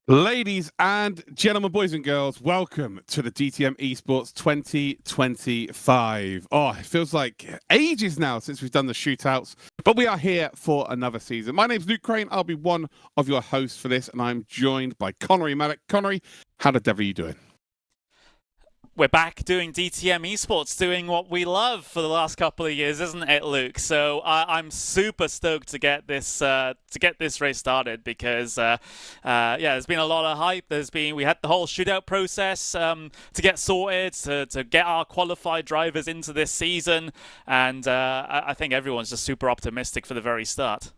Ladies and gentlemen, boys and girls, welcome to the DTM eSports 2025. Oh, it feels like ages now since we've done the shootouts, but we are here for another season. My name's Luke Crane. I'll be one of your hosts for this, and I'm joined by Connery Malek. Connery, how the devil are you doing? We're back doing DTM eSports, doing what we love for the last couple of years, isn't it, Luke? So I'm super stoked to get this race started because there's been a lot of hype. We had the whole shootout process to get sorted, to get our qualified drivers into this season, and I think everyone's just super optimistic for the very start.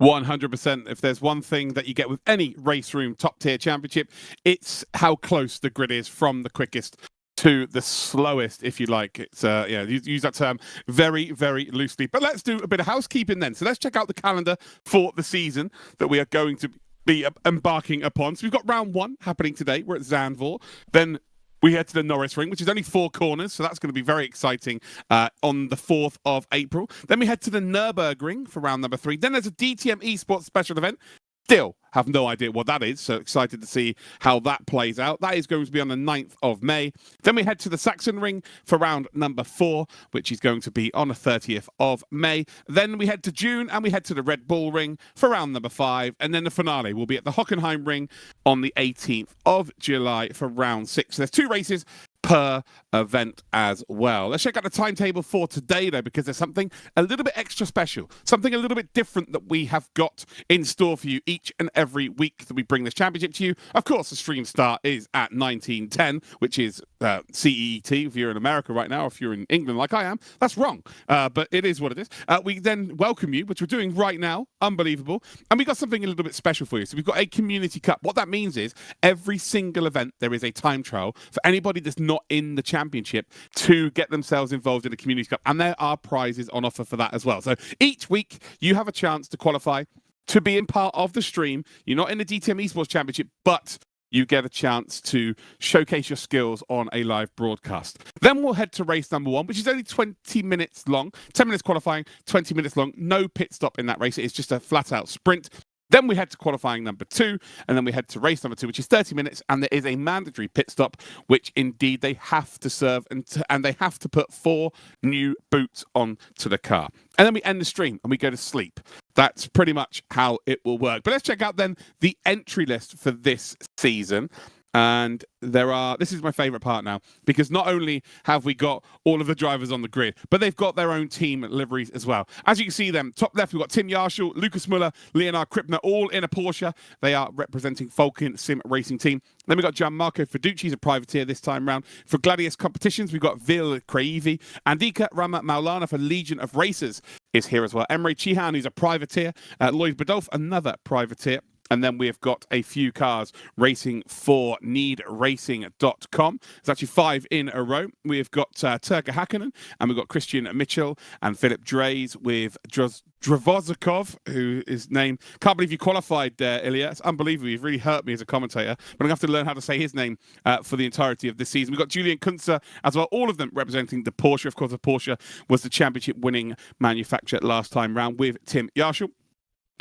100%. If there's one thing that you get with any race room top tier championship, it's how close the grid is from the quickest to the slowest, if you like. It's use that term very, very loosely. But let's do a bit of housekeeping then. So let's check out the calendar for the season that we are going to be embarking upon. So we've got round one happening today. We're at Zandvoort. Then we head to the Norris Ring, which is only 4 corners, so that's going to be very exciting on the 4th of April. Then we head to the Nürburgring for round number 3. Then there's a DTM eSports special event. Still have no idea what that is, so excited to see how that plays out. That is going to be on the 9th of May. Then we head to the Saxon Ring for round number 4, which is going to be on the 30th of May. Then we head to June and we head to the Red Bull Ring for round number 5. And then the finale will be at the Hockenheim Ring on the 18th of July for round 6. So there's 2 races per event as well. Let's check out the timetable for today, though, because there's something a little bit extra special, something a little bit different that we have got in store for you each and every week that we bring this championship to you. Of course, the stream start is at 19:10, which is CET. If you're in America right now, or if you're in England like I am, that's wrong, but it is what it is. We then welcome you, which we're doing right now, unbelievable, and we got something a little bit special for you. So we've got a community cup. What that means is every single event there is a time trial for anybody that's not in the championship to get themselves involved in the community cup, and there are prizes on offer for that as well. So each week you have a chance to qualify to be in part of the stream. You're not in the DTM eSports Championship, but you get a chance to showcase your skills on a live broadcast. Then we'll head to race number 1, which is only 20 minutes long, 10 minutes qualifying, 20 minutes long, no pit stop in that race. It's just a flat out sprint. Then we head to qualifying number 2, and then we head to race number 2, which is 30 minutes, and there is a mandatory pit stop, which indeed they have to serve, and they have to put 4 new boots onto the car. And then we end the stream, and we go to sleep. That's pretty much how it will work. But let's check out then the entry list for this season. And this is my favorite part now, because not only have we got all of the drivers on the grid, but they've got their own team liveries as well. As you can see them, top left, we've got Tim Yarshall, Lucas Muller, Leonard Krippner, all in a Porsche. They are representing Falcon Sim Racing Team. Then we've got Gianmarco Fiducci, he's a privateer this time round. For Gladius Competitions, we've got Vil Craivi. Andika Rama Maulana for Legion of Racers is here as well. Emre Chihan, who's a privateer. Lloyd Badolf, another privateer. And then we've got a few cars racing for needracing.com. It's actually 5 in a row. We've got Turka Hakkinen, and we've got Christian Mitchell and Philip Dreys with Dravozikov, who is named. Can't believe you qualified there, Ilya. It's unbelievable. You've really hurt me as a commentator. But I'm going to have to learn how to say his name for the entirety of this season. We've got Julian Kunzer as well, all of them representing the Porsche. Of course, the Porsche was the championship winning manufacturer last time round with Tim Yarshall.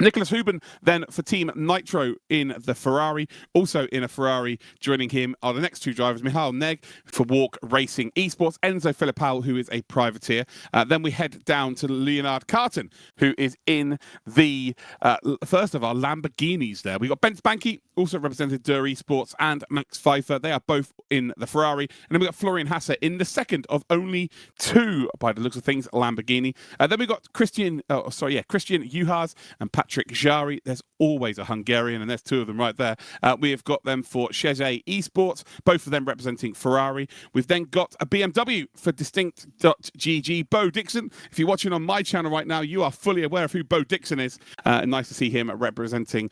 Nicholas Huben then for Team Nitro in the Ferrari. Also in a Ferrari, joining him are the next 2 drivers, Michal Neg for Walk Racing Esports, Enzo Filipal, who is a privateer. Then we head down to Leonard Carton, who is in the first of our Lamborghinis there. We've got Ben Spanky, also represented Dur Esports, and Max Pfeiffer. They are both in the Ferrari. And then we've got Florian Hasse in the second of only 2, by the looks of things, Lamborghini. Then we've got Christian Juhas and Patrick Jari. There's always a Hungarian, and there's 2 of them right there. We have got them for Cheze Esports, both of them representing Ferrari. We've then got a BMW for Distinct.gg, Bo Dixon. If you're watching on my channel right now, you are fully aware of who Bo Dixon is. Nice to see him representing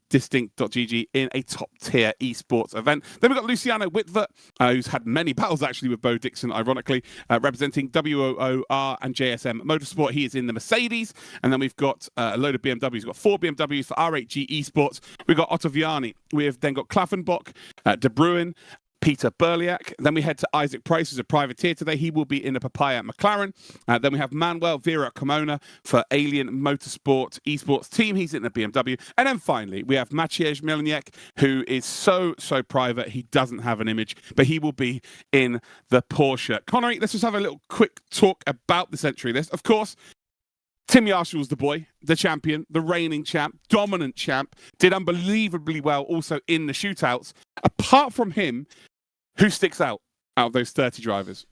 Distinct.gg in a top-tier esports event. Then we've got Luciano Whitver, who's had many battles actually with Bo Dixon, ironically, representing WOOR and JSM Motorsport. He is in the Mercedes. And then we've got a load of BMWs. We've got 4 BMWs for R8G Esports. We've got Otto Viani. We have then got Klaffenbock, De Bruin, Peter Burliak. Then we head to Isaac Price, who's a privateer today. He will be in a Papaya at McLaren. Then we have Manuel Vera Cremona for Alien Motorsport eSports team. He's in a BMW. And then finally, we have Maciej Mielniak, who is so private. He doesn't have an image, but he will be in the Porsche. Connery, let's just have a little quick talk about this entry list. Of course, Tim Yarshall's the boy, the champion, the reigning champ, dominant champ, did unbelievably well also in the shootouts. Apart from him, who sticks out of those 30 drivers?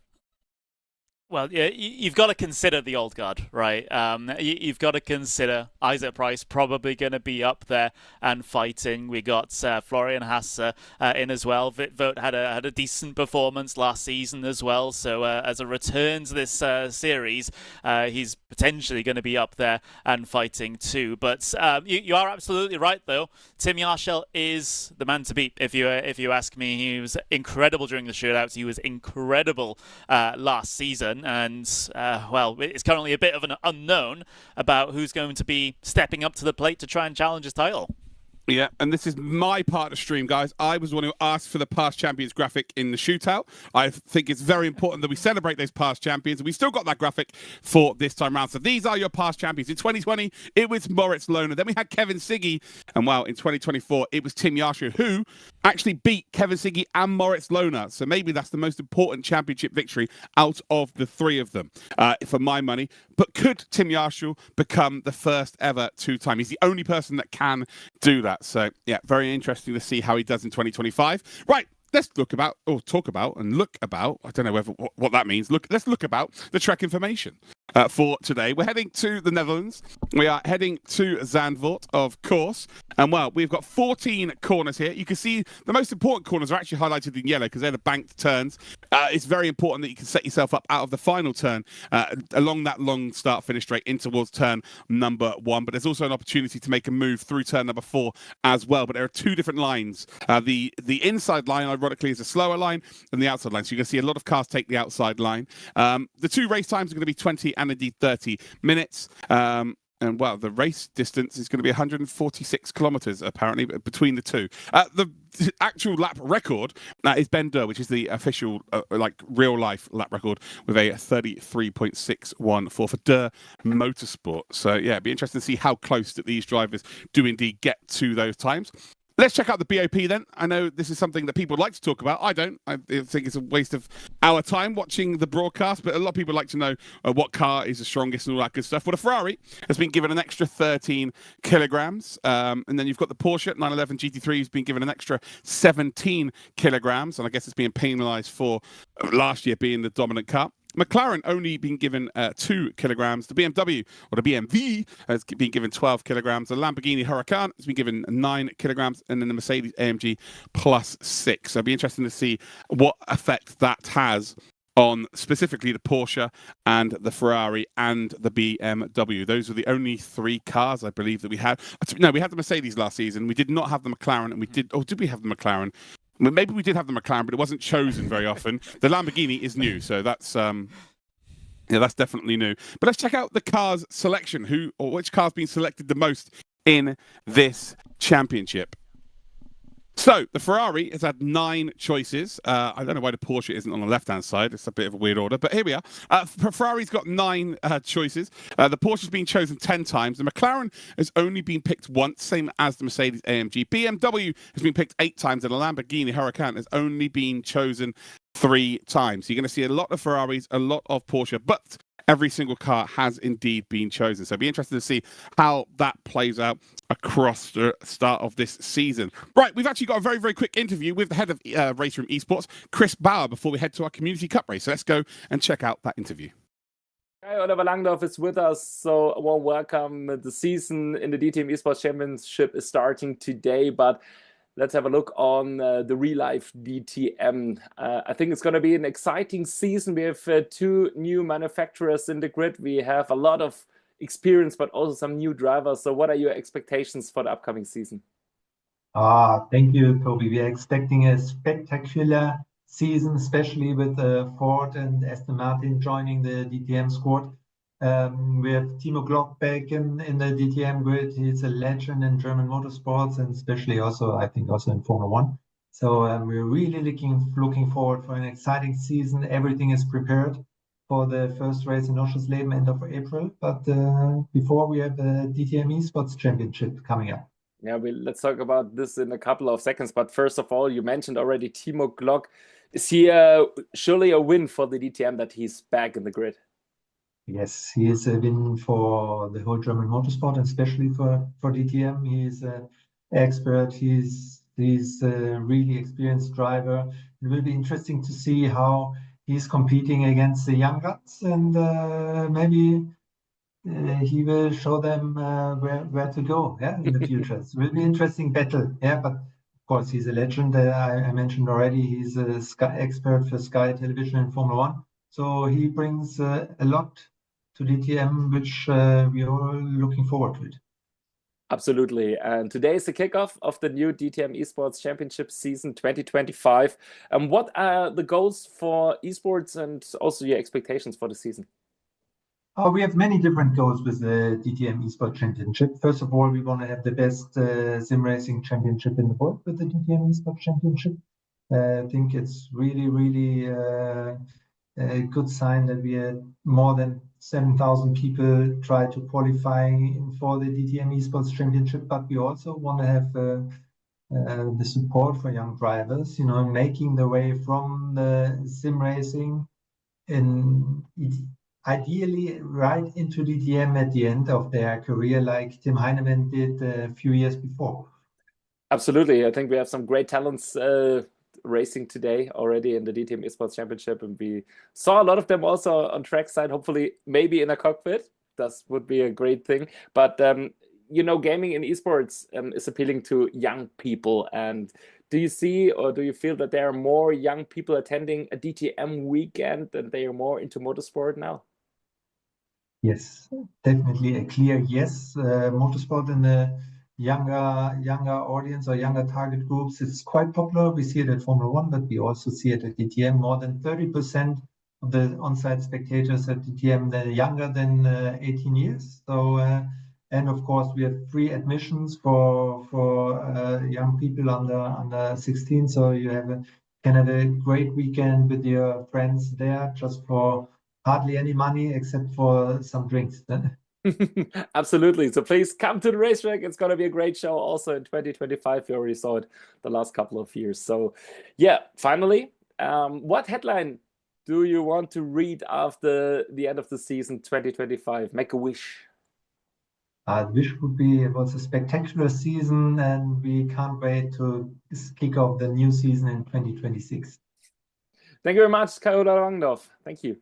Well, yeah, you've got to consider the old guard, right? You've got to consider Isaac Price probably going to be up there and fighting. We got Florian Hasse in as well. Vogt had a decent performance last season as well. So as a return to this series, he's potentially going to be up there and fighting too. But you are absolutely right, though. Tim Yarshall is the man to beat. If you ask me, he was incredible during the shootouts. He was incredible last season. And, well, it's currently a bit of an unknown about who's going to be stepping up to the plate to try and challenge his title. Yeah, and this is my part of the stream, guys. I was the one who asked for the past champions graphic in the shootout. I think it's very important that we celebrate those past champions, and we still got that graphic for this time round. So these are your past champions. In 2020, it was Moritz Lohner. Then we had Kevin Siggy, and well, in 2024, it was Tim Yarshall, who actually beat Kevin Siggy and Moritz Lohner. So maybe that's the most important championship victory out of the three of them, for my money. But could Tim Yarshall become the first ever two-time? He's the only person that can do that. So, yeah, very interesting to see how he does in 2025. Right, let's talk about, I don't know what that means. Let's look about the track information for today. We're heading to the Netherlands. We are heading to Zandvoort, of course. And, well, we've got 14 corners here. You can see the most important corners are actually highlighted in yellow because they're the banked turns. It's very important that you can set yourself up out of the final turn along that long start-finish straight in towards turn number 1. But there's also an opportunity to make a move through turn number 4 as well. But there are two different lines. The inside line, ironically, is a slower line than the outside line. So you're going to see a lot of cars take the outside line. The two race times are going to be 20 and indeed 30 minutes. And, well, the race distance is going to be 146 kilometers, apparently, between the two. The actual lap record is Ben Durr, which is the official, real-life lap record, with a 33.614 for Durr Motorsport. So, yeah, it'd be interesting to see how close that these drivers do indeed get to those times. Let's check out the BOP then. I know this is something that people like to talk about. I don't. I think it's a waste of our time watching the broadcast, but a lot of people like to know what car is the strongest and all that good stuff. Well, the Ferrari has been given an extra 13 kilograms. And then you've got the Porsche 911 GT3 who's been given an extra 17 kilograms. And I guess it's being penalized for last year being the dominant car. McLaren only been given 2 kilograms. The BMW, or the BMW, has been given 12 kilograms. The Lamborghini Huracan has been given 9 kilograms. And then the Mercedes AMG plus 6. So it'll be interesting to see what effect that has on specifically the Porsche and the Ferrari and the BMW. Those were the only 3 cars, I believe, that we had. No, we had the Mercedes last season. We did not have the McLaren. And did we have the McLaren? Maybe we did have the McLaren, but it wasn't chosen very often. The Lamborghini is new, so that's that's definitely new. But let's check out the cars selection. Which car's been selected the most in this championship? So, the Ferrari has had 9 choices. I don't know why the Porsche isn't on the left-hand side. It's a bit of a weird order, but here we are. Ferrari's got 9 choices. The Porsche's been chosen 10 times. The McLaren has only been picked once, same as the Mercedes AMG. BMW has been picked 8 times, and the Lamborghini Huracan has only been chosen 3 times. You're going to see a lot of Ferraris, a lot of Porsche, but every single car has indeed been chosen. So it'll be interesting to see how that plays out across the start of this season. Right, we've actually got a very, very quick interview with the head of Race Room Esports, Chris Bauer, before we head to our Community Cup race. So let's go and check out that interview. Hi, Oliver Langdorf is with us, so a warm welcome. The season in the DTM Esports Championship is starting today, but let's have a look on the real-life DTM. I think it's going to be an exciting season. We have 2 new manufacturers in the grid. We have a lot of experience, but also some new drivers. So what are your expectations for the upcoming season? Thank you, Toby. We are expecting a spectacular season, especially with Ford and Aston Martin joining the DTM squad. We have Timo Glock back in the DTM grid. He's a legend in German motorsports and especially also, I think, also in Formula 1. So we're really looking forward for an exciting season. Everything is prepared for the first race in Oschersleben end of April. But before we have the DTM eSports Championship coming up. Yeah, let's talk about this in a couple of seconds. But first of all, you mentioned already Timo Glock. Is he surely a win for the DTM that he's back in the grid? Yes, he is a win for the whole German motorsport, and especially for DTM. He's an expert. He's a really experienced driver. It will be interesting to see how he's competing against the young guns, and maybe he will show them where to go, yeah, in the future. It will be an interesting battle, yeah. But of course, he's a legend. I mentioned already. He's a Sky expert for Sky Television and Formula One, so he brings a lot to DTM, which we are all looking forward to it. Absolutely. And today is the kickoff of the new DTM Esports Championship season 2025. What are the goals for esports and also your expectations for the season? Oh, we have many different goals with the DTM Esports Championship. First of all, we want to have the best sim racing championship in the world with the DTM Esports Championship. I think it's really a good sign that we had more than 7,000 people try to qualify for the DTM Esports Championship, but we also want to have the support for young drivers, making the way from the sim racing and ideally right into DTM at the end of their career, like Tim Heinemann did a few years before. Absolutely. I think we have some great talents racing today already in the DTM Esports Championship, and we saw a lot of them also on trackside, hopefully maybe in a cockpit. That would be a great thing. But gaming in esports is appealing to young people. And do you see or do you feel that there are more young people attending a DTM weekend and they are more into motorsport now? Yes, definitely a clear yes. Motorsport in the younger audience or younger target groups is quite popular. We see it at Formula One, but we also see it at DTM. More than 30% of the on-site spectators at DTM, they're younger than 18 years. So, and of course, we have free admissions for young people under 16. So you can have a great weekend with your friends there just for hardly any money except for some drinks. Absolutely. So please come to the racetrack. It's going to be a great show also in 2025. We already saw it the last couple of years. So yeah, finally, what headline do you want to read after the end of the season 2025? Make a wish. The wish would be it was a spectacular season and we can't wait to kick off the new season in 2026. Thank you very much, Carola Langdorf. Thank you.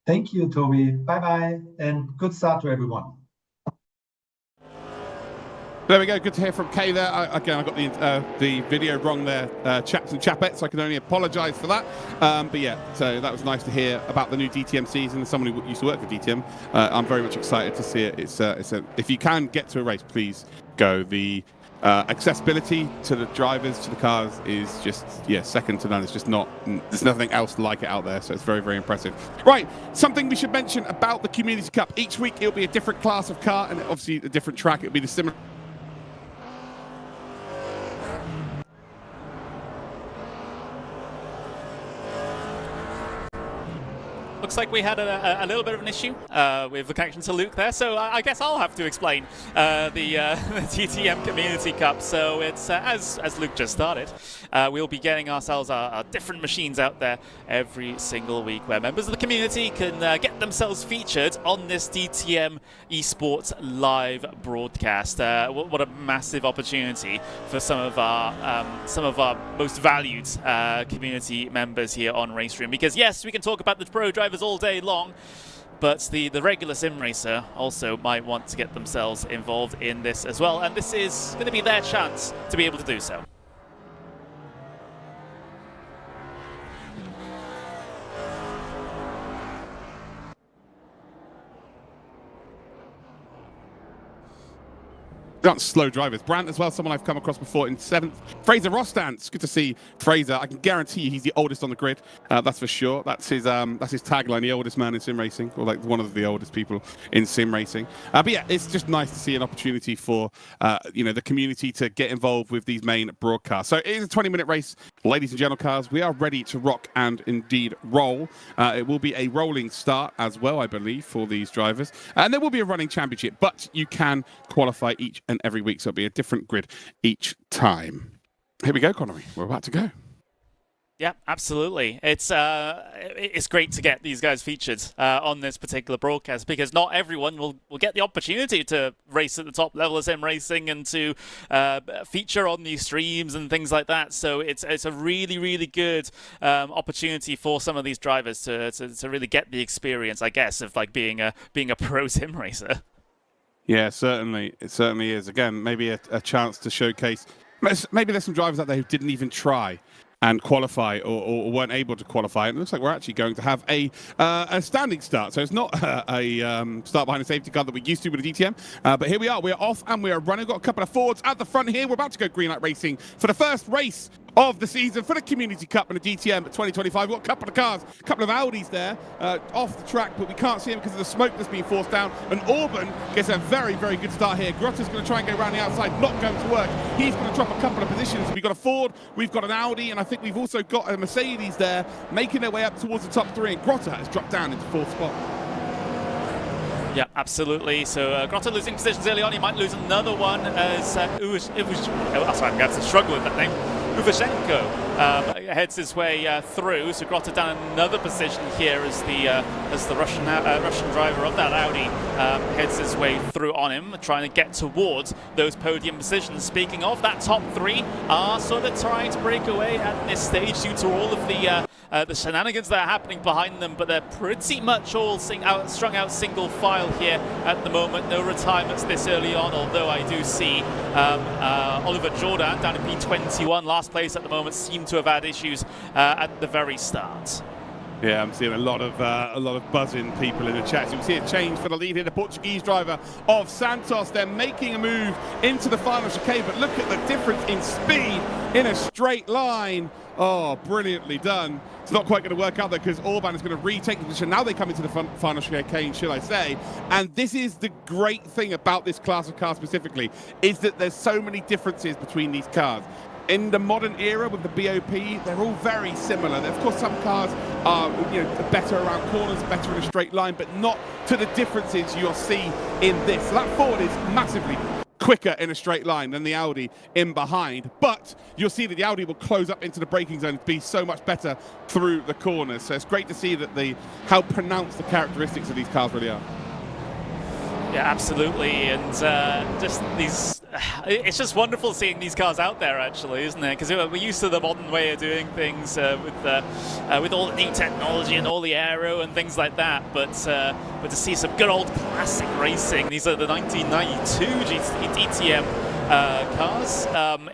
Thank you, Toby. Bye-bye, and good start to everyone. There we go. Good to hear from Kay there. Again, I got the video wrong there, chaps and chapettes. So I can only apologise for that. But yeah, so that was nice to hear about the new DTM season. As someone who used to work for DTM, I'm very much excited to see it. If you can get to a race, please go. The accessibility to the drivers, to the cars is just, second to none. It's just not, there's nothing else like it out there. So it's very, very impressive. Right, something we should mention about the Community Cup. Each week it'll be a different class of car and obviously a different track. It'll be the similar. Looks like we had a little bit of an issue with the connection to Luke there, so I guess I'll have to explain the DTM Community Cup. So it's, as Luke just started, we'll be getting ourselves our different machines out there every single week where members of the community can get themselves featured on this DTM eSports live broadcast. What a massive opportunity for some of our most valued community members here on Race Room, because yes, we can talk about the pro drivers all day long, but the regular sim racer also might want to get themselves involved in this as well, and this is going to be their chance to be able to do so. Not slow drivers. Brandt as well, someone I've come across before in 7th. Fraser Rostance, good to see Fraser. I can guarantee you he's the oldest on the grid. That's for sure. That's his tagline, the oldest man in sim racing, or like one of the oldest people in sim racing. But yeah, it's just nice to see an opportunity for the community to get involved with these main broadcasts. So it is a 20-minute race, ladies and gentlemen, cars. We are ready to rock and indeed roll. It will be a rolling start as well, I believe, for these drivers, and there will be a running championship, but you can qualify each and every week, so it'll be a different grid each time. Here we go, Connery. We're about to go. Yeah, absolutely. It's great to get these guys featured on this particular broadcast, because not everyone will get the opportunity to race at the top level of sim racing and to feature on these streams and things like that. So it's a really, really good opportunity for some of these drivers to really get the experience, I guess, of like being a pro sim racer. Yeah, certainly. It certainly is. Again, maybe a chance to showcase. Maybe there's some drivers out there who didn't even try and qualify or weren't able to qualify. And it looks like we're actually going to have a standing start. So it's not a start behind a safety car that we're used to with the DTM. But here we are. We're off and we are running. We've got a couple of Fords at the front here. We're about to go green light racing for the first race of the season for the Community Cup and the DTM 2025. We've got a couple of cars, a couple of Audis there off the track, but we can't see them because of the smoke that's being forced down. And Auburn gets a very, very good start here. Grotter's going to try and go around the outside, not going to work. He's going to drop a couple of positions. We've got a Ford, we've got an Audi, and I think we've also got a Mercedes there making their way up towards the top 3. And Grotter has dropped down into 4th spot. Yeah, absolutely. So Grotter losing positions early on. He might lose another one as sorry, I'm going to struggle with that name. Uvashenko heads his way through. So Grotter down another position here as the Russian driver of that Audi heads his way through on him, trying to get towards those podium positions. Speaking of, that top 3 are sort of trying to break away at this stage due to all of the shenanigans that are happening behind them, but they're pretty much all strung out single file here at the moment. No retirements this early on, although I do see Oliver Jordan down in P21, last place at the moment, seem to have had issues at the very start. Yeah, I'm seeing a lot of buzzing people in the chat. So you can see a change for the lead here, the Portuguese driver of Santos. They're making a move into the final chicane, but look at the difference in speed in a straight line. Oh, brilliantly done. It's not quite going to work out there because Orban is going to retake the position. Now they come into the final chicane, should I say. And this is the great thing about this class of car specifically, is that there's so many differences between these cars. In the modern era with the BOP, they're all very similar. Of course, some cars are better around corners, better in a straight line, but not to the differences you'll see in this. So that Ford is massively quicker in a straight line than the Audi in behind, but you'll see that the Audi will close up into the braking zone and be so much better through the corners. So it's great to see that how pronounced the characteristics of these cars really are. Yeah, absolutely, and just these. It's just wonderful seeing these cars out there, actually, isn't it? Because we're used to the modern way of doing things with all the new technology and all the aero and things like that. But to see some good old classic racing, these are the 1992 DTM cars. I'm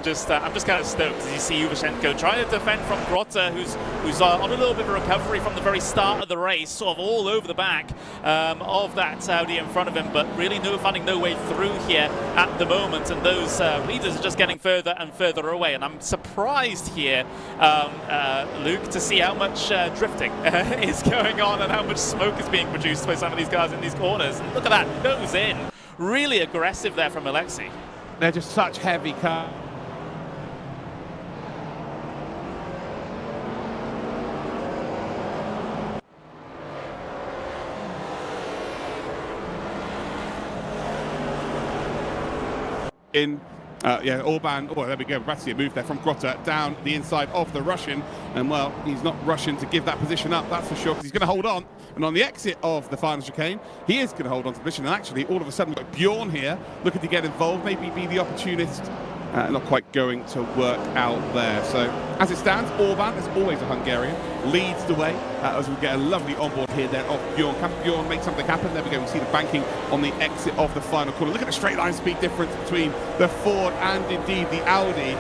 just kind of stoked as you see Uvashenko trying to defend from Grotter, who's on a little bit of a recovery from the very start of the race, sort of all over the back of that Audi in front of him, but really finding no way through here at the moment, and those leaders are just getting further and further away. And I'm surprised here, Luke, to see how much drifting is going on and how much smoke is being produced by some of these cars in these corners. And look at that, nose in. Really aggressive there from Alexei. They're just such heavy cars. Orban, there we go, we're about to see a move there from Grotter down the inside of the Russian, and well, he's not Russian to give that position up, that's for sure, because he's going to hold on, and on the exit of the final chicane, he is going to hold on to the position, and actually, all of a sudden, we've got Bjorn here, looking to get involved, maybe be the opportunist, not quite going to work out there. So, as it stands, Orban, as always a Hungarian, leads the way, as we get a lovely onboard here then of Bjorn. Can Bjorn make something happen? There we go, we see the banking on the exit of the final corner. Look at the straight line speed difference between the Ford and indeed the Audi.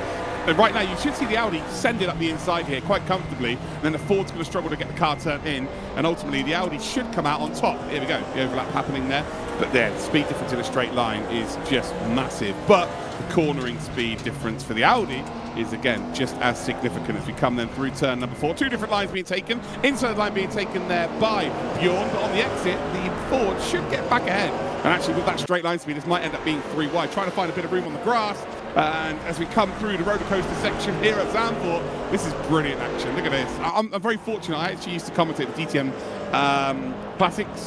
And right now, you should see the Audi send it up the inside here quite comfortably, and then the Ford's going to struggle to get the car turned in, and ultimately the Audi should come out on top. Here we go, the overlap happening there. But there, the speed difference in a straight line is just massive. But the cornering speed difference for the Audi is, again, just as significant as we come then through turn number 4. 2 different lines being taken. Inside line being taken there by Bjorn, but on the exit, the Ford should get back ahead. And actually, with that straight line speed, this might end up being 3 wide. Trying to find a bit of room on the grass. And as we come through the roller coaster section here at Zandvoort, this is brilliant action. Look at this. I'm very fortunate. I actually used to commentate the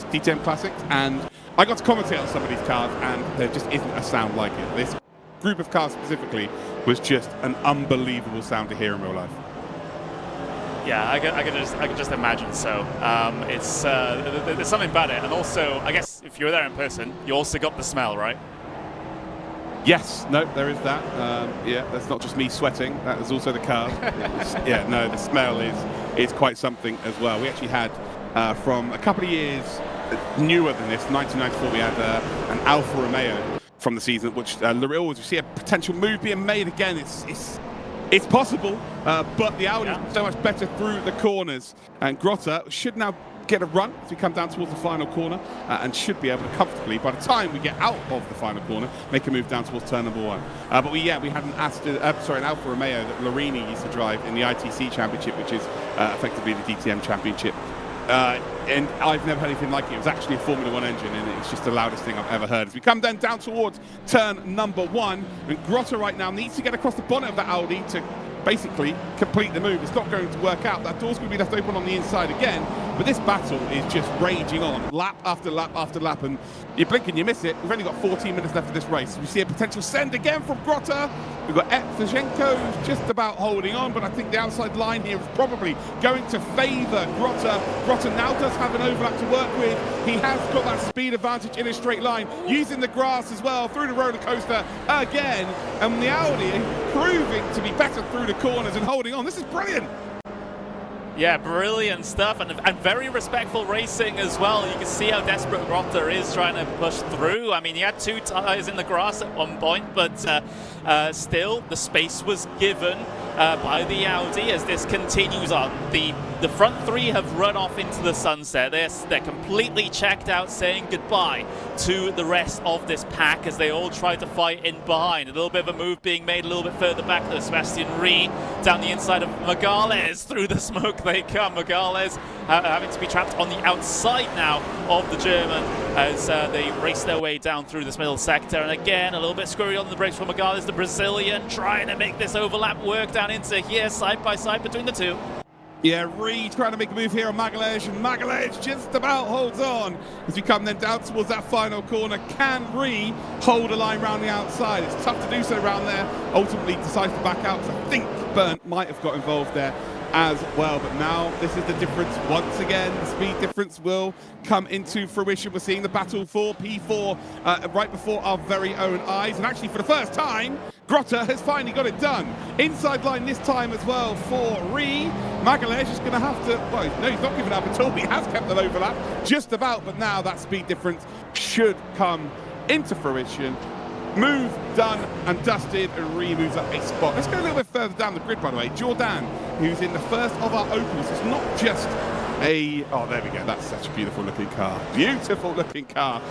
DTM Classics, and I got to commentate on some of these cars, and there just isn't a sound like it. This group of cars specifically was just an unbelievable sound to hear in real life. Yeah, I could just imagine. So it's there's something about it, and also I guess if you're there in person, you also got the smell, right? Yes, no, there is that. Yeah, that's not just me sweating. That is also the car. Yeah, no, the smell is quite something as well. We actually had from a couple of years newer than this, 1994, we had an Alfa Romeo from the season, which we see a potential move being made again. It's possible, but the Audi is so much better through the corners, and Grotta should now get a run as we come down towards the final corner, and should be able to comfortably, by the time we get out of the final corner, make a move down towards turn number 1. But we had an Alfa Romeo that Lorini used to drive in the ITC Championship, which is effectively the DTM Championship. And I've never heard anything like it. It was actually a Formula 1 engine, and it's just the loudest thing I've ever heard. As we come then down towards turn number 1, and Grotta right now needs to get across the bonnet of that Audi to basically complete the move. It's not going to work out. That door's going to be left open on the inside again, but this battle is just raging on, lap after lap after lap, and you blink and you miss it. We've only got 14 minutes left of this race. We see a potential send again from Grotta. We've got Evzhenko just about holding on, but I think the outside line here is probably going to favour Grotta. Grotta now does have an overlap to work with. He has got that speed advantage in a straight line, using the grass as well through the roller coaster again, and the Audi proving to be better through the corners and holding on. This is brilliant. Yeah, brilliant stuff, and very respectful racing as well. You can see how desperate Grotta is trying to push through. I mean, he had 2 tyres in the grass at one point, but still the space was given by the Audi as this continues on. The front 3 have run off into the sunset. They're completely checked out, saying goodbye to the rest of this pack as they all try to fight in behind. A little bit of a move being made a little bit further back though. Sebastian Ree down the inside of Magales. Through the smoke they come. Magales having to be trapped on the outside now of the German as they race their way down through this middle sector. And again, a little bit screwy on the brakes for Magales, the Brazilian, trying to make this overlap work down into here, side by side between the two. Yeah, Reed trying to make a move here on Magalhaes, and Magalhaes just about holds on as we come then down towards that final corner. Can Reed hold a line round the outside? It's tough to do so around there. Ultimately decides to back out, so I think Bernd might have got involved there as well. But now this is the difference once again. The speed difference will come into fruition. We're seeing the battle for P4 right before our very own eyes, and actually for the first time Grotta has finally got it done. Inside line this time as well for Ree. Magalhaes is going to have to, well, no, he's not giving up at all. He has kept that overlap just about, but now that speed difference should come into fruition. Move done and dusted, and Ree moves up a spot. Let's go a little bit further down the grid, by the way. Jordan, who's in the first of our Opals, is not just oh, there we go. That's such a beautiful looking car. Beautiful looking car.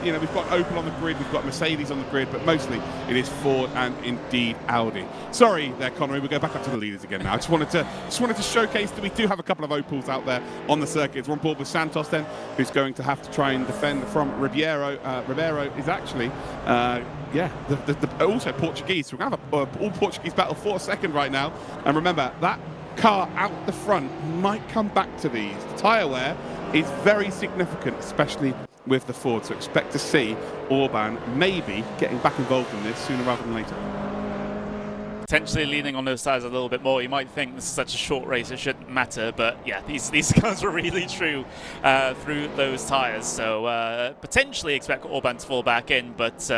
You know, we've got Opel on the grid, we've got Mercedes on the grid, but mostly it is Ford and indeed Audi. Sorry there, Connery. We'll go back up to the leaders again now. I just wanted to showcase that we do have a couple of Opels out there on the circuit. We're on board with Santos then, who's going to have to try and defend from Ribeiro. Ribeiro is actually, also Portuguese. So we're going to have an all-Portuguese battle for a second right now. And remember, that car out the front might come back to these. The tyre wear is very significant, especially with the Ford, so expect to see Orban maybe getting back involved in this sooner rather than later. Potentially leaning on those tyres a little bit more. You might think this is such a short race, it shouldn't matter, but yeah, these cars are really true through those tyres. So potentially expect Orban to fall back in, but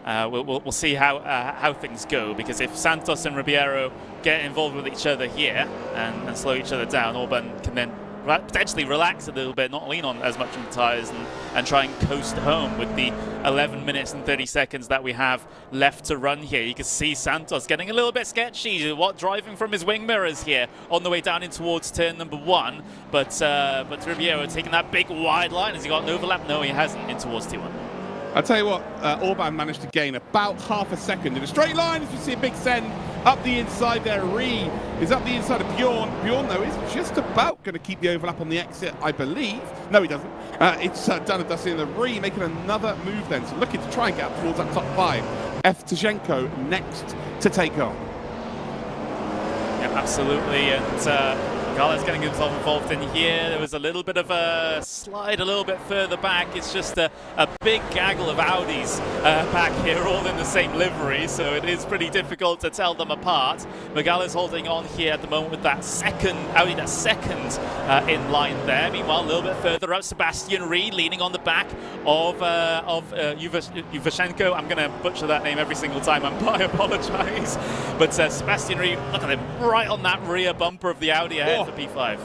we'll see how things go, because if Santos and Ribeiro get involved with each other here and slow each other down, Orban can then potentially relax a little bit, not lean on as much on the tyres, and try and coast home with the 11 minutes and 30 seconds that we have left to run here. You can see Santos getting a little bit sketchy, driving from his wing mirrors here on the way down in towards turn number 1, but Ribeiro taking that big wide line. Has he got an overlap? No, he hasn't, in towards T1. I'll tell you what, Orban managed to gain about half a second in a straight line as you see a big send up the inside there. Ree is up the inside of Bjorn. Bjorn, though, is just about going to keep the overlap on the exit, I believe. No, he doesn't. It's done and dusted in the Ree making another move then. So looking to try and get up towards that top 5. Evtushenko next to take on. Yeah, absolutely. And Carlos getting himself involved in here. There was a little bit of a slide a little bit further back. It's just a big gaggle of Audis back here, all in the same livery, so it is pretty difficult to tell them apart. Megala's holding on here at the moment with that second, Audi that second in line there. Meanwhile, a little bit further up, Sebastian Reed leaning on the back of Yuvashenko. I'm going to butcher that name every single time, I apologise. But Sebastian Reed, look at him, right on that rear bumper of the Audi ahead. For P5.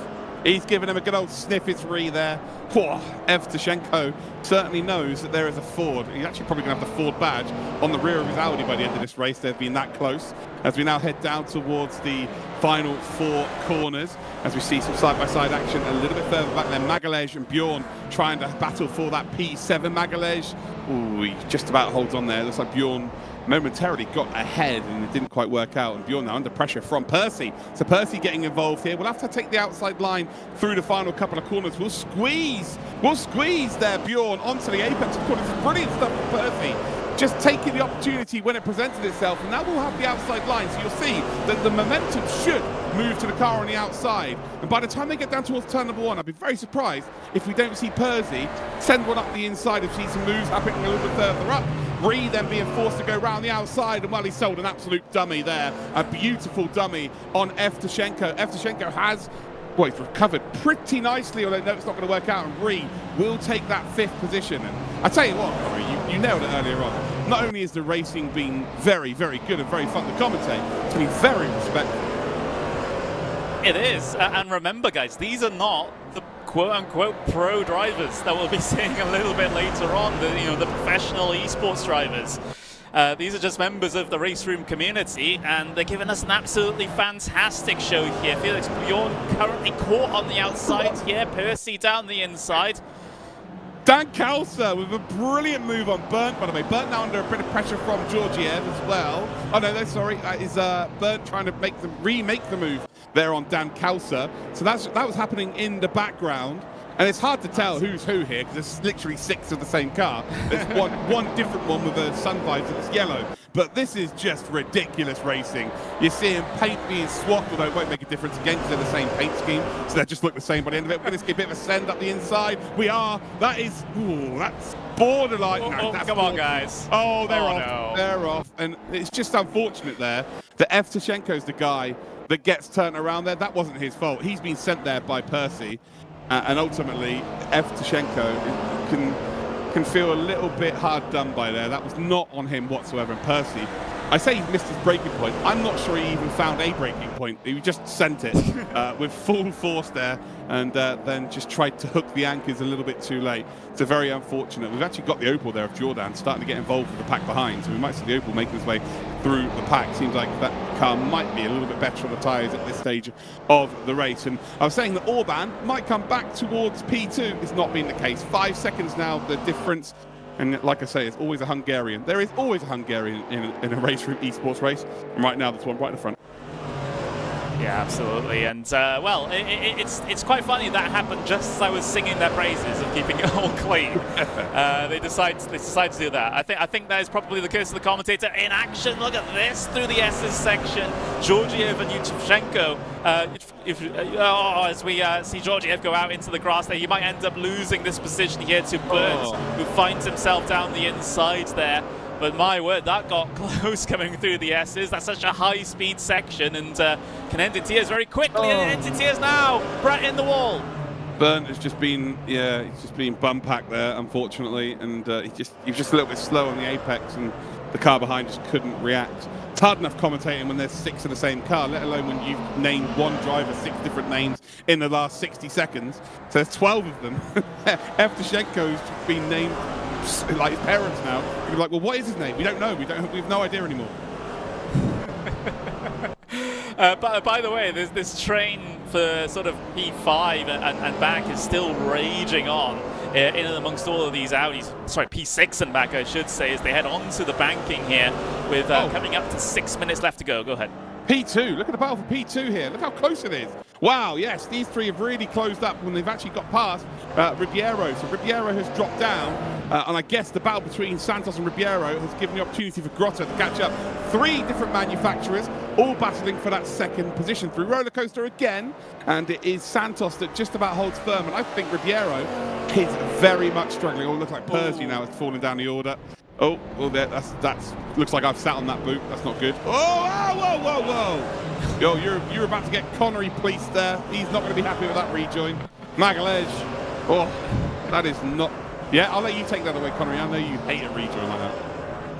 He's giving him a good old sniff. It's Ree there. Evtushenko certainly knows that there is a Ford. He's actually probably going to have the Ford badge on the rear of his Audi by the end of this race. They've been that close. As we now head down towards the final 4 corners, as we see some side-by-side action a little bit further back there. Magalhaes and Bjorn trying to battle for that P7. Magalhaes, ooh, he just about holds on there. Looks like Bjorn momentarily got ahead and it didn't quite work out, and Bjorn now under pressure from Percy. So Percy getting involved here. We'll have to take the outside line through the final couple of corners. We'll squeeze there Bjorn onto the apex of corners. Brilliant stuff from Percy, just taking the opportunity when it presented itself, and now we'll have the outside line, so you'll see that the momentum should move to the car on the outside, and by the time they get down towards turn number 1, I'd be very surprised if we don't see Percy send one up the inside and see some moves happening a little bit further up. Ree then being forced to go round the outside, and well, he sold an absolute dummy there, a beautiful dummy on Evtushenko. Evtushenko has, well, he's recovered pretty nicely, although no, it's not going to work out, and Ree will take that 5th position. And I tell you what, Corey, you nailed it earlier on. Not only is the racing been very, very good and very fun to commentate, it's been very respectful. It is, and remember, guys, these are not the quote-unquote pro drivers that we'll be seeing a little bit later on. The professional esports drivers. These are just members of the race room community, and they're giving us an absolutely fantastic show here. Felix Bjorn currently caught on the outside here. Percy down the inside. Dan Kalsa with a brilliant move on Bernd, by the way. Bernd now under a bit of pressure from Georgiev as well. Oh no, sorry, is Bernd trying to remake the move there on Dan Kalsa. So that was happening in the background. And it's hard to tell who's who here because there's literally 6 of the same car. There's one different one with a sun visor that's yellow. But this is just ridiculous racing. You're seeing paint being swapped, although it won't make a difference again because they're the same paint scheme. So they just look the same by the end of it. We're going to get a bit of a send up the inside. That's borderline. No, come on, guys. Oh, they're off. No. They're off. And it's just unfortunate there that Evtushenko's the guy that gets turned around there. That wasn't his fault. He's been sent there by Percy. And ultimately, Evtushenko can feel a little bit hard done by there. That was not on him whatsoever. And Percy, I say he missed his braking point. I'm not sure he even found a braking point. He just sent it with full force there, and then just tried to hook the anchors a little bit too late. It's very unfortunate. We've actually got the Opel there of Jordan starting to get involved with the pack behind, so we might see the Opel making his way through the pack. Seems like that car might be a little bit better on the tyres at this stage of the race. And I was saying that Orban might come back towards P2. It's not been the case. 5 seconds now, the difference. And like I say, it's always a Hungarian. There is always a Hungarian in a race room esports race. And right now, there's one right in the front. Yeah, absolutely. And well, it's quite funny that happened just as I was singing their praises of keeping it all clean. They decide to do that. I think that is probably the case of the commentator in action. Look at this through the S's section. Georgiev and Yuvashenko. As we see Georgiev go out into the grass there, he might end up losing this position here to Bernd, who finds himself down the inside there. But my word, that got close coming through the S's. That's such a high-speed section, and can end in tears very quickly. And ends in tears now. Brett in the wall. Bernd has just been, he's just been bum packed there, unfortunately, and he was just a little bit slow on the apex, and the car behind just couldn't react. It's hard enough commentating when there's 6 in the same car, let alone when you've named one driver 6 different names in the last 60 seconds. So there's 12 of them. Evtushenko's been named like his parents now. You're like, well, what is his name? We don't know. We have no idea anymore. But by the way, this train for sort of P5 and back is still raging on. in and amongst all of these Audis. Sorry, P6 and back, I should say, as they head on to the banking here with coming up to 6 minutes left to go. Go ahead. P2, look at the battle for P2 here. Look how close it is. Wow, yes, these three have really closed up when they've actually got past Ribeiro. So Ribeiro has dropped down, and I guess the battle between Santos and Ribeiro has given the opportunity for Grotta to catch up. Three different manufacturers, all battling for that second position through roller coaster again, and it is Santos that just about holds firm, and I think Ribeiro is very much struggling. Oh, it looks like Percy now has fallen down the order. Oh, well, that's looks like I've sat on that boot. That's not good. Oh, whoa. Yo, you're about to get Connery Police there. He's not going to be happy with that rejoin. Magalej. Oh, that is not... Yeah, I'll let you take that away, Connery. I know you hate a rejoin like that.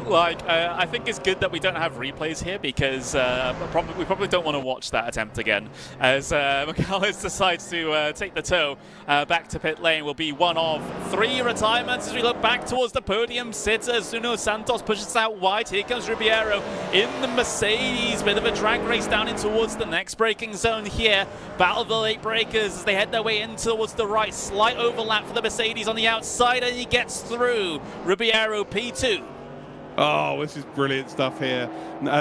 Like, I think it's good that we don't have replays here because we probably don't want to watch that attempt again. As Magalhaes decides to take the tow back to pit lane, will be one of three retirements as we look back towards the podium. Sitter, Nuno Santos pushes out wide. Here comes Ribeiro in the Mercedes. Bit of a drag race down in towards the next braking zone here. Battle of the late breakers as they head their way in towards the right. Slight overlap for the Mercedes on the outside, and he gets through. Ribeiro P2. Oh, this is brilliant stuff here.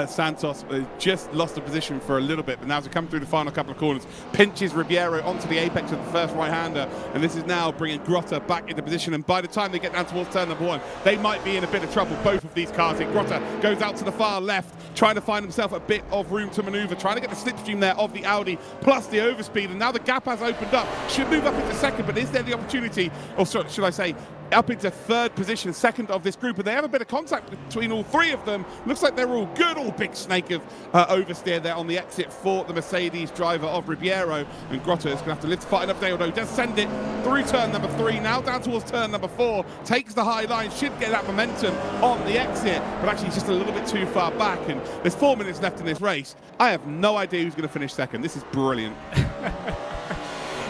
Santos just lost the position for a little bit, but now as we come through the final couple of corners, pinches Ribeiro onto the apex of the first right-hander, and this is now bringing Grotta back into position, and by the time they get down towards turn number one, they might be in a bit of trouble, both of these cars. Grotta goes out to the far left, trying to find himself a bit of room to maneuver, trying to get the slipstream there of the Audi, plus the overspeed, and now the gap has opened up. Should move up into second, but is there the opportunity, or should I say, up into third position, second of this group, and they have a bit of contact between all three of them. Looks like they're all good. All big snake of oversteer there on the exit for the Mercedes driver of Ribeiro, and Grotta is going to have to live to fight another day, although does send it through turn number 3, now down towards turn number 4, takes the high line, should get that momentum on the exit, but actually he's just a little bit too far back, and there's 4 minutes left in this race. I have no idea who's going to finish second. This is brilliant.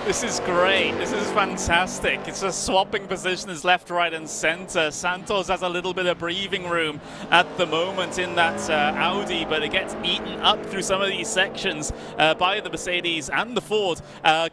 This is great. This is fantastic. It's just swapping positions left, right, and center. Santos has a little bit of breathing room at the moment in that Audi, but it gets eaten up through some of these sections by the Mercedes and the Ford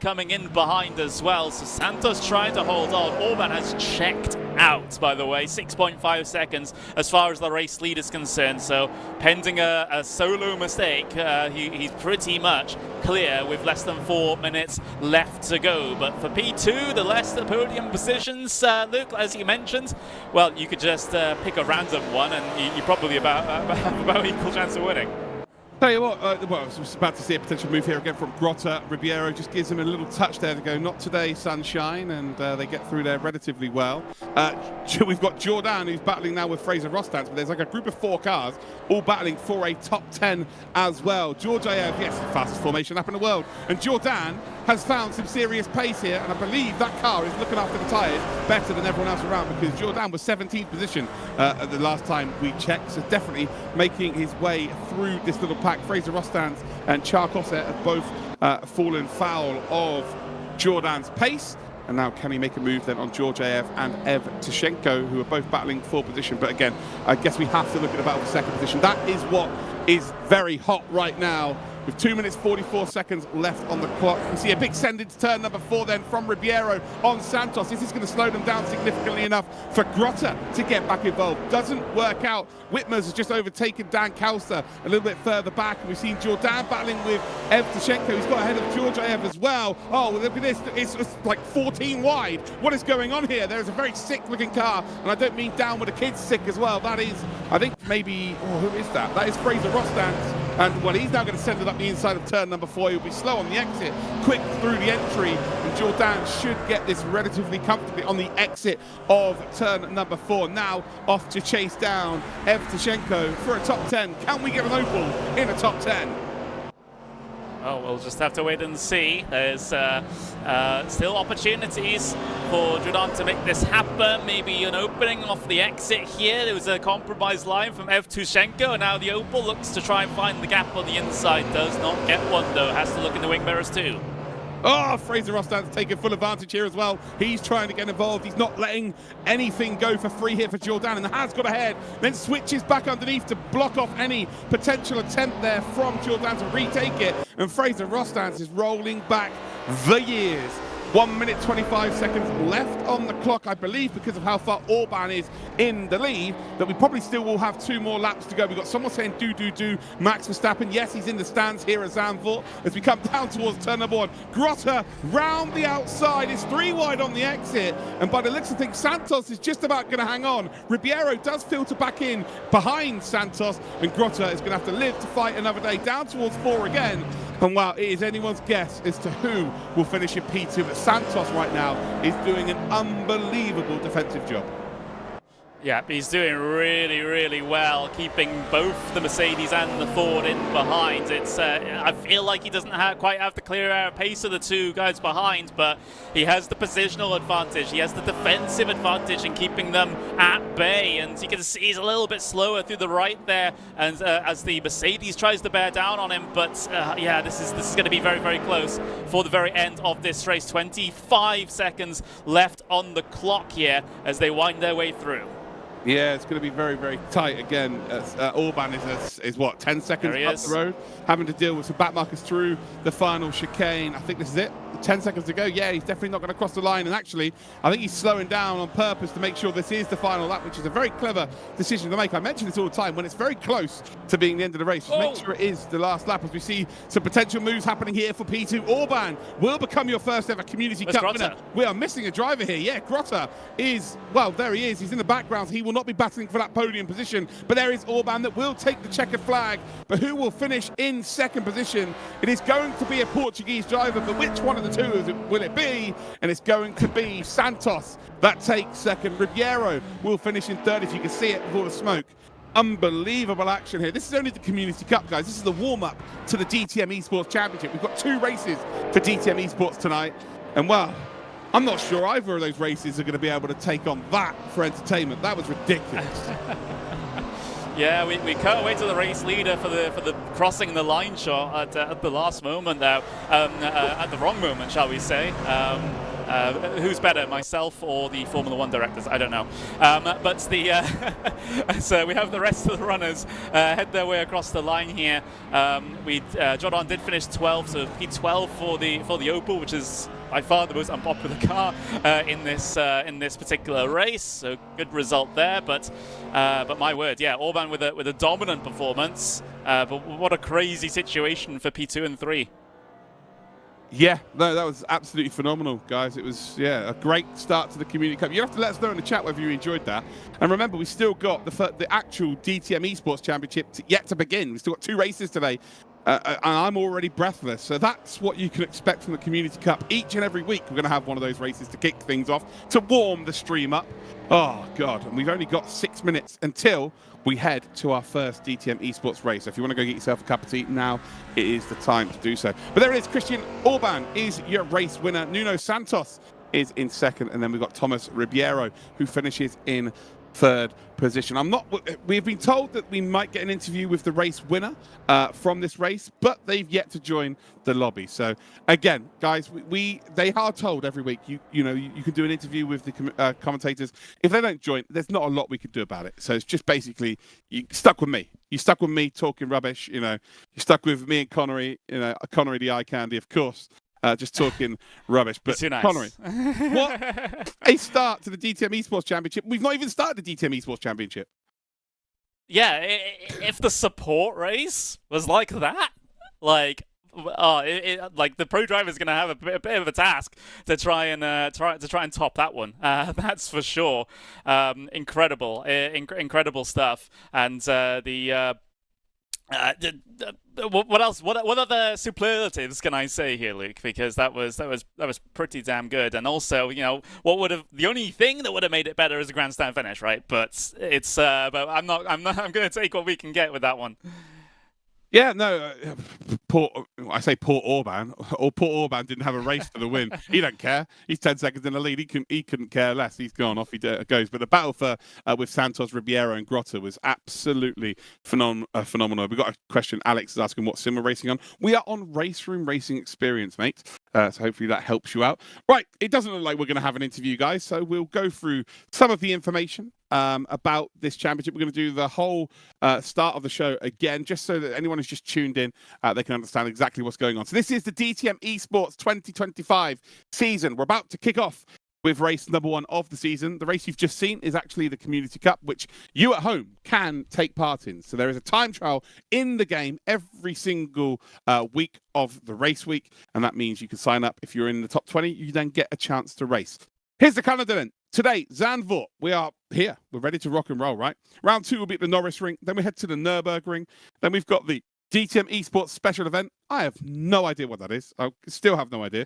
coming in behind as well. So Santos trying to hold on. Orban has checked out, by the way, 6.5 seconds as far as the race lead is concerned. So pending a solo mistake, he's pretty much clear with less than 4 minutes left to go. But for P2, the rest of the podium positions, Luke, as you mentioned, well, you could just pick a random one and you probably have about equal chance of winning. Tell you what, I was about to see a potential move here again from Grotta. Ribeiro just gives him a little touch there to go, not today, sunshine, and they get through there relatively well. We've got Jordan, who's battling now with Fraser Rostance, but there's like a group of 4 cars all battling for a top 10 as well. Georgiev, yes, the fastest formation lap in the world, and Jordan has found some serious pace here, and I believe that car is looking after the tyres better than everyone else around, because Jordan was 17th position at the last time we checked, so definitely making his way through this little pack. Fraser Rostance and Charkosset have both fallen foul of Jordan's pace, and now can he make a move then on Georgiev and Ev Tishenko, who are both battling for position? But again, I guess we have to look at the battle for second position. That is what is very hot right now. With 2 minutes 44 seconds left on the clock, we see a big send into turn number 4 then from Ribeiro on Santos. This is going to slow them down significantly enough for Grotta to get back involved. Doesn't work out. Whitmer's has just overtaken Dan Kauster a little bit further back, and we've seen Jordan battling with Ev Tishenko. He's got ahead of Georgiev as well. Oh, well, look at this. It's like 14 wide. What is going on here? There's a very sick looking car, and I don't mean down with the kids sick as well. That is, I think maybe, who is that? That is Fraser Rostance. And well, he's now going to send it up the inside of turn number 4. He'll be slow on the exit, quick through the entry, and Jordan should get this relatively comfortably on the exit of turn number 4. Now off to chase down Ev Tishenko for a top 10. Can we get an Opel in a top 10? Oh, we'll just have to wait and see. There's still opportunities for Jordan to make this happen. Maybe an opening off the exit here. There was a compromised line from Ev Tishenko, and now the Opel looks to try and find the gap on the inside. Does not get one, though. Has to look in the wing mirrors, too. Oh, Fraser Rostance taking full advantage here as well. He's trying to get involved. He's not letting anything go for free here for Jordan, and has got ahead. Then switches back underneath to block off any potential attempt there from Jordan to retake it. And Fraser Rostance is rolling back the years. 1 minute 25 seconds left on the clock, I believe, because of how far Orban is in the lead, that we probably still will have 2 more laps to go. We've got someone saying do, Max Verstappen. Yes, he's in the stands here at Zandvoort as we come down towards turn number 1. Grotta round the outside, is 3 wide on the exit, and by the looks of things, Santos is just about going to hang on. Ribeiro does filter back in behind Santos, and Grotta is going to have to live to fight another day, down towards 4 again. And wow, it is anyone's guess as to who will finish in P2, but Santos right now is doing an unbelievable defensive job. Yeah, he's doing really, really well, keeping both the Mercedes and the Ford in behind. It's I feel like he doesn't quite have the clear air pace of the 2 guys behind, but he has the positional advantage. He has the defensive advantage in keeping them at bay, and you can see he's a little bit slower through the right there, and as the Mercedes tries to bear down on him. But yeah, this is going to be very, very close for the very end of this race. 25 seconds left on the clock here as they wind their way through. Yeah, it's going to be very, very tight again. Orban is what, 10 seconds up the road, having to deal with some back markers through the final chicane. I think this is it. 10 seconds to go. Yeah, he's definitely not going to cross the line. And actually, I think he's slowing down on purpose to make sure this is the final lap, which is a very clever decision to make. I mention this all the time. When it's very close to being the end of the race, just make sure it is the last lap, as we see some potential moves happening here for P2. Orban will become your first ever Community Cup winner. We are missing a driver here. Yeah, Grotta is, well, there he is. He's in the background. He will not be battling for that podium position, but there is Orban that will take the checkered flag. But who will finish in second position? It is going to be a Portuguese driver, but which one of the 2 will it be? And it's going to be Santos that takes second. Ribeiro will finish in third, if you can see it with all the smoke. Unbelievable action here. This is only the Community Cup, guys. This is the warm-up to the DTM Esports Championship. We've got 2 races for DTM Esports tonight, and well, I'm not sure either of those races are going to be able to take on that for entertainment. That was ridiculous. Yeah, we cut away to the race leader for the crossing the line shot at the last moment there, at the wrong moment, shall we say. Who's better, myself or the Formula 1 directors? I don't know. But so we have the rest of the runners head their way across the line here. Jordan did finish 12, so P12 for the Opel, which is by far the most unpopular car in this particular race. So good result there. But my word, yeah, Orban with a dominant performance. But what a crazy situation for P2 and 3. Yeah, no, that was absolutely phenomenal, guys. It was, yeah, a great start to the Community Cup. You have to let us know in the chat whether you enjoyed that. And remember, we still got the actual DTM Esports Championship yet to begin. We've still got 2 races today. And I'm already breathless. So that's what you can expect from the Community Cup. Each and every week, we're going to have one of those races to kick things off, to warm the stream up. Oh, God. And we've only got 6 minutes until we head to our first DTM Esports race. So if you want to go get yourself a cup of tea, now it is the time to do so. But there it is. Christian Orban is your race winner. Nuno Santos is in second. And then we've got Thomas Ribeiro, who finishes in third position. We've been told that we might get an interview with the race winner from this race, but they've yet to join the lobby. So again, guys, they are told every week you can do an interview with the commentators. If they don't join, there's not a lot we can do about it. So it's just basically you stuck with me. You stuck with me talking rubbish. You stuck with me and Connery. Connery the eye candy, of course. Just talking rubbish. But too nice. Connery, what a start to the DTM Esports Championship. We've not even started the DTM Esports Championship. Yeah, if the support race was like that, like the pro driver is going to have a bit of a task to try and top that one. That's for sure. Incredible stuff. And what else? What other superlatives can I say here, Luke? Because that was pretty damn good. And also, the only thing that would have made it better is a grandstand finish, right? But it's but I'm going to take what we can get with that one. Yeah, no, poor Orban. Or poor Orban didn't have a race to the win. He don't care. He's 10 seconds in the lead. He couldn't care less. He's gone off. He goes. But the battle with Santos, Ribeiro, and Grotta was absolutely phenomenal. We've got a question. Alex is asking what sim we're racing on. We are on Race Room Racing Experience, mate. So hopefully that helps you out. Right, it doesn't look like we're going to have an interview, guys. So we'll go through some of the information about this championship. We're going to do the whole start of the show again, just so that anyone who's just tuned in, they can understand exactly what's going on. So this is the DTM eSports 2025 season. We're about to kick off with race number 1 of the season. The race you've just seen is actually the Community Cup, which you at home can take part in. So there is a time trial in the game every single week of the race week, and that means you can sign up. If you're in the top 20, you then get a chance to race. Here's the calendar then. Today, Zandvoort, we are here. We're ready to rock and roll, right? Round 2 will be at the Norris Ring. Then we head to the Nürburgring. Then we've got the DTM eSports special event. I have no idea what that is. I still have no idea.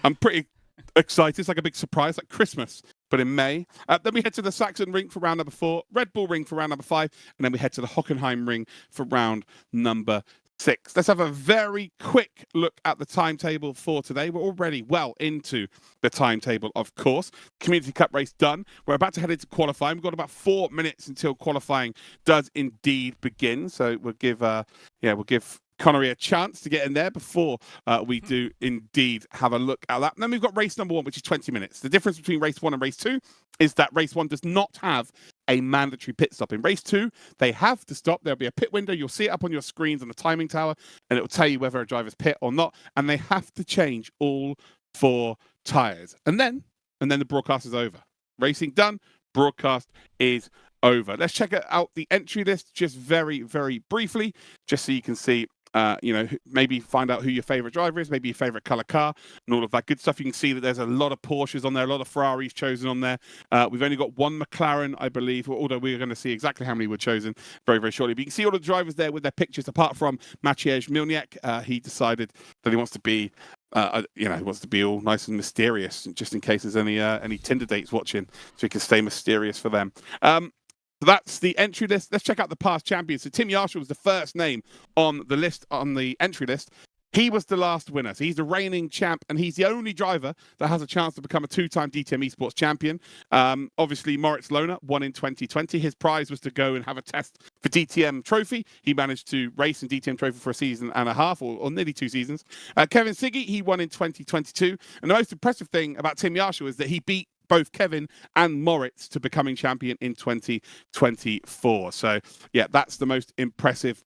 I'm pretty excited. It's like a big surprise, like Christmas, but in May. Then we head to the Saxon Ring for round number 4, Red Bull Ring for round number 5, and then we head to the Hockenheim Ring for round number 6. Let's have a very quick look at the timetable for today. We're already well into the timetable, of course. Community Cup race done. We're about to head into qualifying. We've got about 4 minutes until qualifying does indeed begin. So we'll give Connery a chance to get in there before we do indeed have a look at that. And then we've got race number 1, which is 20 minutes. The difference between race 1 and race 2 is that race 1 does not have a mandatory pit stop. In race 2, they have to stop. There'll be a pit window. You'll see it up on your screens on the timing tower, and it will tell you whether a driver's pit or not. And they have to change all 4 tyres. And then the broadcast is over. Racing done. Broadcast is over. Let's check out the entry list just very, very briefly, just so you can see maybe find out who your favorite driver is, maybe your favorite color car, and all of that good stuff. You can see that there's a lot of Porsches on there, a lot of Ferraris chosen on there. We've only got 1 McLaren, I believe, although we're going to see exactly how many were chosen very, very shortly. But you can see all the drivers there with their pictures, apart from Maciej Milniak. He decided that he wants to be he wants to be all nice and mysterious, just in case there's any Tinder dates watching, so he can stay mysterious for them. So that's the entry list. Let's check out the past champions. So Tim Yarshall was the first name on the list, on the entry list. He was the last winner. So he's the reigning champ, and he's the only driver that has a chance to become a 2-time DTM eSports champion. Obviously, Moritz Lohner won in 2020. His prize was to go and have a test for DTM Trophy. He managed to race in DTM Trophy for a season and a half, or nearly 2 seasons. Kevin Siggy, he won in 2022. And the most impressive thing about Tim Yarshall is that he beat both Kevin and Moritz to becoming champion in 2024. So, yeah, that's the most impressive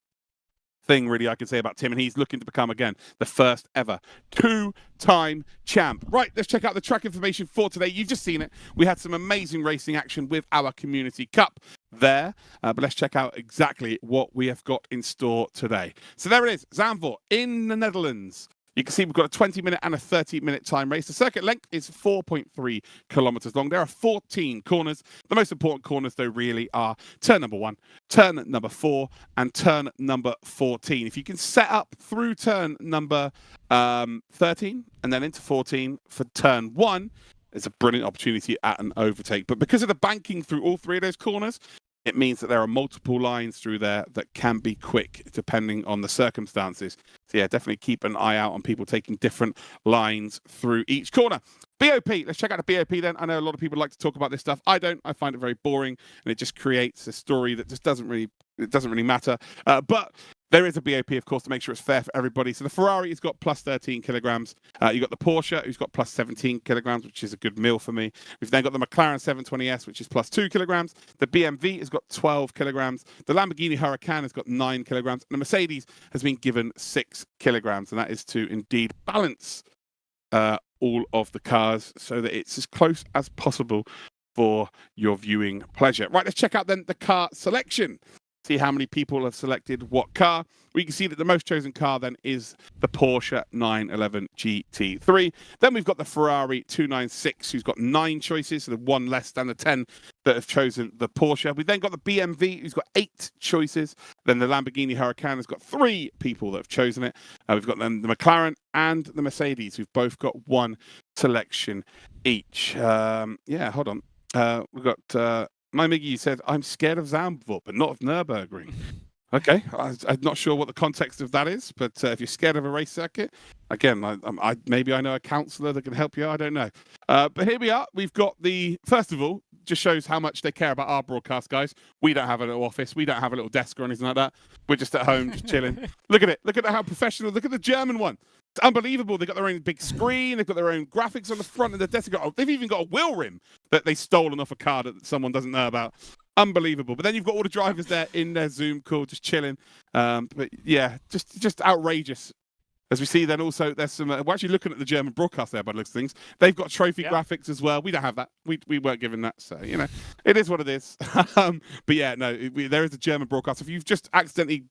thing, really, I can say about Tim. And he's looking to become, again, the first ever 2-time champ. Right, let's check out the track information for today. You've just seen it. We had some amazing racing action with our Community Cup there. But let's check out exactly what we have got in store today. So there it is, Zandvoort in the Netherlands. You can see we've got a 20-minute and a 30-minute time race. The circuit length is 4.3 kilometers long. There are 14 corners. The most important corners, though, really are turn number 1, turn number 4, and turn number 14. If you can set up through turn number 13 and then into 14 for turn 1, it's a brilliant opportunity at an overtake. But because of the banking through all 3 of those corners, it means that there are multiple lines through there that can be quick depending on the circumstances. So yeah, definitely keep an eye out on people taking different lines through each corner. BOP, let's check out the BOP then. I know a lot of people like to talk about this stuff. I don't. I find it very boring, and it just creates a story that just doesn't really matter. But there is a BOP, of course, to make sure it's fair for everybody. So the Ferrari has got plus 13 kilograms. You've got the Porsche, who's got plus 17 kilograms, which is a good meal for me. We've then got the McLaren 720S, which is plus 2 kilograms. The BMW has got 12 kilograms. The Lamborghini Huracan has got 9 kilograms. And the Mercedes has been given 6 kilograms. And that is to indeed balance all of the cars so that it's as close as possible for your viewing pleasure. Right, let's check out then the car selection. See how many people have selected what car. We can see that the most chosen car then is the Porsche 911 GT3. Then we've got the Ferrari 296, who's got 9 choices, so the 1 less than the 10 that have chosen the Porsche. We've then got the BMW, who's got 8 choices. Then the Lamborghini Huracan has got 3 people that have chosen it. We've got then the McLaren and the Mercedes, who've both got 1 selection each. Hold on. We've got... My Miggy said, I'm scared of Zandvoort, but not of Nürburgring. Okay, I'm not sure what the context of that is, but if you're scared of a race circuit, again, maybe I know a counsellor that can help you. I don't know. But here we are. We've got first of all, just shows how much they care about our broadcast, guys. We don't have a little office. We don't have a little desk or anything like that. We're just at home, just chilling. Look at it. Look at how professional. Look at the German one. It's unbelievable. They've got their own big screen. They've got their own graphics on the front of the desk. They've even got a wheel rim that they've stolen off a car that someone doesn't know about. Unbelievable. But then you've got all the drivers there in their Zoom call, just chilling. But yeah, just outrageous. As we see, then also there's some. We're actually looking at the German broadcast there by the looks of things. They've got trophy graphics as well. We don't have that. We weren't given that, so you know, it is what it is. But yeah, no, there is a German broadcast. If you've just accidentally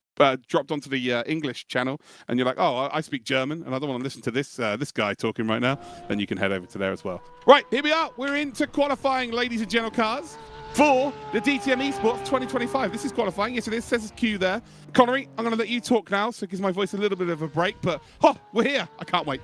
dropped onto the English channel and you're like, oh, I speak German and I don't want to listen to this guy talking right now, then you can head over to there as well. Right, here we are. We're into qualifying, ladies and gentle cars, for the DTM eSports 2025. This is qualifying. Yes, it is. Says Q there. Connery, I'm going to let you talk now, so it gives my voice a little bit of a break. But, we're here. I can't wait.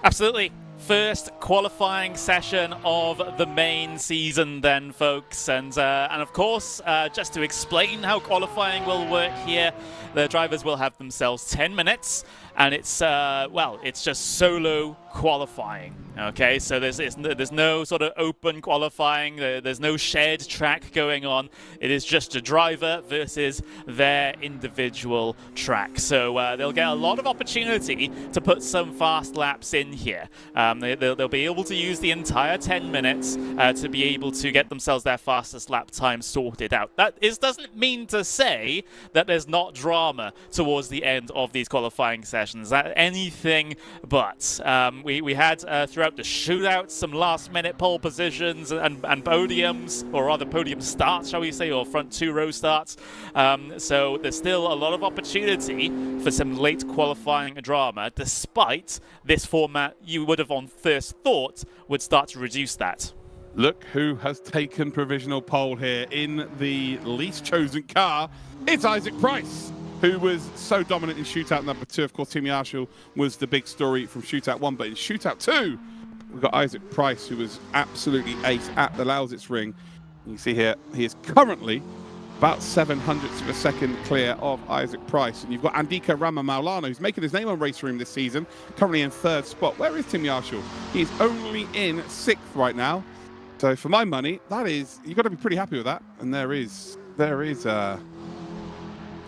Absolutely. First qualifying session of the main season then, folks. And of course, just to explain how qualifying will work here, the drivers will have themselves 10 minutes. And it's, it's just solo qualifying, okay? So there's no sort of open qualifying, there's no shared track going on. It is just a driver versus their individual track. So they'll get a lot of opportunity to put some fast laps in here. They'll be able to use the entire 10 minutes to be able to get themselves their fastest lap time sorted out. That doesn't mean to say that there's not drama towards the end of these qualifying sessions. Anything but. We had throughout the shootouts some last-minute pole positions and podiums, or rather podium starts, shall we say, or front two-row starts. So there's still a lot of opportunity for some late qualifying drama, despite this format you would have on first thought would start to reduce that. Look who has taken provisional pole here in the least chosen car. It's Isaac Price, who was so dominant in shootout number 2. Of course, Tim Yarshall was the big story from shootout 1, but in shootout 2, we've got Isaac Price, who was absolutely ace at the Lausitz ring. You can see here, he is currently about 700ths of a second clear of Isaac Price. And you've got Andika Rama Maulana, who's making his name on Race Room this season, currently in 3rd spot. Where is Tim Yarshall? He's only in 6th right now. So for my money, that is, you've got to be pretty happy with that. And there is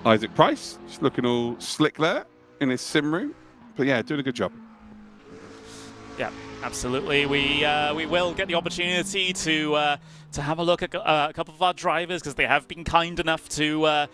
Isaac Price, just looking all slick there in his sim room. But yeah, doing a good job. Yeah, absolutely. We will get the opportunity to have a look at a couple of our drivers, because they have been kind enough to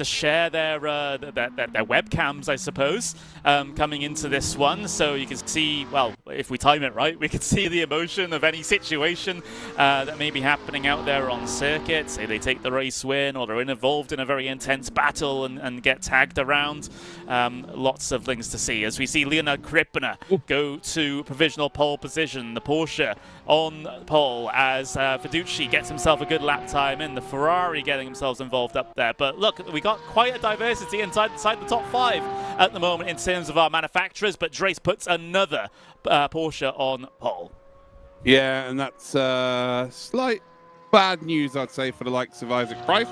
share their webcams, I suppose, coming into this one. So you can see, well, if we time it right, we can see the emotion of any situation that may be happening out there on circuit. Say they take the race win, or they're involved in a very intense battle and get tagged around. Lots of things to see. As we see Leonard Krippner go to provisional pole position, the Porsche on pole, as Fiducci gets himself a good lap time in, the Ferrari getting themselves involved up there. But look, we got quite a diversity inside the top 5 at the moment in terms of our manufacturers, but Drace puts another Porsche on pole. Yeah, and that's slight bad news, I'd say, for the likes of Isaac Price,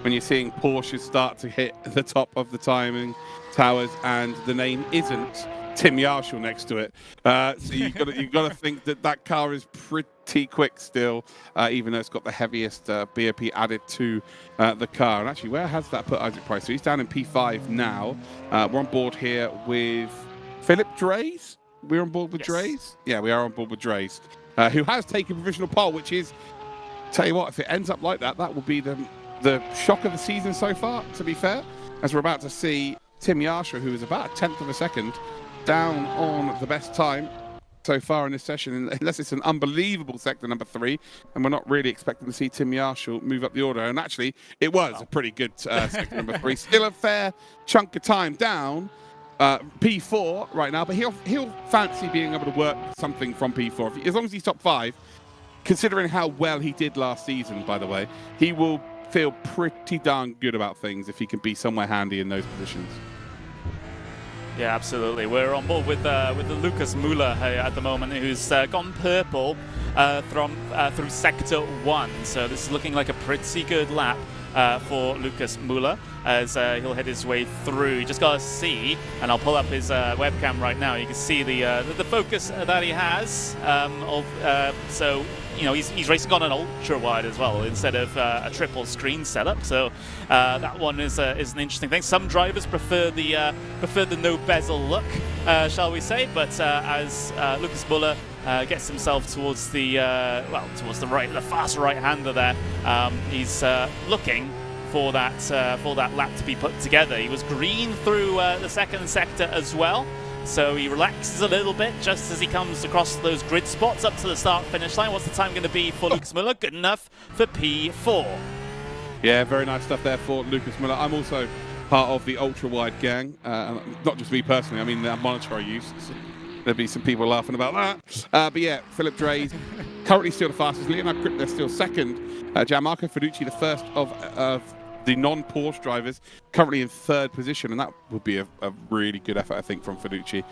when you're seeing Porsches start to hit the top of the timing towers and the name isn't Tim Yarshall next to it. So you've got to think that car is pretty quick still, even though it's got the heaviest BOP added to the car. And actually, where has that put Isaac Price? So he's down in P5 now. We're on board here with Philip Drays. We're on board with Drays? Yeah, we are on board with Drays, who has taken provisional pole, which is, tell you what, if it ends up like that, that will be the shock of the season so far, to be fair, as we're about to see Tim Yarshall, who is about a 10th of a second down on the best time so far in this session, unless it's an unbelievable sector number 3, and we're not really expecting to see Tim Yarshall move up the order. And actually, it was a pretty good sector number 3. Still a fair chunk of time down, P4 right now, but he'll fancy being able to work something from P4. As long as he's top 5, considering how well he did last season, by the way, he will feel pretty darn good about things if he can be somewhere handy in those positions. Yeah, absolutely. We're on board with the Lucas Müller at the moment, who's gone purple through Sector 1. So this is looking like a pretty good lap for Lucas Müller as he'll head his way through. You just got to see, and I'll pull up his webcam right now. You can see the focus that he has. So he's racing on an ultra wide as well instead of a triple screen setup. So that one is an interesting thing. Some drivers prefer the no bezel look, shall we say? But as Lucas Müller gets himself towards the right, the fast right-hander there, he's looking for that lap to be put together. He was green through the second sector as well, so he relaxes a little bit just as he comes across those grid spots up to the start-finish line. What's the time going to be for Lucas Müller? Good enough for P4. Yeah, very nice stuff there for Lucas Müller. I'm also part of the ultra-wide gang, not just me personally. I mean, the monitor I use. There'll be some people laughing about that. But yeah, Philip Drees currently still the fastest. Leonard Krippner still second. Gianmarco Fiducci, the first of the non-Porsche drivers, currently in third position, and that would be a really good effort, I think, from Fiducci.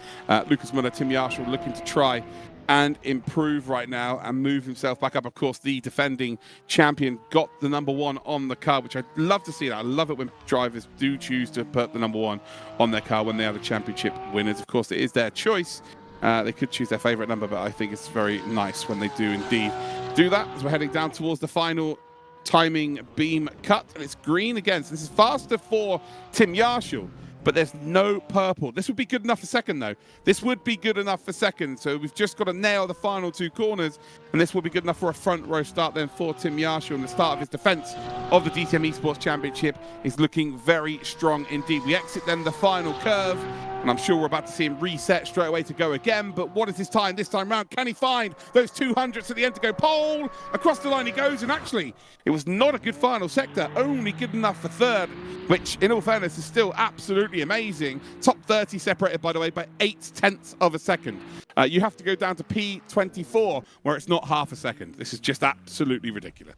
Lucas Müller, Tim Yarshall looking to try and improve right now and move himself back up. Of course, the defending champion got the number one on the car, which I'd love to see that. I love it when drivers do choose to put the number one on their car when they are the championship winners. Of course, it is their choice. They could choose their favorite number, but I think it's very nice when they do indeed do that, as we're heading down towards the final timing beam cut, and it's green again. So this is faster for Tim Yarshall, but there's no purple. This would be good enough for second, though. This would be good enough for second. So we've just got to nail the final two corners, and this will be good enough for a front row start then for Tim Yarshall. And the start of his defense of the DTM Esports Championship is looking very strong indeed. We exit then the final curve, and I'm sure we're about to see him reset straight away to go again. But what is his time this time round? Can he find those 200s at the end to go pole? Across the line he goes, and actually, it was not a good final sector, only good enough for third, which, in all fairness, is still absolutely amazing. Top 30 separated, by the way, by 0.8 of a second. You have to go down to P24, where it's not half a second. This is just absolutely ridiculous.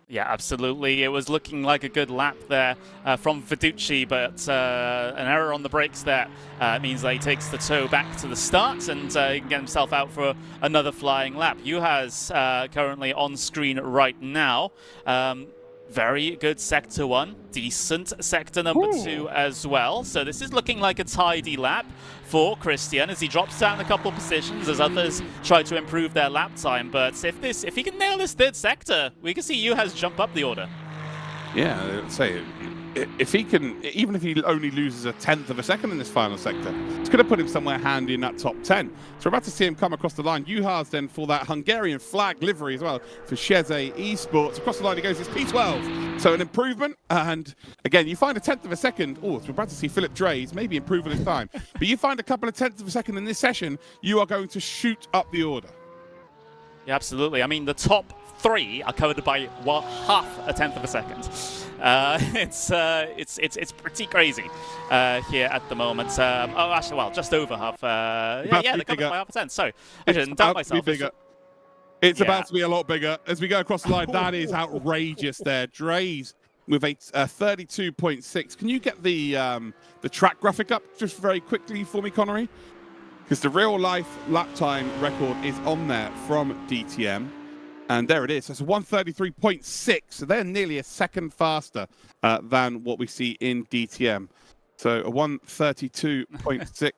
Yeah, absolutely. It was looking like a good lap there from Fiducci, but an error on the brakes there means that he takes the toe back to the start and he can get himself out for another flying lap. Juha's currently on screen right now. Very good sector 1, decent sector number 2 as well. So this is looking like a tidy lap for Christian as he drops down a couple of positions as others try to improve their lap time. But if he can nail this third sector, we can see Juha's jump up the order. Yeah, I'd say if he can, even if he only loses 1/10 of a second in this final sector, it's going to put him somewhere handy in that top 10. So we're about to see him come across the line. Juha's then for that Hungarian flag livery as well for Sheze eSports. Across the line he goes, it's P12. So an improvement, and again, you find 1/10 of a second. Oh, so we're about to see Philip Drees maybe improve on his time. But you find a couple of 1/10 of a second in this session, you are going to shoot up the order. Yeah, absolutely. I mean, the top 3 are covered by half a 1/10 of a second. It's pretty crazy here at the moment. Oh, actually, well, just over half. Yeah, they're covered by half a 1/10. So I shouldn't doubt myself. It's about to be a lot bigger as we go across the line. That is outrageous there. Drees with a 32.6. Can you get the track graphic up just very quickly for me, Connery? Because the real life lap time record is on there from DTM. And there it is. It's a 133.6. So they're nearly a second faster than what we see in DTM. So a 132.6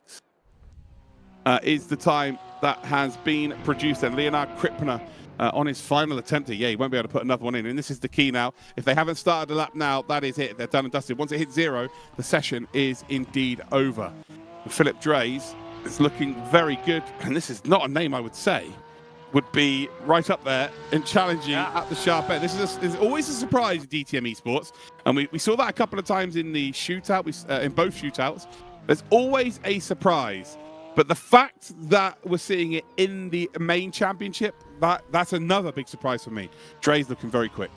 is the time that has been produced. And Leonard Krippner on his final attempt here. Yeah, he won't be able to put another one in. And this is the key now. If they haven't started the lap now, that is it. They're done and dusted. Once it hits 0, the session is indeed over. And Philip Drees is looking very good. And this is not a name I would say would be right up there and challenging at the sharp end. This is always a surprise in DTM Esports, and we saw that a couple of times in the shootout, in both shootouts. There's always a surprise, but the fact that we're seeing it in the main championship, that's another big surprise for me. Dre's looking very quick.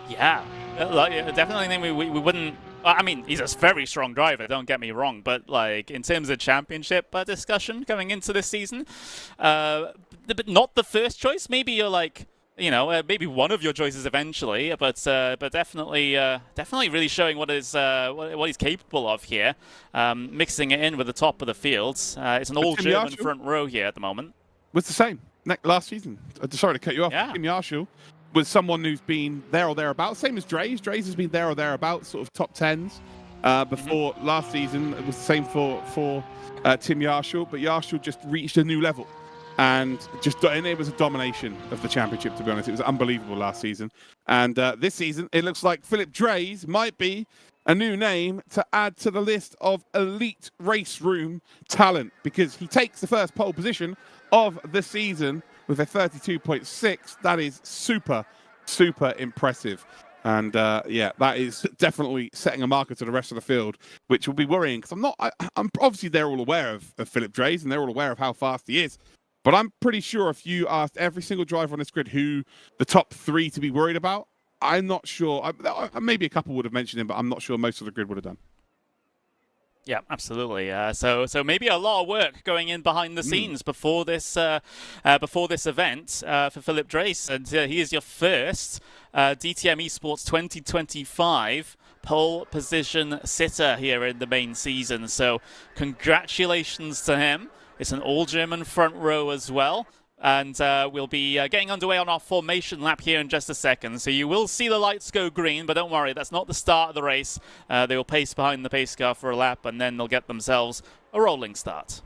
Yeah, definitely think we wouldn't. I mean, he's a very strong driver, don't get me wrong, but like in terms of championship discussion coming into this season, but not the first choice. Maybe you're like, maybe one of your choices eventually, but definitely really showing what he's capable of here, mixing it in with the top of the field. It's an all-German front row here at the moment. Was the same last season. Sorry to cut you off. Yeah. Tim Yarshall was someone who's been there or thereabouts, same as Drees. Drees has been there or thereabouts, sort of top 10s before last season. It was the same for Tim Yarshall, but Yarshall just reached a new level. and it was a domination of the championship, to be honest. It was unbelievable last season. And this season, it looks like Philip Drees might be a new name to add to the list of elite race room talent, because he takes the first pole position of the season with a 32.6. That is super, super impressive. And yeah, that is definitely setting a marker to the rest of the field, which will be worrying, because I'm obviously they're all aware of Philip Drees and they're all aware of how fast he is. But I'm pretty sure if you asked every single driver on this grid who the top 3 to be worried about, I'm not sure. Maybe a couple would have mentioned him, but I'm not sure most of the grid would have done. Yeah, absolutely. So maybe a lot of work going in behind the scenes before this event for Philip Drees, and he is your first DTM Esports 2025 pole position sitter here in the main season. So congratulations to him. It's an all-German front row as well. And we'll be getting underway on our formation lap here in just a second. So you will see the lights go green, but don't worry, that's not the start of the race. They will pace behind the pace car for a lap, and then they'll get themselves a rolling start.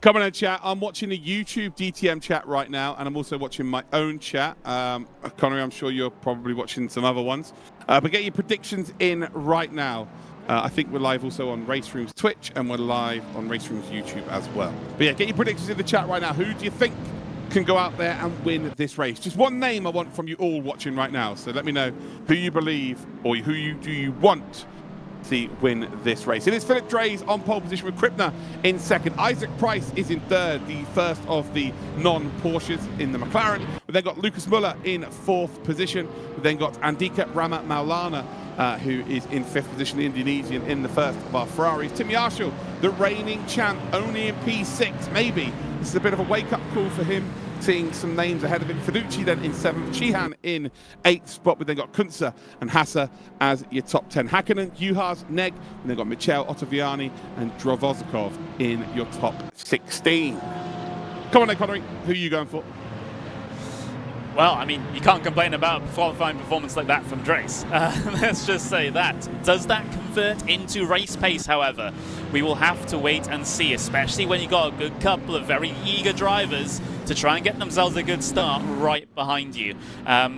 Come on in, chat. I'm watching the YouTube DTM chat right now, and I'm also watching my own chat. Connery, I'm sure you're probably watching some other ones. But get your predictions in right now. I think we're live also on Race Room's Twitch, and we're live on Race Room's YouTube as well. But yeah, get your predictions in the chat right now. Who do you think can go out there and win this race? Just one name I want from you all watching right now. So let me know who you believe or do you want to see win this race. It is Philip Drees on pole position with Krippner in second. Isaac Price is in third, the first of the non-Porsches in the McLaren. We've then got Lucas Muller in fourth position. We've then got Andika Rama Maulana, who is in fifth position, the Indonesian, in the first of our Ferraris. Tim Yarshall, the reigning champ, only in P6, maybe. This is a bit of a wake-up call for him, seeing some names ahead of him. Fiducci then in 7th, Sheehan in 8th spot. We've then got Kunze and Hassa as your top 10. Hakkinen, Juhas, Neg, and then got Michel Ottaviani and Drovozikov in your top 16. Come on then, Connery, who are you going for? Well, I mean, you can't complain about a qualifying performance like that from Drees. Let's just say that. Does that convert into race pace, however? We will have to wait and see, especially when you've got a good couple of very eager drivers to try and get themselves a good start right behind you.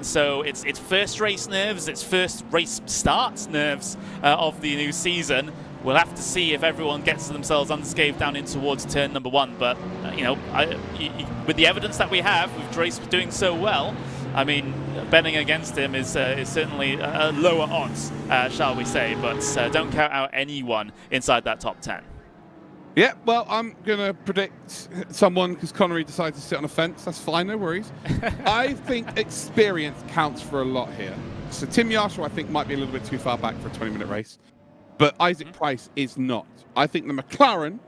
So it's first race nerves, it's first race start nerves of the new season. We'll have to see if everyone gets themselves unscathed down in towards turn number 1. But, you know, with the evidence that we have, with Drees doing so well, I mean, betting against him is certainly lower odds, shall we say. But don't count out anyone inside that top 10. Yeah, well, I'm going to predict someone because Connery decided to sit on a fence. That's fine, no worries. I think experience counts for a lot here. So Tim Yarshall, I think, might be a little bit too far back for a 20-minute race. But Isaac Price is not. I think the McLaren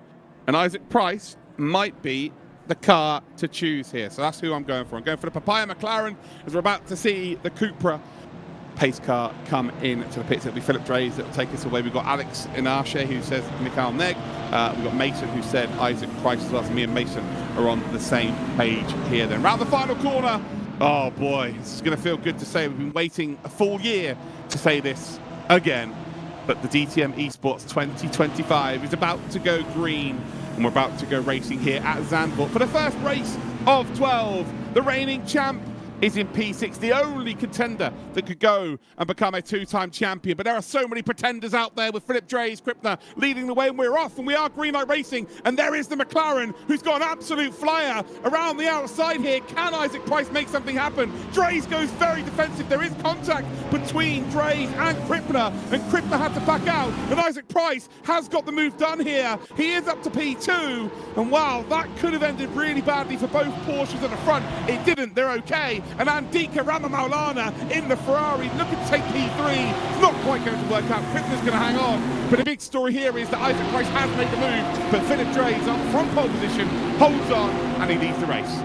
and Isaac Price might be the car to choose here. So that's who I'm going for. I'm going for the Papaya McLaren, as we're about to see the Cupra pace car come into the pits. It'll be Philip Drees that will take us away. We've got Alex Inache, who says Mikhail Neg. We've got Mason, who said Isaac Price as well. So me and Mason are on the same page here then. Round the final corner. Oh boy, this is going to feel good to say. We've been waiting a full year to say this again. But the DTM Esports 2025 is about to go green, and we're about to go racing here at Zandvoort for the first race of 12. The reigning champ is in P6, the only contender that could go and become a 2-time champion. But there are so many pretenders out there, with Philip Drees, Krippner leading the way, and we're off, and we are green light racing. And there is the McLaren, who's got an absolute flyer around the outside here. Can Isaac Price make something happen? Drees goes very defensive. There is contact between Drees and Krippner had to back out. And Isaac Price has got the move done here. He is up to P2, and wow, that could have ended really badly for both Porsches at the front. It didn't. They're okay. And Andika Rama Maulana in the Ferrari looking to take P3. It's not quite going to work out. Krippner's going to hang on. But the big story here is that Isaac Price has made the move, but Philip Drees up front pole position, holds on, and he leads the race.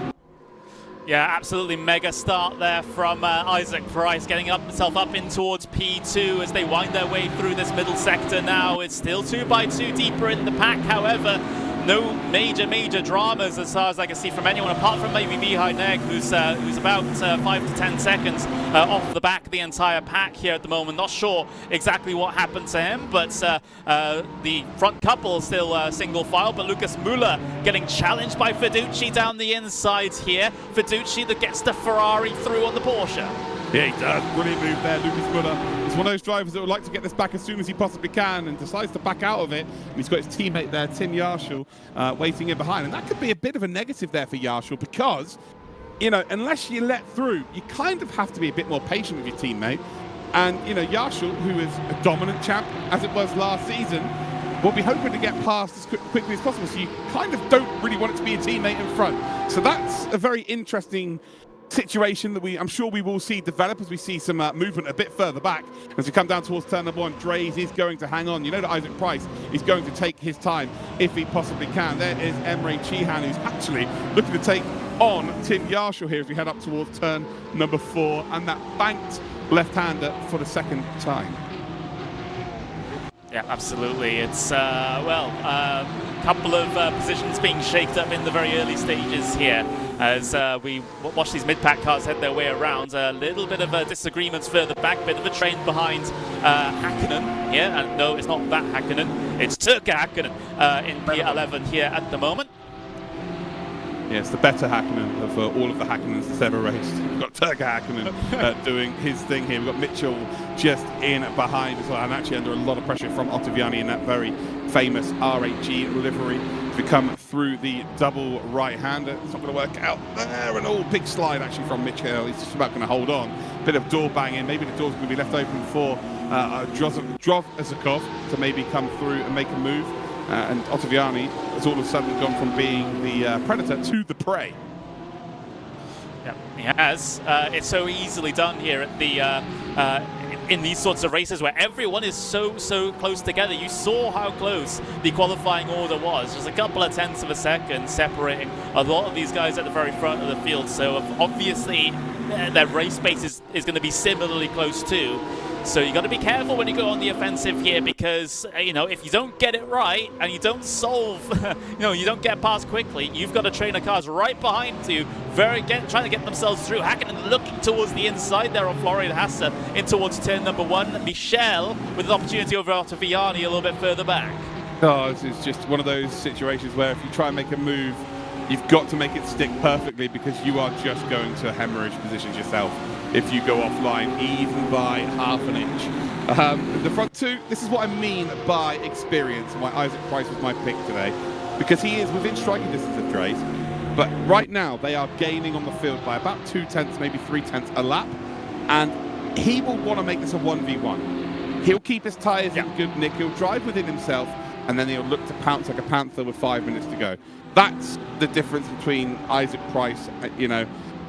Yeah, absolutely mega start there from Isaac Price, getting himself up in towards P2 as they wind their way through this middle sector now. It's still 2x2 deeper in the pack, however. no major dramas as far as I can see from anyone, apart from maybe Mihai Neg, who's about 5 to 10 seconds off the back of the entire pack here at the moment. Not sure exactly what happened to him, but the front couple still single file, but Lucas Müller getting challenged by Fiducci down the inside here. Fiducci that gets the Ferrari through on the Porsche. Yeah, he does. Brilliant move there, Lucas Müller. He's one of those drivers that would like to get this back as soon as he possibly can and decides to back out of it. And he's got his teammate there, Tim Yarshall, waiting in behind. And that could be a bit of a negative there for Yarshall because, you know, unless you let through, you kind of have to be a bit more patient with your teammate. And, you know, Yarshall, who is a dominant champ, as it was last season, will be hoping to get past as quickly as possible. So you kind of don't really want it to be a teammate in front. So that's a very interesting situation that I'm sure we will see develop as we see some movement a bit further back. As we come down towards turn number 1, Drays is going to hang on. You know that Isaac Price is going to take his time if he possibly can. There is Emre Cihan, who's actually looking to take on Tim Yarshall here as we head up towards turn number 4, and that banked left-hander for the second time. Yeah, absolutely. It's, couple of positions being shaked up in the very early stages here as we watch these mid-pack cars head their way around. A little bit of disagreements further back, bit of a train behind Hakkinen here. And no, it's not that Hakkinen, it's Turka Hakkinen in P11 here at the moment. Yes, the better Hakkinen of all of the Hakkinens that's ever raced. We've got Turka Hakkinen doing his thing here. We've got Mitchell just in behind as well, and actually under a lot of pressure from Ottaviani in that very famous RHG livery. We come through the double right-hander. It's not going to work out there. An old big slide actually from Mitchell. He's just about going to hold on. Bit of door banging. Maybe the door's going to be left open for Drozikov to maybe come through and make a move. And Ottaviani has all of a sudden gone from being the predator to the prey. Yeah, he has. It's so easily done here at the in these sorts of races where everyone is so close together. You saw how close the qualifying order was. Just a couple of tenths of a second separating a lot of these guys at the very front of the field. So obviously their race pace is going to be similarly close too. So you got to be careful when you go on the offensive here because, you know, if you don't get it right and you don't solve, you know, you don't get past quickly, you've got a train of cars right behind you, trying to get themselves through. Hakkinen looking towards the inside there on Florian Hasse in towards turn number 1. Michel with an opportunity over Ottaviani a little bit further back. Oh, this is just one of those situations where if you try and make a move, you've got to make it stick perfectly because you are just going to hemorrhage positions yourself if you go offline, even by half an inch. The front two, this is what I mean by experience, why Isaac Price was my pick today, because he is within striking distance of Drays, but right now they are gaining on the field by about 2/10, maybe 3/10 a lap, and he will want to make this a 1v1. He'll keep his tyres in good nick, he'll drive within himself, and then he'll look to pounce like a panther with 5 minutes to go. That's the difference between Isaac Price, you know,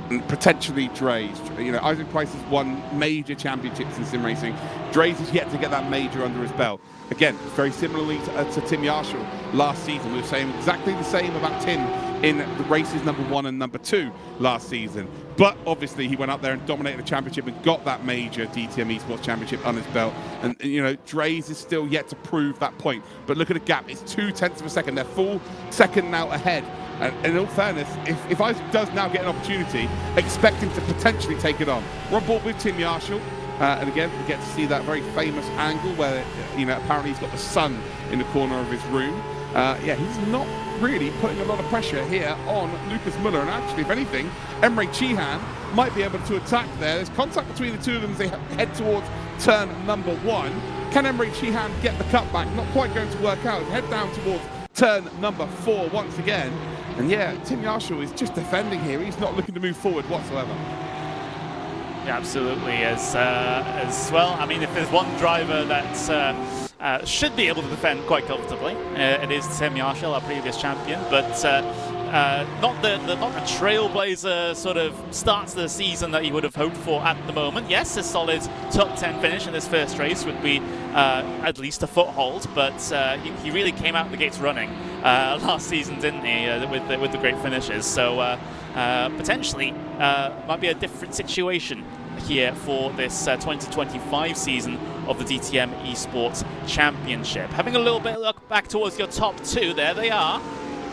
and potentially Drays. You know, Isaac Price has won major championships in sim racing. Drays has yet to get that major under his belt. Again, very similarly to Tim Yarshall last season. We were saying exactly the same about Tim in the races number 1 and number 2 last season. But obviously he went up there and dominated the championship and got that major DTM eSports championship on his belt. And you know, Drays is still yet to prove that point. But look at the gap, it's 0.2 of a second. They're full second now ahead. And in all fairness, if Isaac does now get an opportunity, expect him to potentially take it on. We're on board with Tim Yarshall. And again, we get to see that very famous angle where, you know, apparently he's got the sun in the corner of his room. Yeah, he's not really putting a lot of pressure here on Lucas Müller. And actually, if anything, Emre Cihan might be able to attack there. There's contact between the two of them as they head towards turn number 1. Can Emre Cihan get the cutback? Not quite going to work out. Head down towards turn number 4 once again. And yeah, Tim Yarshall is just defending here. He's not looking to move forward whatsoever. Yeah, absolutely. As well, I mean, if there's one driver that should be able to defend quite comfortably, it is Tim Yarshall, our previous champion. But not the trailblazer sort of start to the season that he would have hoped for at the moment. Yes, a solid top 10 finish in this first race would be at least a foothold, but he really came out the gates running last season, didn't he, with the great finishes. So potentially might be a different situation here for this 2025 season of the DTM Esports Championship. Having a little bit of look back towards your top 2, there they are.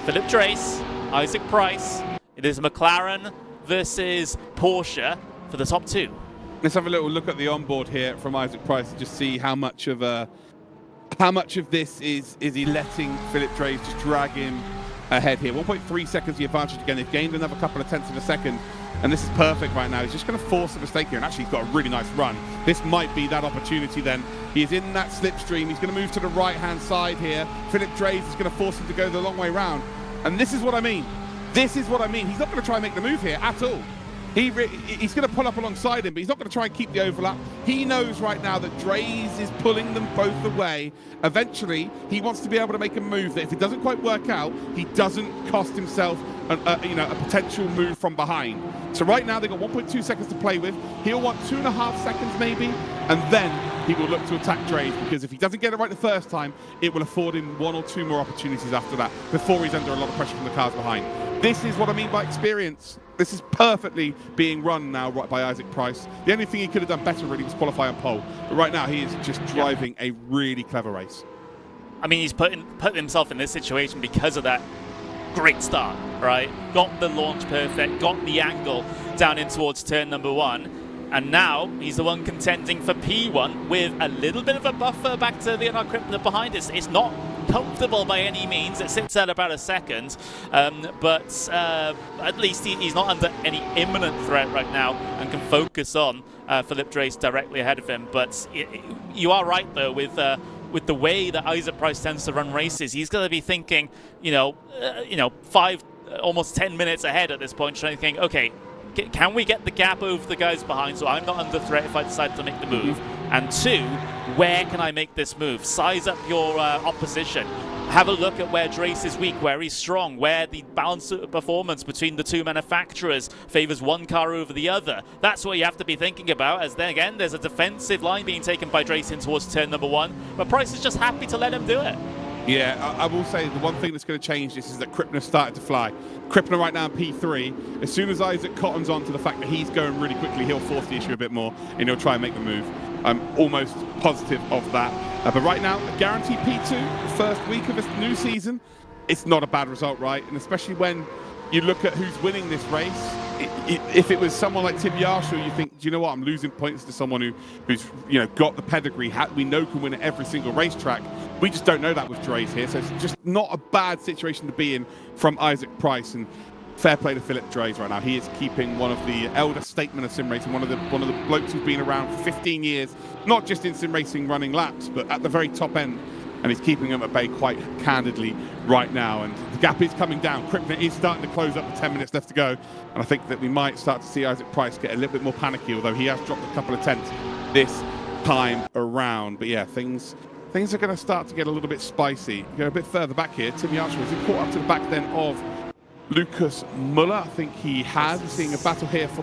Philip Drace, Isaac Price. It is McLaren versus Porsche for the top two. Let's have a little look at the onboard here from Isaac Price and just see how much of this is he letting Philip Drace just drag him ahead here. 1.3 seconds the advantage again. They've gained another couple of tenths of a second, and this is perfect right now. He's just going to force a mistake here, and actually he's got a really nice run. This might be that opportunity then. He is in that slipstream. He's going to move to the right-hand side here. Philip Drace is going to force him to go the long way round, and this is what I mean. This is what I mean. He's not going to try and make the move here at all. He's going to pull up alongside him, but he's not going to try and keep the overlap. He knows right now that Drace is pulling them both away. Eventually, he wants to be able to make a move that if it doesn't quite work out, he doesn't cost himself a potential move from behind. So right now, they've got 1.2 seconds to play with. He'll want 2.5 seconds maybe, and then he will look to attack Drace, because if he doesn't get it right the first time, it will afford him 1 or 2 more opportunities after that before he's under a lot of pressure from the cars behind. This is what I mean by experience. This is perfectly being run now right by Isaac Price. The only thing he could have done better really was qualify on pole. But right now he is just driving a really clever race. I mean, he's put himself in this situation because of that great start, right? Got the launch perfect, got the angle down in towards turn number 1. And now he's the one contending for P1 with a little bit of a buffer back to Leonard Krippner behind. It's not comfortable by any means. It sits at about a second, but at least he's not under any imminent threat right now and can focus on Philip Drace directly ahead of him. But you are right though, with the way that Isaac Price tends to run races, he's going to be thinking, 5, almost 10 minutes ahead at this point, trying to think, okay, can we get the gap over the guys behind so I'm not under threat if I decide to make the move? And 2, where can I make this move? Size up your opposition. Have a look at where Drace is weak, where he's strong, where the balance of performance between the 2 manufacturers favors one car over the other. That's what you have to be thinking about, as then again, there's a defensive line being taken by Drace in towards turn number 1, but Price is just happy to let him do it. Yeah, I will say the one thing that's going to change this is that Krippner started to fly. Krippner right now in P3. As soon as Isaac cottons on to the fact that he's going really quickly, he'll force the issue a bit more and he'll try and make the move. I'm almost positive of that. But right now, a guaranteed P2, the first week of this new season, it's not a bad result, right? And especially when you look at who's winning this race, if it was someone like Tim Yarshall, you think, do you know what, I'm losing points to someone who's got the pedigree, we know can win at every single racetrack. We just don't know that with Drace here, so it's just not a bad situation to be in from Isaac Price. And fair play to Philip Drace right now. He is keeping one of the elder statesmen of sim racing, one of the blokes who's been around for 15 years, not just in sim racing running laps, but at the very top end. And he's keeping them at bay quite candidly right now. And the gap is coming down. Krippner is starting to close up with 10 minutes left to go. And I think that we might start to see Isaac Price get a little bit more panicky, although he has dropped a couple of tenths this time around. But yeah, things are going to start to get a little bit spicy. Go a bit further back here. Tim Yarshall, is he caught up to the back then of Lucas Muller? I think he has. We're seeing a battle here for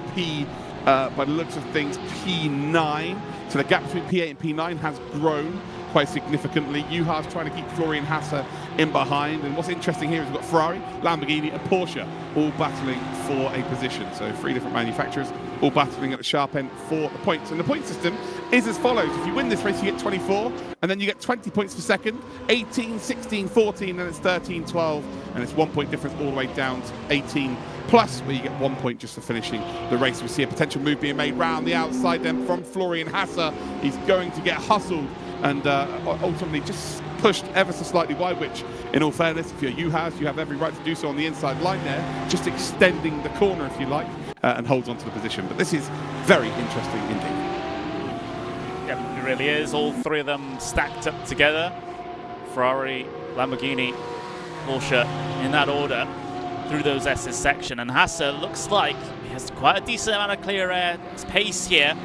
by the looks of things, P9. So the gap between P8 and P9 has grown quite significantly. Juha's trying to keep Florian Hasse in behind. And what's interesting here is we've got Ferrari, Lamborghini and Porsche all battling for a position. So 3 different manufacturers all battling at the sharp end for the points. And the point system is as follows. If you win this race, you get 24, and then you get 20 points for second, 18, 16, 14, and it's 13, 12, and it's 1 point difference all the way down to 18 plus, where you get 1 point just for finishing the race. We see a potential move being made round the outside then from Florian Hasse. He's going to get hustled and ultimately just pushed ever so slightly wide, which, in all fairness, if you're Juhas, you have every right to do so on the inside line there, just extending the corner, if you like, and holds onto the position. But this is very interesting indeed. Yeah, it really is. All 3 of them stacked up together. Ferrari, Lamborghini, Porsche, in that order, through those S's section. And Hasse looks like he has quite a decent amount of clear air pace here,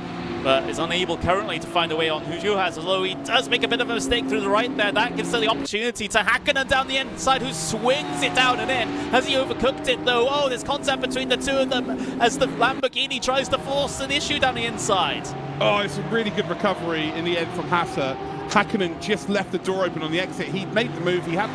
but is unable currently to find a way on Juhas, although he does make a bit of a mistake through the right there. That gives him the opportunity to Hakkinen down the inside, who swings it down and in. Has he overcooked it though? Oh, there's contact between the 2 of them as the Lamborghini tries to force an issue down the inside. Oh, it's a really good recovery in the end from Hasse. Hakkinen just left the door open on the exit. He made the move. He had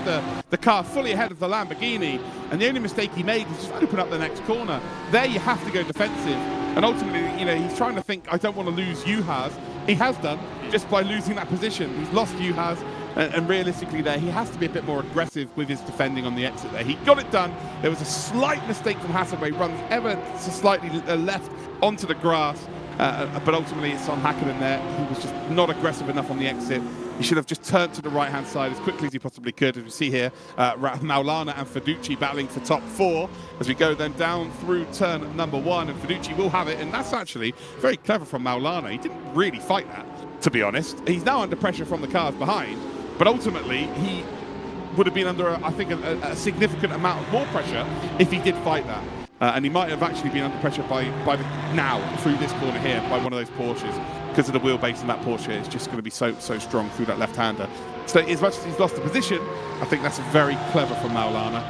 the car fully ahead of the Lamborghini, and the only mistake he made was just open up the next corner. There you have to go defensive, and ultimately, he's trying to think, I don't want to lose Juhas. He has done, just by losing that position. He's lost Juhas, And realistically there, he has to be a bit more aggressive with his defending on the exit there. He got it done. There was a slight mistake from Hathaway, runs ever so slightly left onto the grass. But ultimately it's on Hakkinen there. He was just not aggressive enough on the exit. He should have just turned to the right-hand side as quickly as he possibly could. As we see here, Maulana and Fiducci battling for top 4 as we go then down through turn number 1, and Fiducci will have it, and that's actually very clever from Maulana. He didn't really fight that, to be honest. He's now under pressure from the cars behind, but ultimately he would have been under, I think, a significant amount of more pressure if he did fight that. And he might have actually been under pressure by now through this corner here by one of those Porsches, because of the wheelbase in that Porsche. It's just going to be so strong through that left-hander. So as much as he's lost the position, I think that's very clever from Maulana.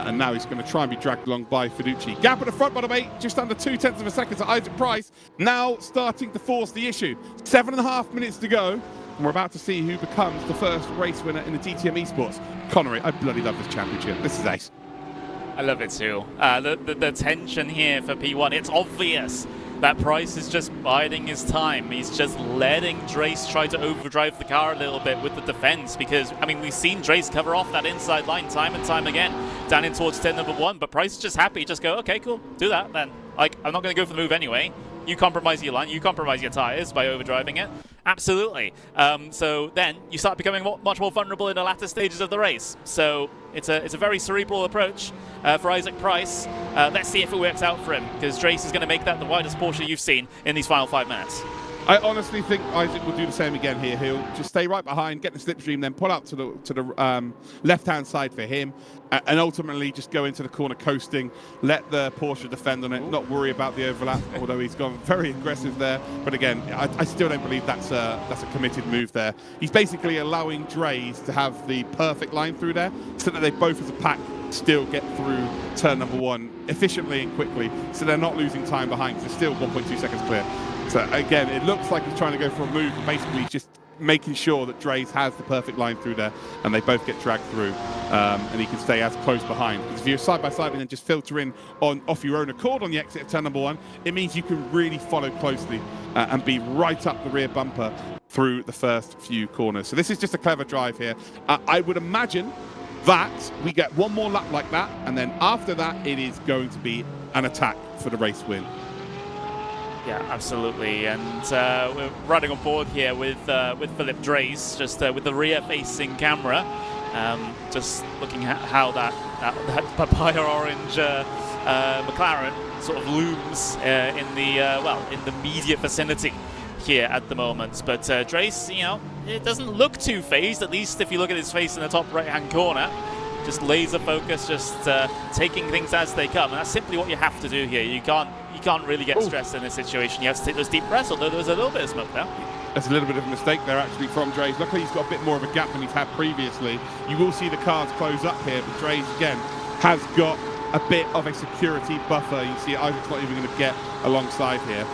And now he's going to try and be dragged along by Fiducci. Gap at the front, by the way, just under 0.2 of a second to Isaac Price. Now starting to force the issue. 7.5 minutes to go. And we're about to see who becomes the first race winner in the DTM Esports. Connery, I bloody love this championship. This is ace. I love it too. The tension here for P1, it's obvious that Price is just biding his time. He's just letting Drace try to overdrive the car a little bit with the defense, because, I mean, we've seen Drace cover off that inside line time and time again, down in towards turn number 1, but Price is just happy. Just go, okay, cool, do that then. Like, I'm not going to go for the move anyway. You compromise your line, you compromise your tires by overdriving it. Absolutely. So then you start becoming much more vulnerable in the latter stages of the race. So it's a very cerebral approach for Isaac Price. Let's see if it works out for him, because Drace is going to make that the widest Porsche you've seen in these final 5 minutes. I honestly think Isaac will do the same again here. He'll just stay right behind, get the slipstream, then pull up to the left-hand side for him, and ultimately just go into the corner coasting, let the Porsche defend on it, not worry about the overlap, although he's gone very aggressive there. But again, I still don't believe that's a committed move there. He's basically allowing Drace to have the perfect line through there, so that they both as a pack still get through turn number 1 efficiently and quickly, so they're not losing time behind, because they're still 1.2 seconds clear. So again, it looks like he's trying to go for a move, but basically just making sure that Drace has the perfect line through there, and they both get dragged through, and he can stay as close behind. Because if you're side by side and then just filter in off your own accord on the exit of turn number 1, it means you can really follow closely and be right up the rear bumper through the first few corners. So this is just a clever drive here. I would imagine that we get one more lap like that, and then after that it is going to be an attack for the race win. Yeah, absolutely, and we're riding on board here with Philip Drace, just with the rear-facing camera, just looking at how that papaya orange McLaren sort of looms in the immediate vicinity here at the moment. But Drace, you know, it doesn't look too phased, at least if you look at his face in the top right-hand corner. Just laser focus, just taking things as they come, and that's simply what you have to do here. You can't really get stressed in this situation. You have to take those deep breaths, although there's a little bit of smoke there. There's a little bit of a mistake there actually from Drace. Luckily he's got a bit more of a gap than he's had previously. You will see the cars close up here, but Drace again has got a bit of a security buffer. You see Isaac's not even going to get alongside here.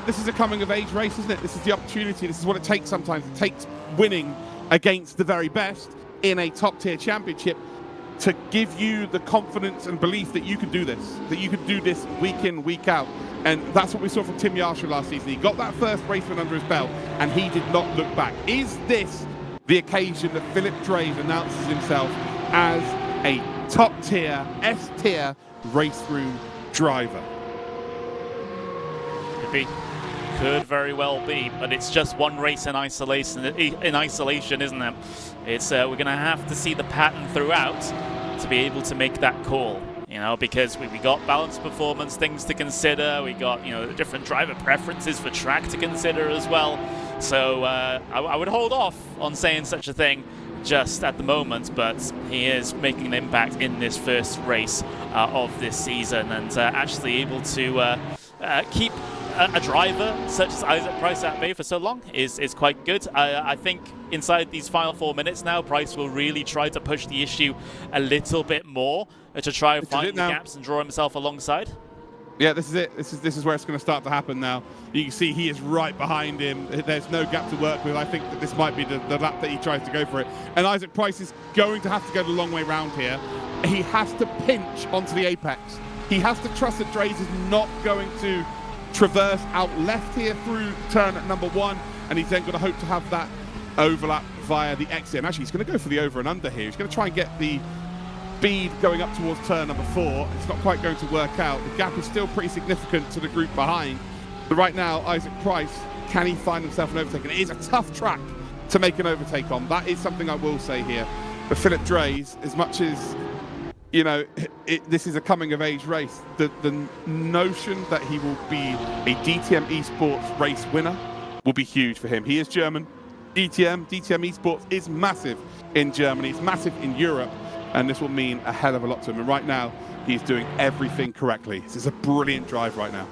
This is a coming of age race, isn't it? This is the opportunity. This is what it takes sometimes. It takes winning against the very best in a top tier championship to give you the confidence and belief that you can do this, week in, week out. And that's what we saw from Tim Yarshall last season. He got that first race win under his belt, and he did not look back. Is this the occasion that Philip Drace announces himself as a top-tier, S-tier race room driver? Could very well be, but it's just one race in isolation, isn't it? It's we're going to have to see the pattern throughout to be able to make that call, you know, because we got balanced performance things to consider. We got, you know, the different driver preferences for track to consider as well. So I would hold off on saying such a thing just at the moment, but he is making an impact in this first race of this season, and actually able to keep a driver such as Isaac Price at bay for so long is quite good. I think inside these final 4 minutes now, Price will really try to push the issue a little bit more to try and find the gaps and draw himself alongside. Yeah, this is it. This is where it's going to start to happen now. You can see he is right behind him. There's no gap to work with. I think that this might be the lap that he tries to go for it. And Isaac Price is going to have to go the long way round here. He has to pinch onto the apex. He has to trust that Drace is not going to traverse out left here through turn at number 1, and he's then going to hope to have that overlap via the exit. And actually, he's going to go for the over and under here. He's going to try and get the speed going up towards turn number 4. It's not quite going to work out. The gap is still pretty significant to the group behind. But right now, Isaac Price, can he find himself an overtake? And it is a tough track to make an overtake on. That is something I will say here. But Philip Dreys, as much as, you know, this is a coming-of-age race, the notion that he will be a DTM eSports race winner will be huge for him. He is German. DTM eSports is massive in Germany. It's massive in Europe. And this will mean a hell of a lot to him. And right now, he's doing everything correctly. This is a brilliant drive right now.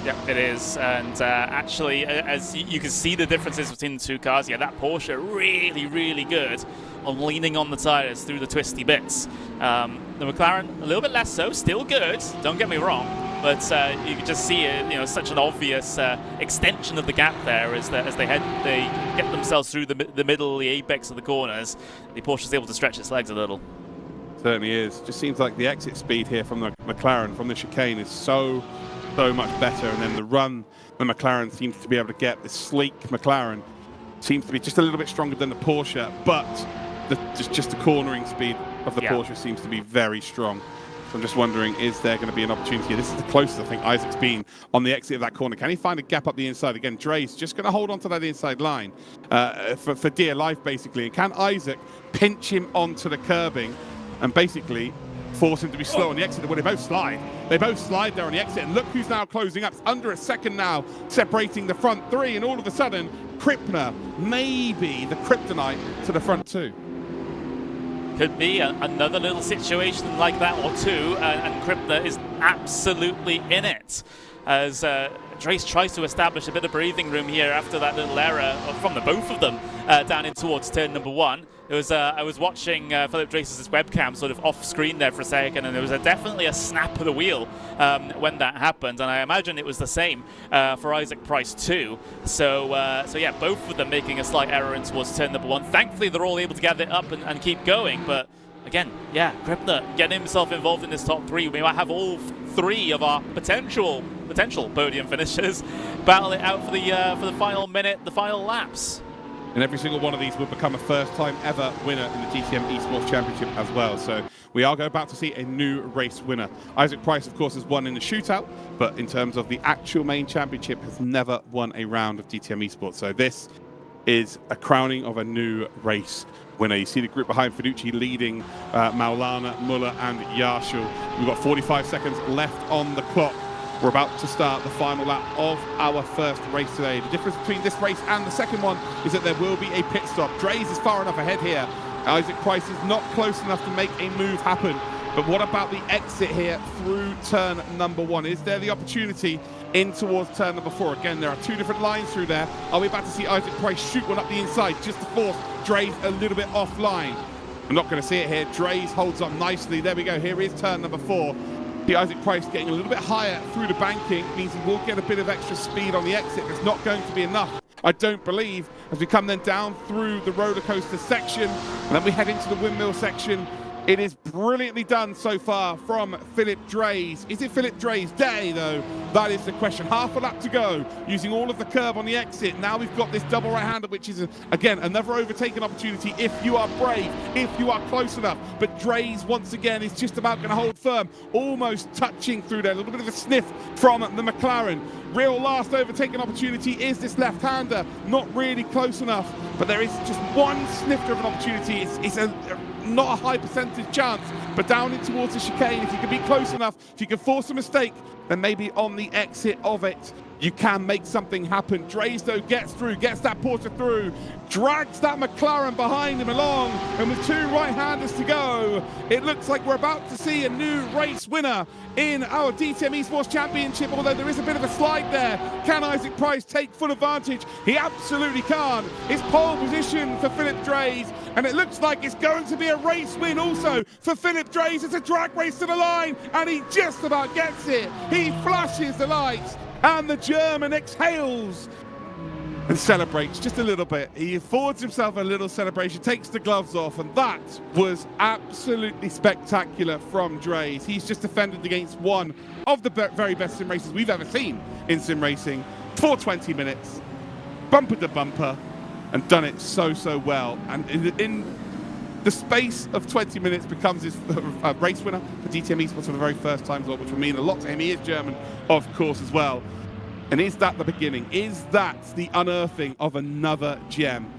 Yep, it is. And actually, as you can see the differences between the two cars, yeah, that Porsche really, really good on leaning on the tyres through the twisty bits. The McLaren, a little bit less so, still good, don't get me wrong. But you can just see it, you know, such an obvious extension of the gap there as they get themselves through the middle, the apex of the corners. The Porsche is able to stretch its legs a little. Certainly is. Just seems like the exit speed here from the McLaren, from the chicane, is so much better. And then the run the McLaren seems to be able to get, the sleek McLaren seems to be just a little bit stronger than the Porsche, but just the cornering speed of the Porsche seems to be very strong. So I'm just wondering, is there going to be an opportunity? This is the closest I think Isaac's been on the exit of that corner. Can he find a gap up the inside? Again, Dre's just going to hold on to that inside line for dear life, basically. And can Isaac pinch him onto the curbing and basically force him to be slow on the exit? Well, they both slide. They both slide there on the exit. And look who's now closing up. It's under a second now, separating the front 3. And all of a sudden, Krippner, maybe the kryptonite to the front 2. Could be another little situation like that or two, and Krippner is absolutely in it. As Dreys tries to establish a bit of breathing room here after that little error from the both of them down in towards turn number 1. It was I was watching Philip Dreys' webcam sort of off screen there for a second, and there was definitely a snap of the wheel when that happened, and I imagine it was the same for Isaac Price too. So yeah, both of them making a slight error in towards turn number 1. Thankfully, they're all able to gather it up and keep going, but again, yeah, Krippner getting himself involved in this top 3. We might have all 3 of our potential podium finishers battle it out for the final minute, the final laps. And every single one of these will become a first-time ever winner in the DTM eSports Championship as well. So we are about to see a new race winner. Isaac Price, of course, has won in the shootout, but in terms of the actual main championship, has never won a round of DTM eSports. So this is a crowning of a new race winner. You see the group behind Fiducci leading Maulana, Muller, and Yarshul. We've got 45 seconds left on the clock. We're about to start the final lap of our first race today. The difference between this race and the second one is that there will be a pit stop. Dreys is far enough ahead here. Isaac Price is not close enough to make a move happen. But what about the exit here through turn number 1? Is there the opportunity in towards turn number 4? Again, there are 2 different lines through there. Are we about to see Isaac Price shoot one up the inside just to force Dreys a little bit offline? I'm not going to see it here. Dreys holds up nicely. There we go. Here is turn number 4. The Isaac Price getting a little bit higher through the banking means he will get a bit of extra speed on the exit. It's not going to be enough, I don't believe, as we come then down through the roller coaster section and then we head into the windmill section. It is brilliantly done so far from Philip Dreys. Is it Philip Dreys' day, though? That is the question. Half a lap to go, using all of the curb on the exit. Now we've got this double right-hander, which is, again, another overtaking opportunity if you are brave, if you are close enough. But Dreys, once again, is just about going to hold firm, almost touching through there. A little bit of a sniff from the McLaren. Real last overtaking opportunity is this left-hander. Not really close enough, but there is just one snifter of an opportunity. It's not a high percentage chance, but down in towards the chicane, if you can be close enough, if you can force a mistake, then maybe on the exit of it, you can make something happen. Dreys, though, gets through, gets that Porsche through, drags that McLaren behind him along, and with 2 right-handers to go, it looks like we're about to see a new race winner in our DTM eSports Championship, although there is a bit of a slide there. Can Isaac Price take full advantage? He absolutely can. It's pole position for Philip Dreys, and it looks like it's going to be a race win also for Philip Dreys. It's a drag race to the line, and he just about gets it. He flashes the lights, and the German exhales and celebrates just a little bit. He affords himself a little celebration, takes the gloves off, and that was absolutely spectacular from Dreys. He's just defended against one of the very best sim races we've ever seen in sim racing for 20 minutes, bumper to bumper. and done it so well. And in the space of 20 minutes becomes his race winner for DTM Esports for the very first time, which will mean a lot to him. He is German, of course, as well. And is that the beginning? Is that the unearthing of another gem?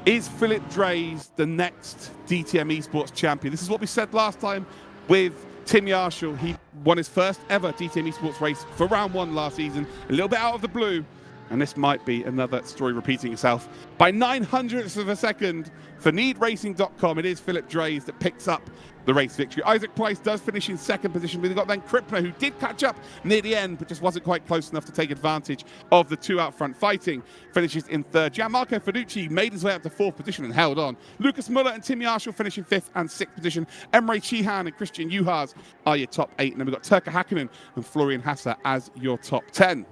Is Philip Drees the next DTM Esports champion? This is what we said last time with Tim Yarshall. He won his first ever DTM Esports race for round 1 last season, a little bit out of the blue. And this might be another story repeating itself. By 900ths of a second for needracing.com, it is Philip Drees that picks up the race victory. Isaac Price does finish in 2nd position. We've got then Krippner, who did catch up near the end, but just wasn't quite close enough to take advantage of the 2 out front fighting. Finishes in 3rd. Gianmarco Feducci made his way up to 4th position and held on. Lucas Muller and Tim Yarshall finish in 5th and 6th position. Emre Chihan and Christian Juhas are your top 8. And then we've got Turka Hakkinen and Florian Hasser as your top 10.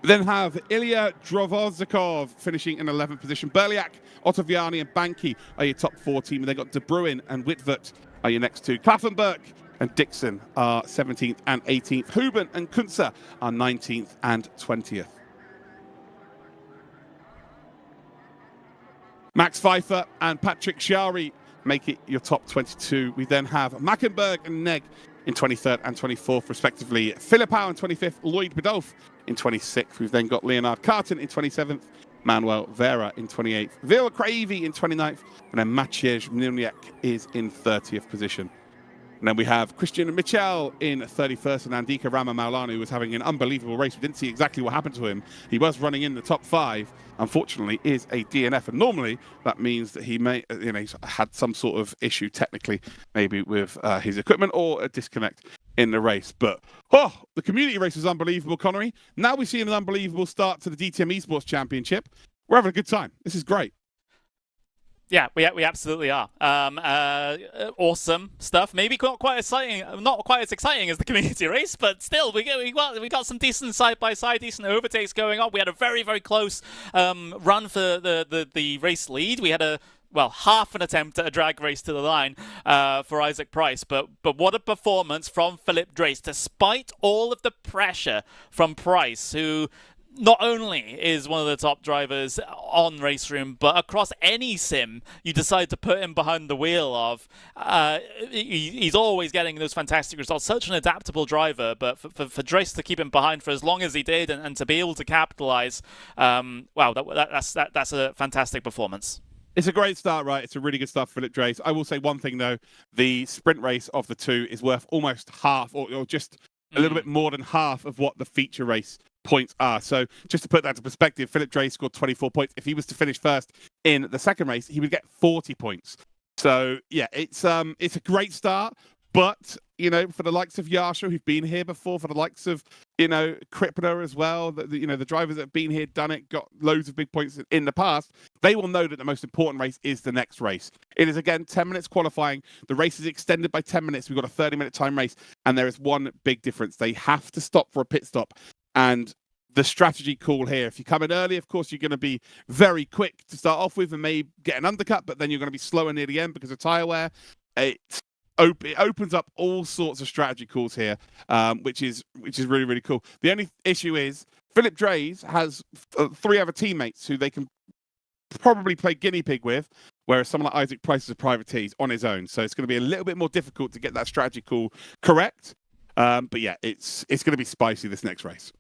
We then have Ilya Drovozikov finishing in 11th position. Berliak, Ottaviani and Banki are your top 4 team. And they've got De Bruin and Witvert are your next 2. Klaffenberg and Dixon are 17th and 18th. Huben and Kunze are 19th and 20th. Max Pfeiffer and Patrick Shari make it your top 22. We then have Mackenberg and Neg in 23rd and 24th, respectively. Philippau in 25th, Lloyd Bidolf in 26th. We've then got Leonard Carton in 27th, Manuel Vera in 28th, Vil Kraevy in 29th, and then Maciej Mnioniek is in 30th position. And then we have Christian Michel in 31st, and Andika Rama Maulanu was having an unbelievable race. We didn't see exactly what happened to him. He was running in the top 5. Unfortunately, is a DNF, and normally that means that he may, he's had some sort of issue technically, maybe with his equipment or a disconnect in the race. But the community race was unbelievable, Connery. Now we see an unbelievable start to the DTM Esports Championship. We're having a good time. This is great. Yeah, we absolutely are. Awesome stuff. Maybe not quite as exciting as the community race, but still, we got some decent side-by-side, decent overtakes going on. We had a very, very close run for the race lead. We had half an attempt at a drag race to the line for Isaac Price, but what a performance from Philip Drees, despite all of the pressure from Price, who not only is one of the top drivers on Race Room, but across any sim you decide to put him behind the wheel of, he's always getting those fantastic results. Such an adaptable driver, but for Drees to keep him behind for as long as he did and to be able to capitalize, that's a fantastic performance. It's a great start, right? It's a really good start for Philip Drees. I will say one thing, though. The sprint race of the 2 is worth almost half or just a little bit more than half of what the feature race points are. So just to put that into perspective, Philip Drees scored 24 points. If he was to finish first in the second race, he would get 40 points. So yeah, it's a great start. But, for the likes of Yarshall, who've been here before, for the likes of, Krippner as well, the drivers that have been here, done it, got loads of big points in the past, they will know that the most important race is the next race. It is, again, 10 minutes qualifying. The race is extended by 10 minutes. We've got a 30-minute time race, and there is one big difference. They have to stop for a pit stop. And the strategy call here, if you come in early, of course, you're going to be very quick to start off with and may get an undercut, but then you're going to be slower near the end because of tyre wear. It opens up all sorts of strategy calls here, which is really, really cool. The only issue is Philip Drees has 3 other teammates who they can probably play guinea pig with, whereas someone like Isaac Price is a privateer on his own. So it's going to be a little bit more difficult to get that strategy call correct. But yeah, it's going to be spicy this next race.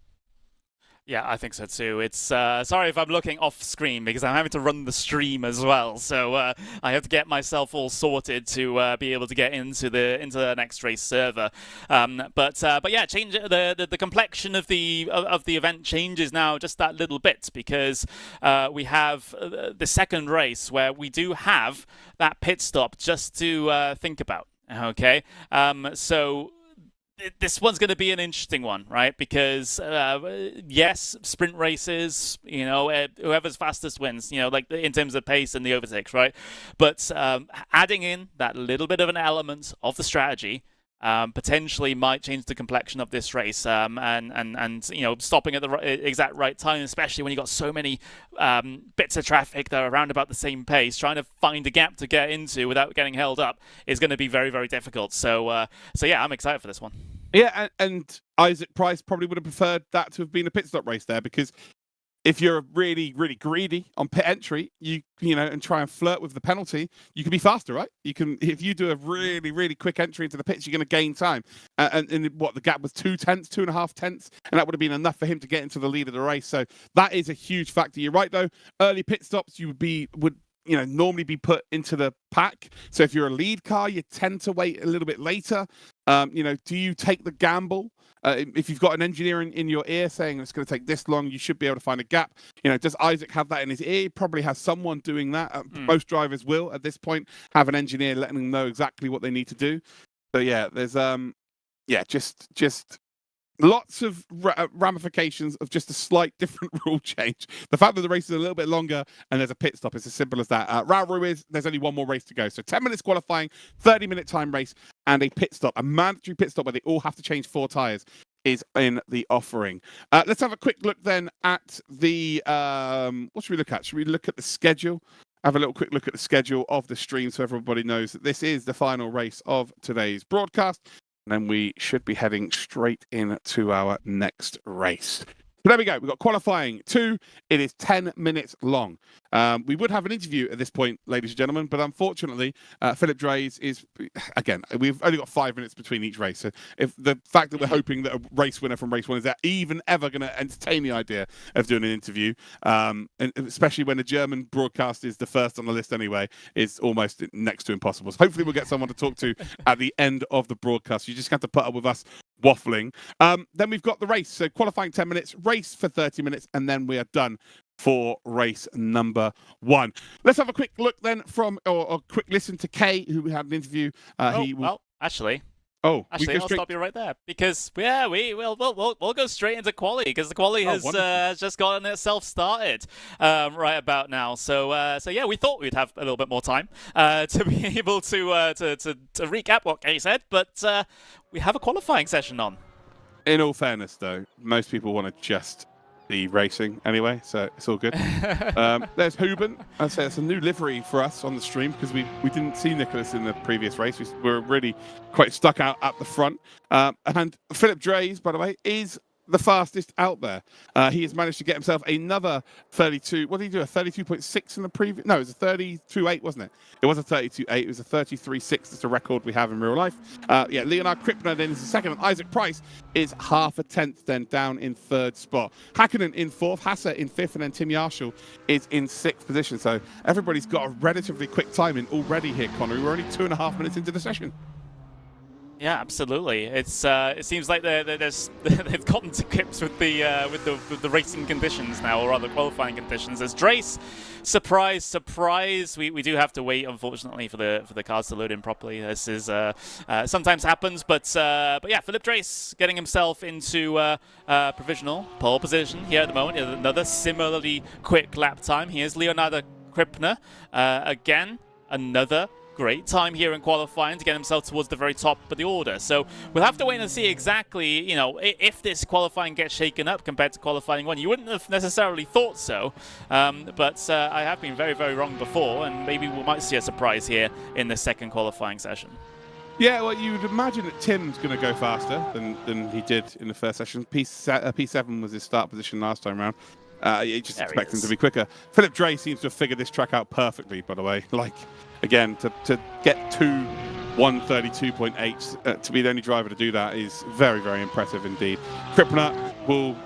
Yeah, I think so too. It's sorry if I'm looking off screen because I'm having to run the stream as well, so I have to get myself all sorted to be able to get into the next race server. But yeah, change the complexion of the event changes now just that little bit because we have the second race where we do have that pit stop just to think about. Okay, so. This one's going to be an interesting one, right? Because, yes, sprint races, whoever's fastest wins, like in terms of pace and the overtakes, right? But adding in that little bit of an element of the strategy potentially might change the complexion of this race and stopping at the exact right time, especially when you've got so many bits of traffic that are around about the same pace, trying to find a gap to get into without getting held up is going to be very, very difficult. So yeah, I'm excited for this one. Yeah, and Isaac Price probably would have preferred that to have been a pit stop race there because if you're really, really greedy on pit entry, you know, and try and flirt with the penalty, you can be faster, right? You can, if you do a really, really quick entry into the pits, you're going to gain time. And what the gap was 2.5 tenths, and that would have been enough for him to get into the lead of the race. So that is a huge factor. You're right, though. Early pit stops, you would normally be put into the pack. So if you're a lead car, you tend to wait a little bit later. Do you take the gamble? If you've got an engineer in your ear saying it's going to take this long, you should be able to find a gap. Does Isaac have that in his ear? He probably has someone doing that. Most drivers will, at this point, have an engineer letting them know exactly what they need to do. So yeah, there's just lots of ramifications of just a slight different rule change. The fact that the race is a little bit longer and there's a pit stop is as simple as that. Rauru is there's only one more race to go. So 10 minutes qualifying, 30-minute time race, and a pit stop, a mandatory pit stop where they all have to change 4 tyres is in the offering. Let's have a quick look then at the, what should we look at? Should we look at the schedule? Have a little quick look at the schedule of the stream so everybody knows that this is the final race of today's broadcast. And then we should be heading straight into our next race. So there we go. We've got qualifying 2. It is 10 minutes long. We would have an interview at this point, ladies and gentlemen, but unfortunately, Philip Drees is, again, we've only got 5 minutes between each race. So if the fact that we're hoping that a race winner from race 1 is even ever going to entertain the idea of doing an interview, and especially when a German broadcast is the first on the list anyway, is almost next to impossible. So hopefully we'll get someone to talk to at the end of the broadcast. You just have to put up with us waffling. Then we've got the race. So qualifying 10 minutes, race for 30 minutes, and then we are done for race number 1. Let's have a quick look then or a quick listen to Kay, who we had an interview. Actually, I'll stop you right there because we'll go straight into quali because the quali has just gotten itself started right about now. So yeah, we thought we'd have a little bit more time to be able to recap what Kay said, but we have a qualifying session on. In all fairness, though, most people want to just be racing anyway, so it's all good. There's Huben. I'd say it's a new livery for us on the stream because we didn't see Nicholas in the previous race. We were really quite stuck out at the front. And Philip Drees, by the way, is the fastest out there. He has managed to get himself another 32. What did he do? A 32.6 in the previous? No, it was a 32.8, wasn't it? It was a 32.8. It was a 33.6. That's a record we have in real life. Leonard Krippner then is the second, and Isaac Price is half a tenth then down in 3rd spot. Hakkinen in 4th, Hasse in 5th, and then Tim Yarshall is in 6th position. So everybody's got a relatively quick timing already here, Connor. We're only 2.5 minutes into the session. Yeah, absolutely. It seems like they've gotten to grips with the racing conditions now, or rather qualifying conditions. As Drees, surprise, we do have to wait, unfortunately, for the cars to load in properly. This is sometimes happens, but yeah, Philip Drees getting himself into provisional pole position here at the moment. Another similarly quick lap time. Here's Leonardo Krippner again, another great time here in qualifying to get himself towards the very top of the order. So we'll have to wait and see exactly, if this qualifying gets shaken up compared to qualifying 1. You wouldn't have necessarily thought so, but I have been very, very wrong before, and maybe we might see a surprise here in the second qualifying session. Yeah, well, you would imagine that Tim's going to go faster than he did in the first session. P7 was his start position last time round. You just expect him to be quicker. Philip Drees seems to have figured this track out perfectly, by the way. Again, to get to 132.8 to be the only driver to do that is very, very impressive indeed. Krippner will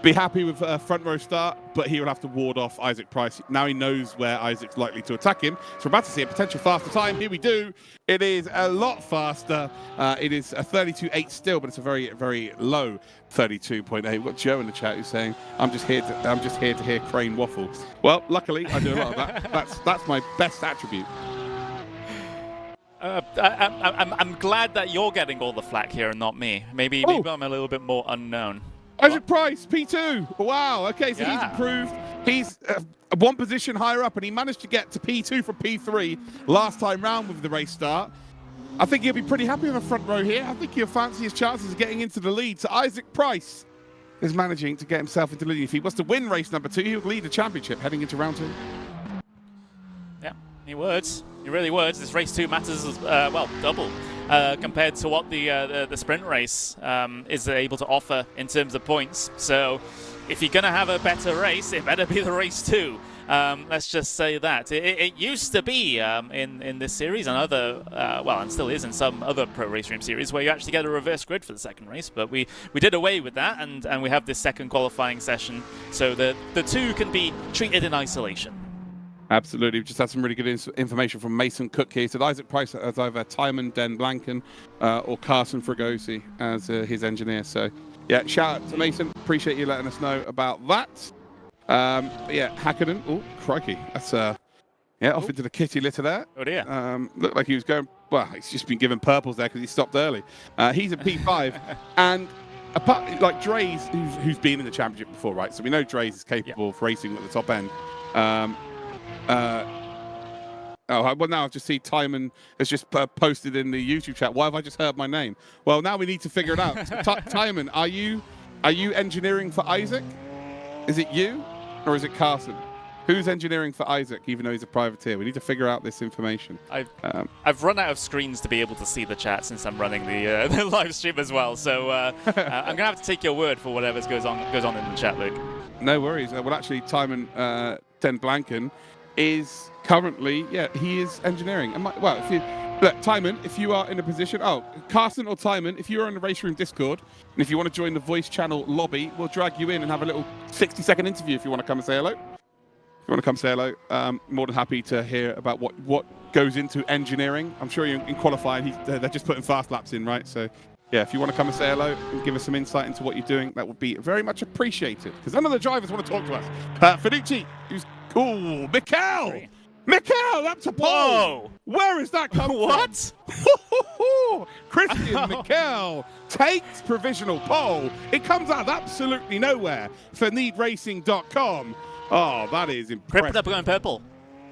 be happy with a front row start, but he will have to ward off Isaac Price. Now he knows where Isaac's likely to attack him. So we're about to see a potential faster time. Here we do. It is a lot faster. It is a 32.8 still, but it's a very, very low 32.8. We've got Joe in the chat who's saying, I'm just here to hear Crane waffle. Well, luckily I do a lot of that. That's my best attribute. I'm glad that you're getting all the flack here and not me. Maybe I'm a little bit more unknown. Isaac Price, P2. Wow. Okay, so he's improved. He's one position higher up, and he managed to get to P2 from P3 last time round with the race start. I think he'll be pretty happy with the front row here. I think he'll fancy his chances of getting into the lead. So Isaac Price is managing to get himself into the lead. If he was to win race number 2, he would lead the championship heading into round 2. Yeah, he would. He really would. This race 2 matters as double compared to what the sprint race is able to offer in terms of points. So if you're going to have a better race, it better be the race 2. Let's just say that. It used to be in this series and other, well, and still is in some other Pro Race Room series, where you actually get a reverse grid for the second race, but we did away with that, and we have this second qualifying session, so the two can be treated in isolation. Absolutely. We've just had some really good information from Mason Cook here. He said Isaac Price has either Timon Den Blanken or Carson Fragosi as his engineer. So, yeah, shout out to Mason. Appreciate you letting us know about that. Yeah, Hakkinen. Oh, crikey. That's, yeah, off into the kitty litter there. Oh, dear. Looked like he was going, well, he's just been given purples there because he stopped early. He's a P5. And apart, like Dre's, who's been in the championship before, right? So we know Dre's is capable of racing at the top end. Oh, well, now I've just seen Timon has just posted in the YouTube chat. Why have I just heard my name? Well, now we need to figure it out. So, Timon, are you engineering for Isaac? Is it you or is it Carson? Who's engineering for Isaac, even though he's a privateer? We need to figure out this information. I've run out of screens to be able to see the chat since I'm running the live stream as well. So I'm gonna have to take your word for whatever goes on in the chat, Luke. No worries. Well, actually, Timon Den Blanken is currently, yeah, he is engineering. Well, if you look, Timon, if you are in a position, Carson or Timon, if you're in the Race Room Discord, and if you want to join the voice channel lobby, we'll drag you in and have a little 60-second interview if you want to come and say hello. If you want to come say hello, more than happy to hear about what goes into engineering. I'm sure in qualifying, they're just putting fast laps in, right? So, yeah, if you want to come and say hello and give us some insight into what you're doing, that would be very much appreciated. Because none of the drivers want to talk to us. Finucci, who's cool. Mikel, up to pole. Where is that come what? from? Christian Mikel takes provisional pole. It comes out of absolutely nowhere for needracing.com. Oh, that is impressive. Crippler going purple.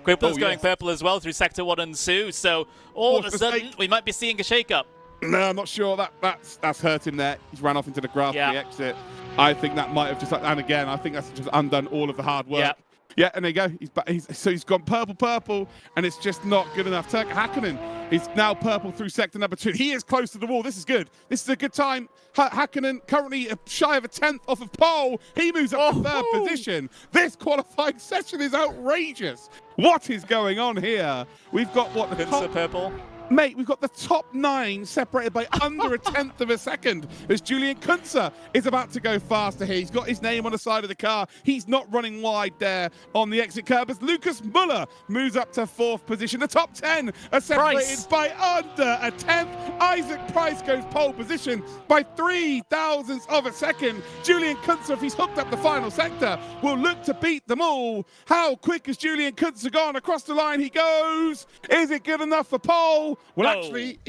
Crippler's going purple as well through Sector 1 and 2. So all of a sudden, we might be seeing a shake-up. No, I'm not sure. That's hurt him there. He's ran off into the grass for the exit. I think that might have just, and again, I think that's just undone all of the hard work. Yeah, and there you go. He's gone purple, and it's just not good enough. Turk Hakkinen is now purple through sector number 2. He is close to the wall. This is good. This is a good time. Hakkinen currently shy of a 10th off of pole. He moves up to 3rd position. This qualifying session is outrageous. What is going on here? We've got the top purple. Mate, we've got the top 9 separated by under a 10th of a second as Julian Kunze is about to go faster here. He's got his name on the side of the car. He's not running wide there on the exit curb as Lucas Muller moves up to 4th position. The top 10 are separated by under a 10th. Isaac Price goes pole position by 0.003 of a second. Julian Kunze, if he's hooked up the final sector, will look to beat them all. How quick has Julian Kunze gone? Across the line he goes. Is it good enough for pole? Well, actually,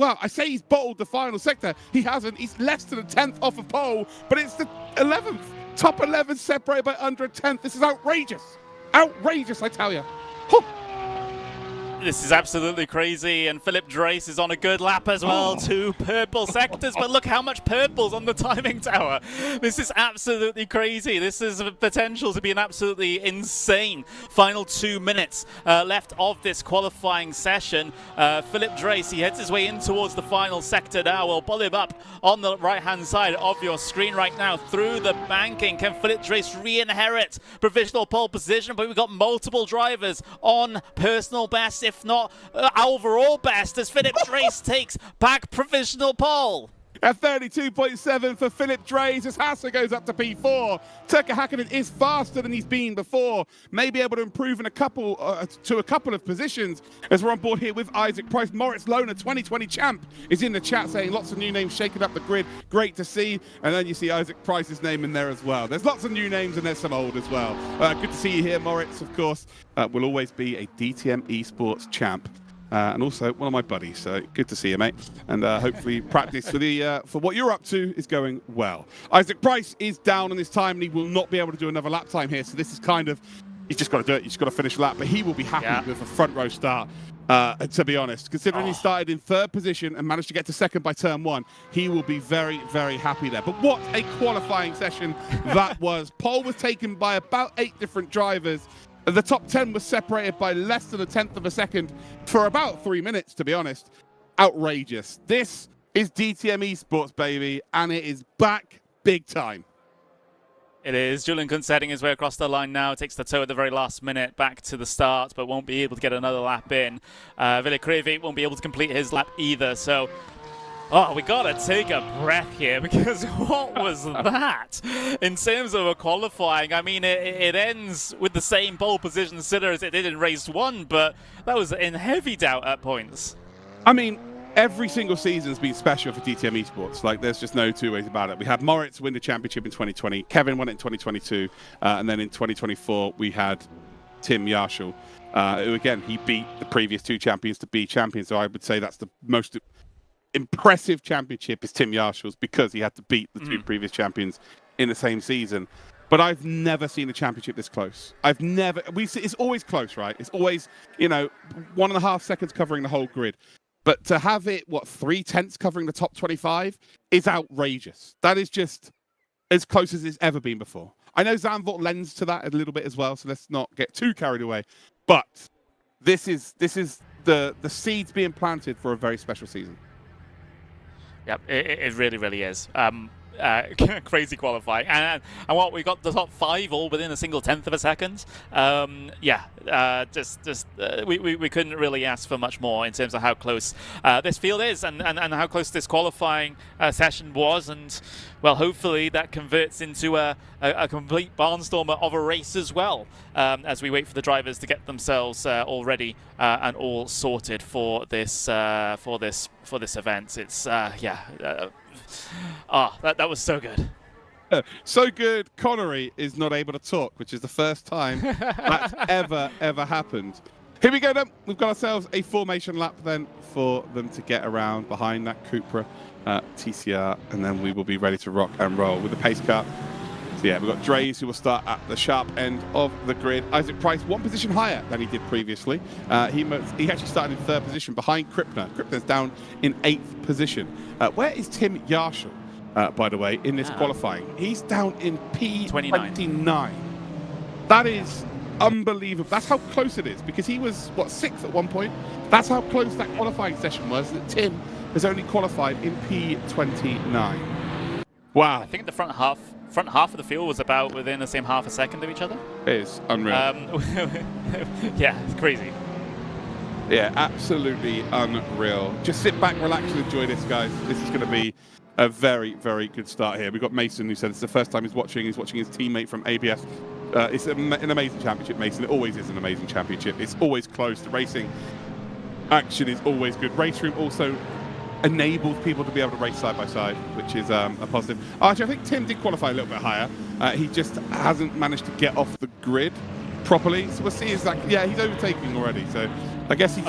I say he's bottled the final sector. He hasn't. He's less than a 10th off of pole, but it's the 11th. Top 11 separated by under a 10th. This is outrageous. Outrageous, I tell you. This is absolutely crazy, and Philip Drace is on a good lap as well. 2 purple sectors, but look how much purple's on the timing tower. This is absolutely crazy. This is a potential to be an absolutely insane final 2 minutes left of this qualifying session. Philip Drace, he heads his way in towards the final sector now. We'll pull him up on the right-hand side of your screen right now through the banking. Can Philip Drace re-inherit provisional pole position? But we've got multiple drivers on personal best, if not overall best, as Philip Drace takes back provisional pole. At 32.7 for Philip Drace as Hasse goes up to P4. Turka Hakkinen is faster than he's been before. May be able to improve in a couple of positions as we're on board here with Isaac Price. Moritz Lohner, 2020 champ, is in the chat saying lots of new names shaking up the grid. Great to see. And then you see Isaac Price's name in there as well. There's lots of new names and there's some old as well. Good to see you here, Moritz, of course. Will always be a DTM eSports champ. And also one of my buddies, so good to see you, mate. And hopefully practice for what you're up to is going well. Isaac Price is down on his time, and he will not be able to do another lap time here. So this is kind of, he's just got to do it. He's just got to finish a lap, but he will be happy with a front row start. To be honest, considering he started in 3rd position and managed to get to 2nd by turn 1, he will be very, very happy there. But what a qualifying session that was. Pole was taken by about 8 different drivers. The top 10 was separated by less than a 10th of a second for about 3 minutes, to be honest. Outrageous. This is DTM eSports, baby, and it is back big time. It is. Julian Kuntz heading his way across the line now. Takes the toe at the very last minute back to the start, but won't be able to get another lap in. Ville Krivi won't be able to complete his lap either. So, we gotta take a breath here, because what was that in terms of a qualifying? I mean, it ends with the same pole position sitter as it did in race 1, but that was in heavy doubt at points. I mean, every single season's been special for DTM Esports. Like, there's just no two ways about it. We had Moritz win the championship in 2020. Kevin won it in 2022. And then in 2024, we had Tim Yarshall, who, again, he beat the previous 2 champions to be champions. So I would say that's the most impressive championship is Tim Yarshall's, because he had to beat the 2 previous champions in the same season. But I've never seen a championship this close. It's always close, right? It's always, 1.5 seconds covering the whole grid. But to have it, 3/10 covering the top 25 is outrageous. That is just as close as it's ever been before. I know Zandvoort lends to that a little bit as well, so let's not get too carried away. But this is the seeds being planted for a very special season. Yep, it really, really is. Crazy qualifying, and what we got the top 5 all within a single 1/10 of a second. We couldn't really ask for much more in terms of how close this field is, and how close this qualifying session was, and well, hopefully that converts into a complete barnstormer of a race as well, as we wait for the drivers to get themselves all ready and all sorted for this event. It's that was so good. So good, Connery is not able to talk, which is the first time that's ever happened. Here we go then. We've got ourselves a formation lap then for them to get around behind that Cupra TCR, and then we will be ready to rock and roll with the pace car. So yeah, we've got Dreis, who will start at the sharp end of the grid. Isaac Price, 1 position higher than he did previously. He actually started in 3rd position behind Krippner. Krippner's down in 8th position. Where is Tim Yarshall, by the way, in this qualifying? He's down in P29. That is unbelievable. That's how close it is, because he was, 6th at one point? That's how close that qualifying session was, that Tim has only qualified in P29. Wow. I think the front half of the field was about within the same half a second of each other. It is unreal. Yeah, it's crazy. Yeah, absolutely unreal. Just sit back, relax, and enjoy this, guys. This is going to be a very, very good start here. We've got Mason, who said it's the first time he's watching. He's watching his teammate from ABS. It's an amazing championship, Mason. It always is an amazing championship. It's always close. The racing action is always good. Race Room also enables people to be able to race side by side, which is a positive. Actually, I think Tim did qualify a little bit higher. He just hasn't managed to get off the grid properly. So we'll see. He's overtaking already. So I guess he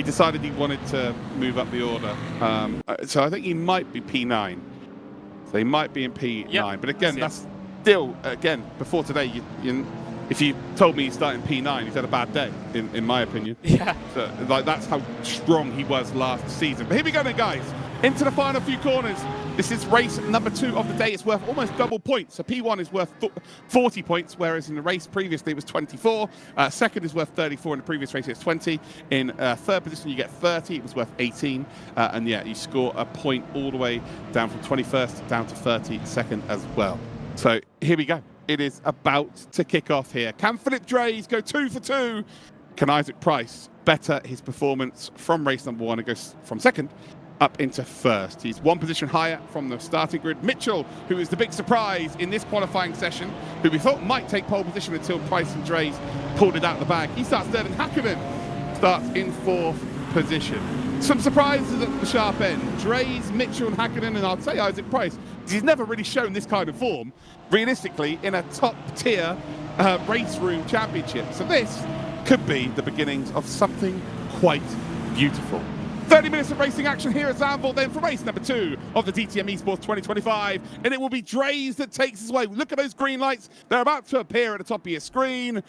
decided he wanted to move up the order. So I think he might be P9. So he might be in P9. Yep. But again, that's still, before today, if you told me he's starting P9, he's had a bad day, in my opinion. Yeah. So, that's how strong he was last season. But here we go then, guys. Into the final few corners. This is race number 2 of the day. It's worth almost double points. So P1 is worth 40 points, whereas in the race previously it was 24. Second is worth 34. In the previous race it's 20. In 3rd position you get 30. It was worth 18. And yeah, you score a point all the way down from 21st down to 32nd as well. So here we go. It is about to kick off here. Can Philip Dreis go 2 for 2? Can Isaac Price better his performance from race number 1 and go from 2nd up into 1st? He's 1 position higher from the starting grid. Mitchell, who is the big surprise in this qualifying session, who we thought might take pole position until Price and Dreis pulled it out the bag. He starts 3rd, and Hakkinen starts in 4th position. Some surprises at the sharp end. Dreis, Mitchell and Hakkinen, and I'd say Isaac Price. He's never really shown this kind of form, realistically, in a top-tier race room championship. So this could be the beginnings of something quite beautiful. 30 minutes of racing action here at Zandvoort then for race number 2 of the DTM Esports 2025. And it will be Dreis that takes his way. Look at those green lights. They're about to appear at the top of your screen.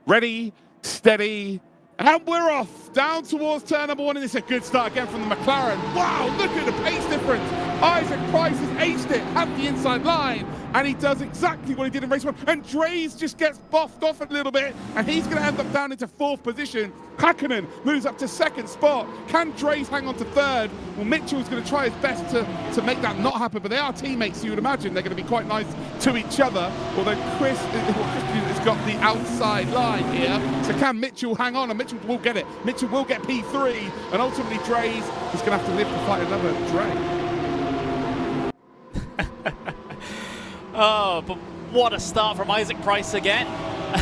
Ready, steady, and we're off down towards turn number 1. And it's a good start again from the McLaren. Wow, look at the pace difference. Isaac Price has aced it at the inside line. and he does exactly what he did in race 1. And Drees just gets boffed off a little bit, and he's going to end up down into 4th position. Hakkinen moves up to 2nd spot. Can Drees hang on to 3rd? Well, Mitchell's going to try his best to make that not happen, but they are teammates, so you would imagine they're going to be quite nice to each other. Although Christian has got the outside line here, so can Mitchell hang on? And Mitchell will get it. Mitchell will get P3, and ultimately Drees is going to have to live to fight another Dre. Oh, but what a start from Isaac Price again.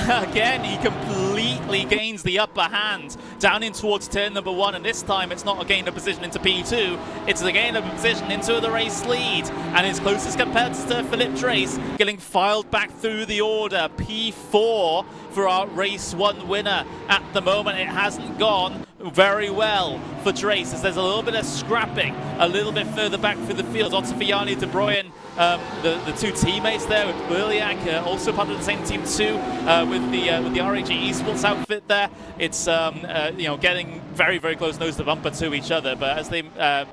Again, he completely gains the upper hand down in towards turn number 1, and this time it's not a gain of position into P2, it's a gain of position into the race lead, and his closest competitor, Philippe Drees, getting filed back through the order. P4 for our race 1 winner. At the moment, it hasn't gone very well for Drees, as there's a little bit of scrapping a little bit further back through the field. Ottaviani, De Bruyne, the two teammates there with Burliak, also part of the same team too, with the RAG eSports outfit there. It's you know, getting very, very close nose to bumper to each other, but as they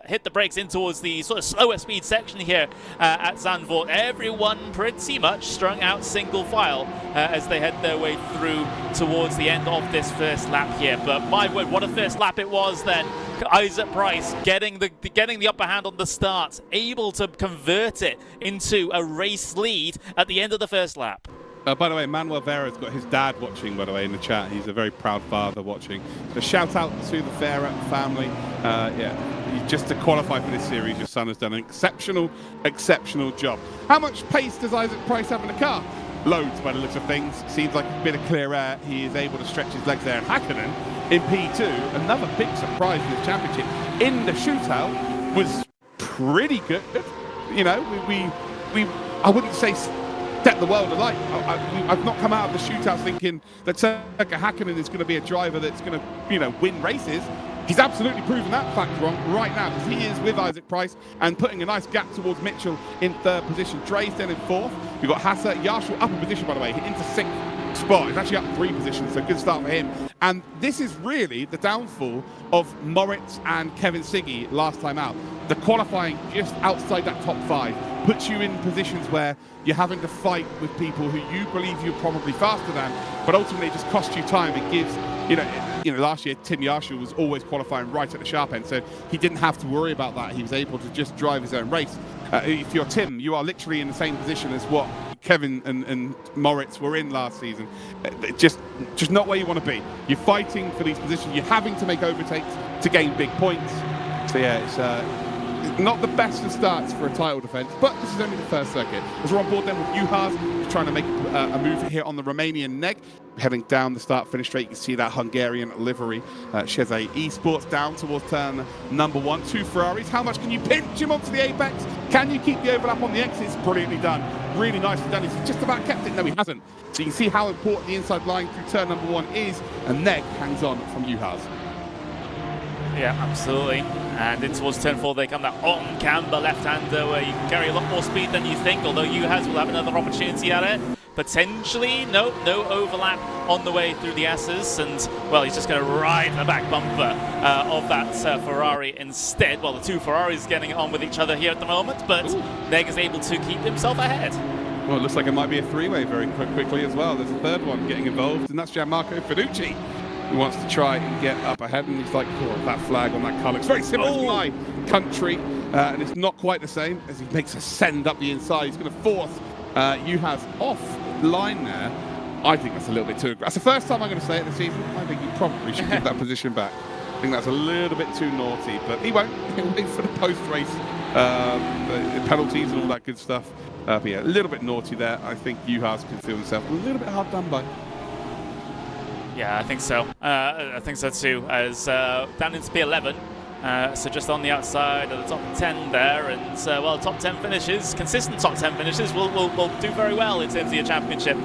hit the brakes in towards the sort of slower speed section here at Zandvoort, everyone pretty much strung out single file as they head their way through towards the end of this first lap here. But my word, what a first lap it was then. Isaac Price getting the upper hand on the start, able to convert it into a race lead at the end of the first lap. By the way, Manuel Vera's got his dad watching, by the way, in the chat. He's a very proud father watching. So shout out to the Vera family. Yeah, just to qualify for this series, your son has done an exceptional job. How much pace does Isaac Price have in the car? Loads by the looks of things. Seems like a bit of clear air. He is able to stretch his legs there. And Hakkinen in P2, another big surprise in this championship, in the shootout, was pretty good. You know, I wouldn't say set the world alight. I've not come out of the shootouts thinking that Sergio Hakkinen is going to be a driver that's going to, you know, win races. He's absolutely proven that fact wrong right now, because he is with Isaac Price and putting a nice gap towards Mitchell in 3rd position. Drees then in 4th. We've got Hassa, Yarshall up a position, by the way, into 6th spot. He's actually up 3 positions, so good start for him. And this is really the downfall of Moritz and Kevin Siggy last time out. The qualifying just outside that top 5 puts you in positions where you're having to fight with people who you believe you're probably faster than, but ultimately it just costs you time. It gives, you know, last year Tim Yarshall was always qualifying right at the sharp end, so he didn't have to worry about that. He was able to just drive his own race. If you're Tim, you are literally in the same position as what Kevin and Moritz were in last season. Just not where you want to be. You're fighting for these positions. You're having to make overtakes to gain big points. So yeah, it's not the best of starts for a title defence, but this is only the first circuit. As we're on board then with Juhas, trying to make a move here on the Romanian neg. Heading down the start-finish straight, you can see that Hungarian livery. Cheze eSports down towards turn number 1. 2 Ferraris. How much can you pinch him onto the apex? Can you keep the overlap on the exits? Brilliantly done. Really nicely done. He's just about kept it. No, he hasn't. So you can see how important the inside line through turn number 1 is, and neg hangs on from Juhas. Yeah, absolutely. And in towards turn 4 they come, that on-camber left-hander where you can carry a lot more speed than you think, although Juhas will have another opportunity at it. Potentially, no overlap on the way through the S's, and, well, he's just going to ride the back bumper of that Ferrari instead. Well, the 2 Ferraris getting it on with each other here at the moment, but Neg is able to keep himself ahead. Well, it looks like it might be a 3-way very quickly as well. There's a 3rd one getting involved, and that's Gianmarco Finucci, who wants to try and get up ahead, and he's like, oh, that flag on that colour. It's very similar to my country, and it's not quite the same as he makes a send up the inside. He's going to force Juhas off line there. I think that's a little bit too aggressive. That's the first time I'm going to say it this season. I think he probably should give that position back. I think that's a little bit too naughty, but he won't. He'll wait for the post-race penalties and all that good stuff. But yeah, a little bit naughty there. I think Juhas can feel himself a little bit hard done by. Yeah, I think so. I think so too. As down into P11, so just on the outside of the top 10 there, and well, top 10 finishes, consistent top 10 finishes, will do very well in terms of your championship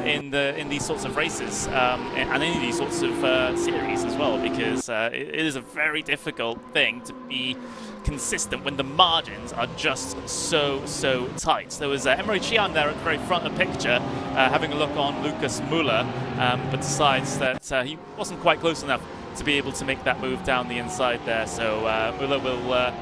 in these sorts of races and in these sorts of series as well, because it is a very difficult thing to be consistent when the margins are just so tight. There was Emery Chian there at the very front of the picture having a look on Lucas Muller, but decides that he wasn't quite close enough to be able to make that move down the inside there, so Muller will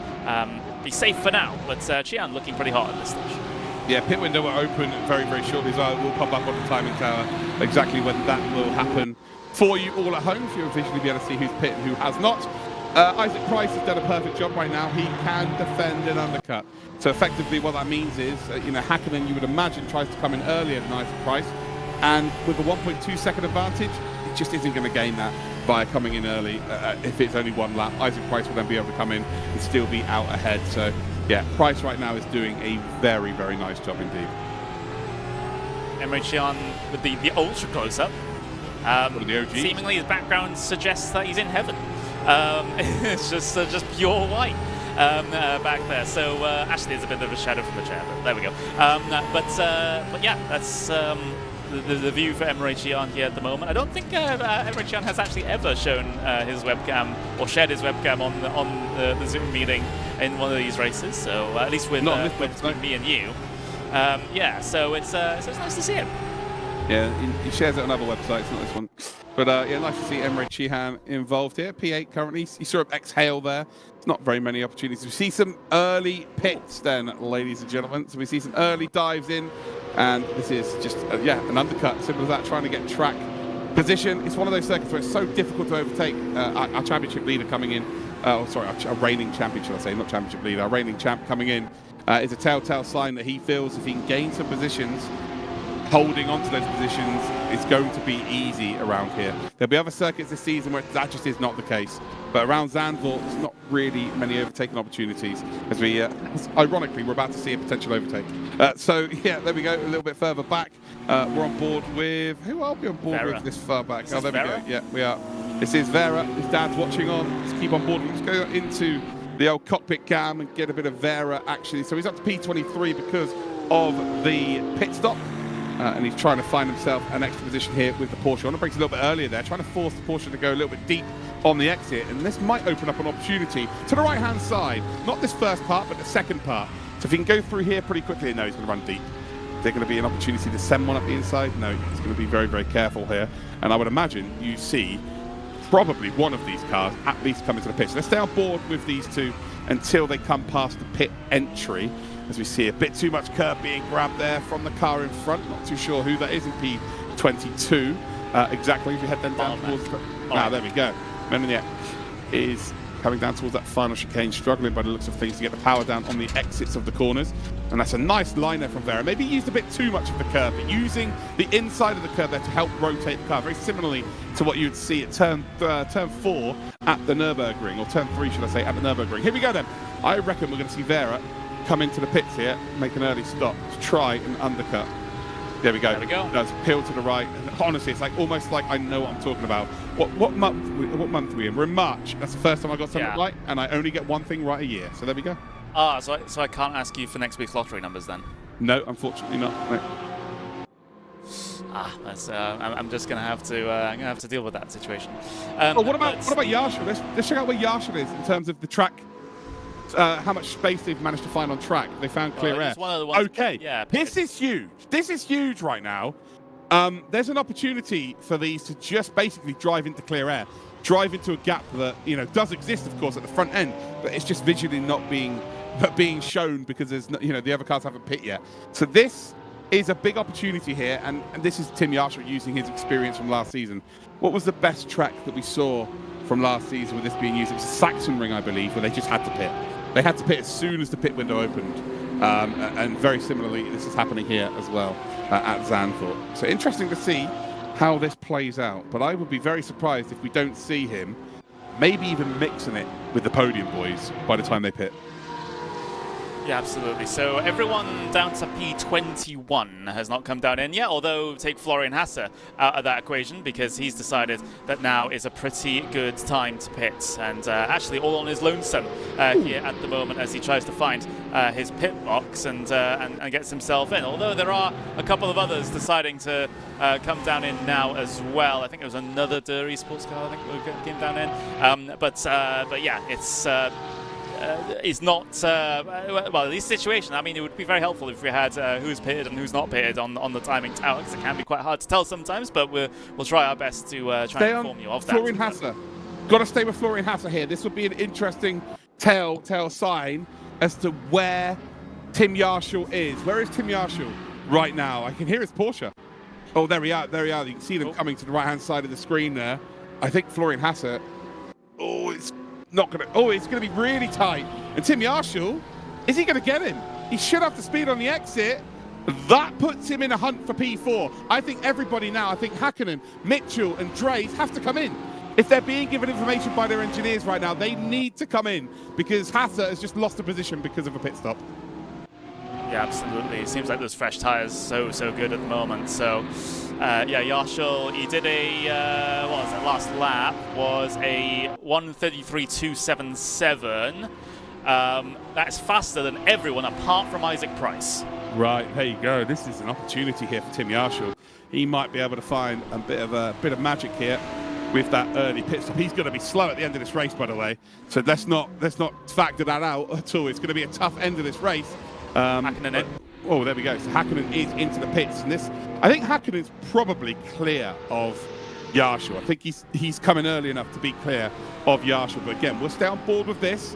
be safe for now, but Chian looking pretty hot at this stage. Yeah, pit window will open very, very shortly as well. We'll pop up on the timing tower exactly when that will happen for you all at home, so you'll visually be able to see who's pit and who has not. Isaac Price has done a perfect job right now. He can defend an undercut. So effectively what that means is, Hakkinen, you would imagine, tries to come in earlier than Isaac Price. And with a 1.2 second advantage, it just isn't going to gain that by coming in early. If it's only one lap, Isaac Price will then be able to come in and still be out ahead. So yeah, Price right now is doing a very, very nice job indeed. Emre Can with the ultra close-up. Seemingly his background suggests that he's in heaven. It's just pure white back there. So actually, there's a bit of a shadow from the chair, but there we go. But yeah, that's the view for Emre Can here at the moment. I don't think Emre Can has actually ever shown his webcam or shared his webcam on the Zoom meeting in one of these races. So at least with me and you. Yeah, so it's nice to see him. Yeah, he shares it on other websites, not this one. But yeah, nice to see Emre Can involved here. P8 currently. You saw him exhale there. It's not very many opportunities. We see some early pits then, ladies and gentlemen. So we see some early dives in. And this is just, an undercut. Simple as that, trying to get track position. It's one of those circuits where it's so difficult to overtake. Our championship leader coming in, our reigning champion, should I say, not championship leader, our reigning champ coming in is a telltale sign that he feels if he can gain some positions, holding on to those positions is going to be easy around here. There'll be other circuits this season where that just is not the case. But around Zandvoort, there's not really many overtaking opportunities. As we, ironically, we're about to see a potential overtake. So yeah, there we go. A little bit further back, we're on board with who are we on board with this far back? Oh, there we go. Yeah, we are. This is Vera. His dad's watching on. Let's keep on board. Let's go into the old cockpit cam and get a bit of Vera actually. So he's up to P23 because of the pit stop. And he's trying to find himself an extra position here with the Porsche. I want to break a little bit earlier there, trying to force the Porsche to go a little bit deep on the exit. And this might open up an opportunity to the right-hand side. Not this first part, but the second part. So if he can go through here pretty quickly, no, he's going to run deep. Is there going to be an opportunity to send one up the inside? No, he's going to be very, very careful here. And I would imagine you see probably one of these cars at least come into the pit. So let's stay on board with these two until they come past the pit entry. As we see a bit too much curb being grabbed there from the car in front. Not too sure who that is in P22 exactly. If we head then down towards there we go. Meniniak is coming down towards that final chicane, struggling by the looks of things to get the power down on the exits of the corners. And that's a nice line there from Vera. Maybe he used a bit too much of the curb, but using the inside of the curb there to help rotate the car, very similarly to what you'd see at turn 4 at the Nürburgring, or turn 3, should I say, at the Nürburgring. Here we go then. I reckon we're going to see Vera come into the pits here, make an early stop to try and undercut. There we go. There we go. Does peel to the right. And honestly, it's like almost like I know what I'm talking about. What month are we in? We're in March. That's the first time I got something right, and I only get one thing right a year. So there we go. So I can't ask you for next week's lottery numbers then? No, unfortunately not. No. That's, I'm just gonna have to deal with that situation. What about Yarshall? Let's check out where Yarshall is in terms of the track. How much space they've managed to find on track. They found clear air. Okay, yeah, this is huge. This is huge right now. There's an opportunity for these to just basically drive into clear air, drive into a gap that does exist, of course, at the front end, but it's just visually not being shown because there's the other cars haven't pit yet. So this is a big opportunity here, and this is Tim Yarshall using his experience from last season. What was the best track that we saw from last season with this being used? It was Sachsenring, I believe, where they just had to pit. They had to pit as soon as the pit window opened. And very similarly, this is happening here as well at Zandvoort. So interesting to see how this plays out. But I would be very surprised if we don't see him maybe even mixing it with the podium boys by the time they pit. Yeah, absolutely. So everyone down to P21 has not come down in yet, although take Florian Hasse out of that equation because he's decided that now is a pretty good time to pit, and actually all on his lonesome here at the moment as he tries to find his pit box and gets himself in. Although there are a couple of others deciding to come down in now as well. I think there was another eSports car I think came down in, but yeah, it's not well, in this situation, I mean, it would be very helpful if we had who's pitted and who's not pitted on the timing tower, because it can be quite hard to tell sometimes, but we'll try our best to try and inform you of that. Florian Hasse. Got to stay with Florian Hasse here. This would be an interesting telltale sign as to where Tim Yarshall is. Where is Tim Yarshall right now? I can hear his Porsche. Oh, there we are. There we are. You can see them coming to the right-hand side of the screen there. I think Florian Hasse. Oh, it's not going to... Oh, it's going to be really tight. And Tim Yarshall, is he going to get him? He should have the speed on the exit. That puts him in a hunt for P4. I think everybody now, I think Hakkinen, Mitchell and Drees have to come in. If they're being given information by their engineers right now, they need to come in because Hasse has just lost a position because of a pit stop. Yeah, absolutely. It seems like those fresh tyres so good at the moment. So, yeah, Yarshall, he did a, what was it, last lap was a 1:33.277. That's faster than everyone apart from Isaac Price. Right, there you go. This is an opportunity here for Tim Yarshall. He might be able to find a bit of magic here with that early pit stop. He's going to be slow at the end of this race, by the way. So let's not factor that out at all. It's going to be a tough end of this race. Hakkinen in. Oh, there we go. So Hakkinen is into the pits, and I think Hakkinen's probably clear of Yarshall. I think he's coming early enough to be clear of Yarshall. But again, we'll stay on board with this.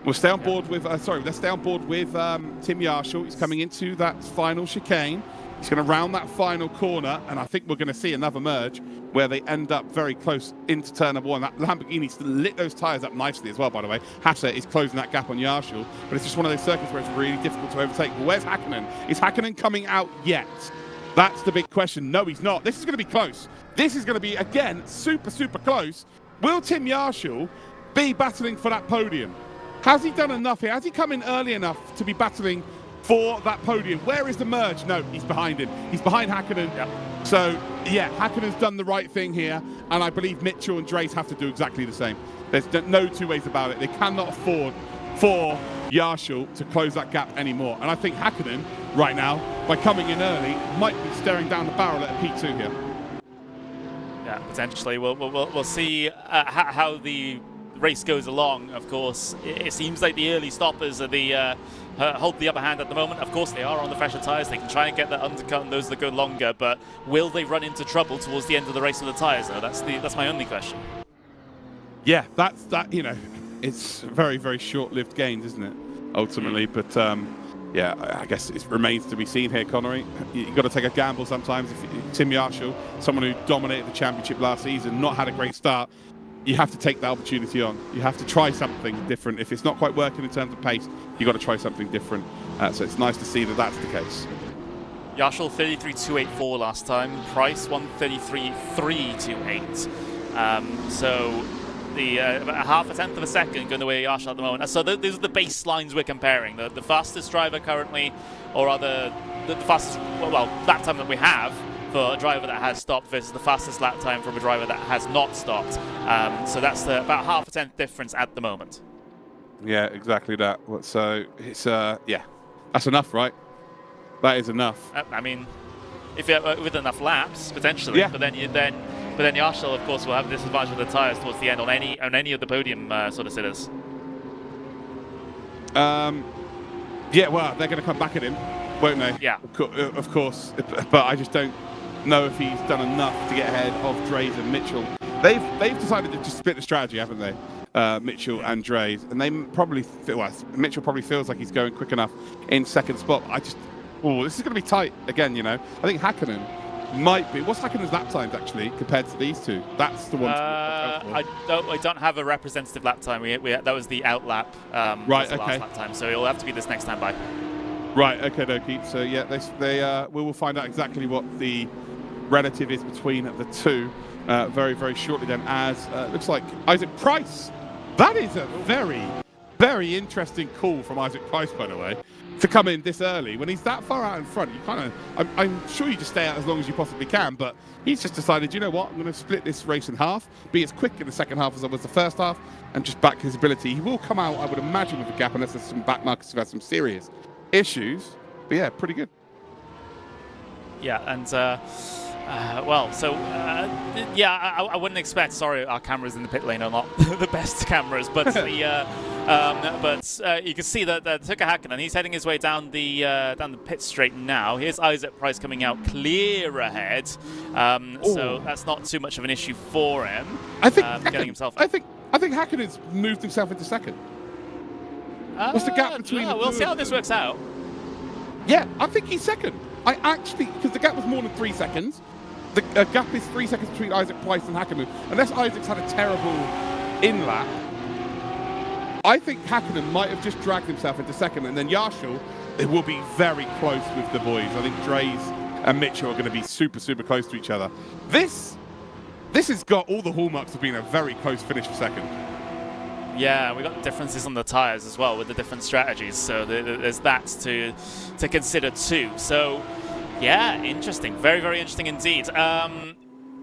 We'll stay on board with, let's stay on board with Tim Yarshall. He's coming into that final chicane. He's going to round that final corner, and I think we're going to see another merge where they end up very close into turn number one. That Lamborghini lit those tyres up nicely as well, by the way. Hasse is closing that gap on Yarshall, but it's just one of those circuits where it's really difficult to overtake. But where's Hakkinen? Is Hakkinen coming out yet? That's the big question. No, he's not. This is going to be close. This is going to be, again, super close. Will Tim Yarshall be battling for that podium? Has he done enough here? Has he come in early enough to be battling for that podium? Where is the merge? No, he's behind him. He's behind Hakkinen. Yep. So, yeah, Hakkinen's done the right thing here, and I believe Mitchell and Drees have to do exactly the same. There's no two ways about it. They cannot afford for Yarshall to close that gap anymore. And I think Hakkinen, right now, by coming in early, might be staring down the barrel at a P2 here. Yeah, potentially. We'll see how the race goes along. Of course, it seems like the early stoppers are the hold the upper hand at the moment. Of course, they are on the fresher tyres. They can try and get that undercut and those that go longer, but will they run into trouble towards the end of the race with the tyres, though? That's my only question. Yeah, you know, it's very short-lived gains, isn't it, ultimately? But yeah, I guess it remains to be seen here, Connery. You've got to take a gamble sometimes. If Tim Yarshall, someone who dominated the championship last season, not had a great start, you have to take that opportunity on. You have to try something different. If it's not quite working in terms of pace, you've got to try something different. So it's nice to see that that's the case. Yarshall 33.284 last time. Price 1:33.328. So the about half a tenth of a second going the way of Yarshall at the moment. So these are the baselines we're comparing. The fastest driver currently, or rather the fastest lap time that we have for a driver that has stopped versus the fastest lap time from a driver that has not stopped. So that's about half a tenth difference at the moment. Yeah, exactly that. So it's yeah, that's enough, right? That is enough. I mean, if with enough laps potentially, yeah. But then Yarshall, of course, will have a disadvantage with the tyres towards the end on any of the podium sort of sitters. Yeah, well, they're going to come back at him, won't they? Yeah. Of course. But I just don't know if he's done enough to get ahead of Drees and Mitchell. They've decided to just split the strategy, haven't they? Mitchell and Drees, and they probably Mitchell probably feels like he's going quick enough in second spot. This is going to be tight again. You know, I think Hakkinen might be. What's Hakkinen's lap times actually compared to these two? That's the one. I don't have a representative lap time. That was the out lap. Right. The Okay. last lap time, so it'll have to be this next time by. Right. Okay. Dokie. So yeah, we will find out exactly what the relative is between the two very shortly. Then, as looks like Isaac Price. That is a very interesting call from Isaac Price, by the way, to come in this early when he's that far out in front. You kind of, I'm sure you just stay out as long as you possibly can, but he's just decided, you know what, I'm going to split this race in half, be as quick in the second half as I was the first half, and just back his ability. He will come out, I would imagine, with a gap unless there's some back markers who have some serious issues. But yeah, pretty good. Yeah, and I wouldn't expect. Sorry, our cameras in the pit lane are not the best cameras, but you can see that Tucker Hakkinen, he's heading his way down the pit straight now. Here's Isaac Price coming out clear ahead, so that's not too much of an issue for him. I think getting himself. I think Hakkinen's moved himself into second. What's the gap between? We'll see how this works out. Yeah, I think he's second. I actually, because the gap was more than 3 seconds. The gap is 3 seconds between Isaac Price and Hakkinen. Unless Isaac's had a terrible in-lap, I think Hakkinen might have just dragged himself into second, and then Yarshall, it will be very close with the boys. I think Dreys and Mitchell are going to be super, super close to each other. This has got all the hallmarks of being a very close finish for second. Yeah, we got the differences on the tyres as well with the different strategies, so there's that to consider too. So, yeah, interesting, very, very interesting indeed.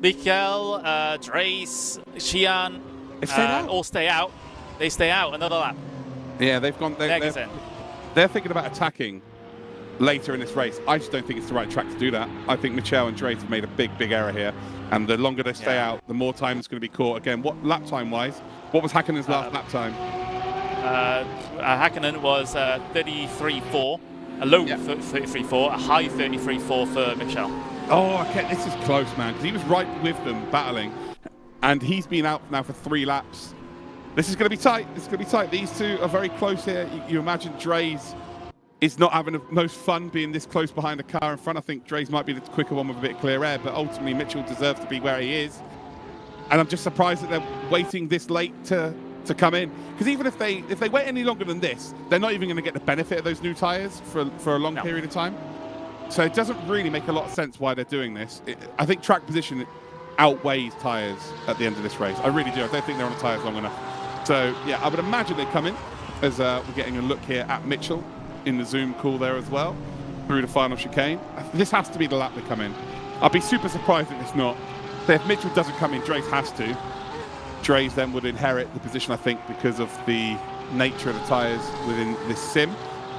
Mikael, Dreys, Xian, all stay out. They stay out another lap. Yeah, they've gone. They're thinking about attacking later in this race. I just don't think it's the right track to do that. I think Michel and Dreys have made a big, big error here. And the longer they stay out, the more time it's going to be caught. Again, what lap time-wise, what was Hakkinen's last lap time? Hakkinen was 33.4, a low 33.4, a high 33.4 for Michel. Oh, okay, this is close, man, because he was right with them battling. And he's been out now for 3 laps. This is going to be tight. This is going to be tight. These two are very close here. You imagine Dreys is not having the most fun being this close behind a car in front. I think Dreys might be the quicker one with a bit of clear air, but ultimately Mitchell deserves to be where he is. And I'm just surprised that they're waiting this late to come in. Because even if they wait any longer than this, they're not even going to get the benefit of those new tyres for a long period of time. So it doesn't really make a lot of sense why they're doing this. I think track position outweighs tyres at the end of this race. I really do. I don't think they're on the tyres long enough. So, yeah, I would imagine they come in as we're getting a look here at Mitchell in the Zoom call there as well, through the final chicane. This has to be the lap they come in. I'll be super surprised if it's not. So if Mitchell doesn't come in, Dreys has to. Dreys then would inherit the position, I think, because of the nature of the tyres within this sim.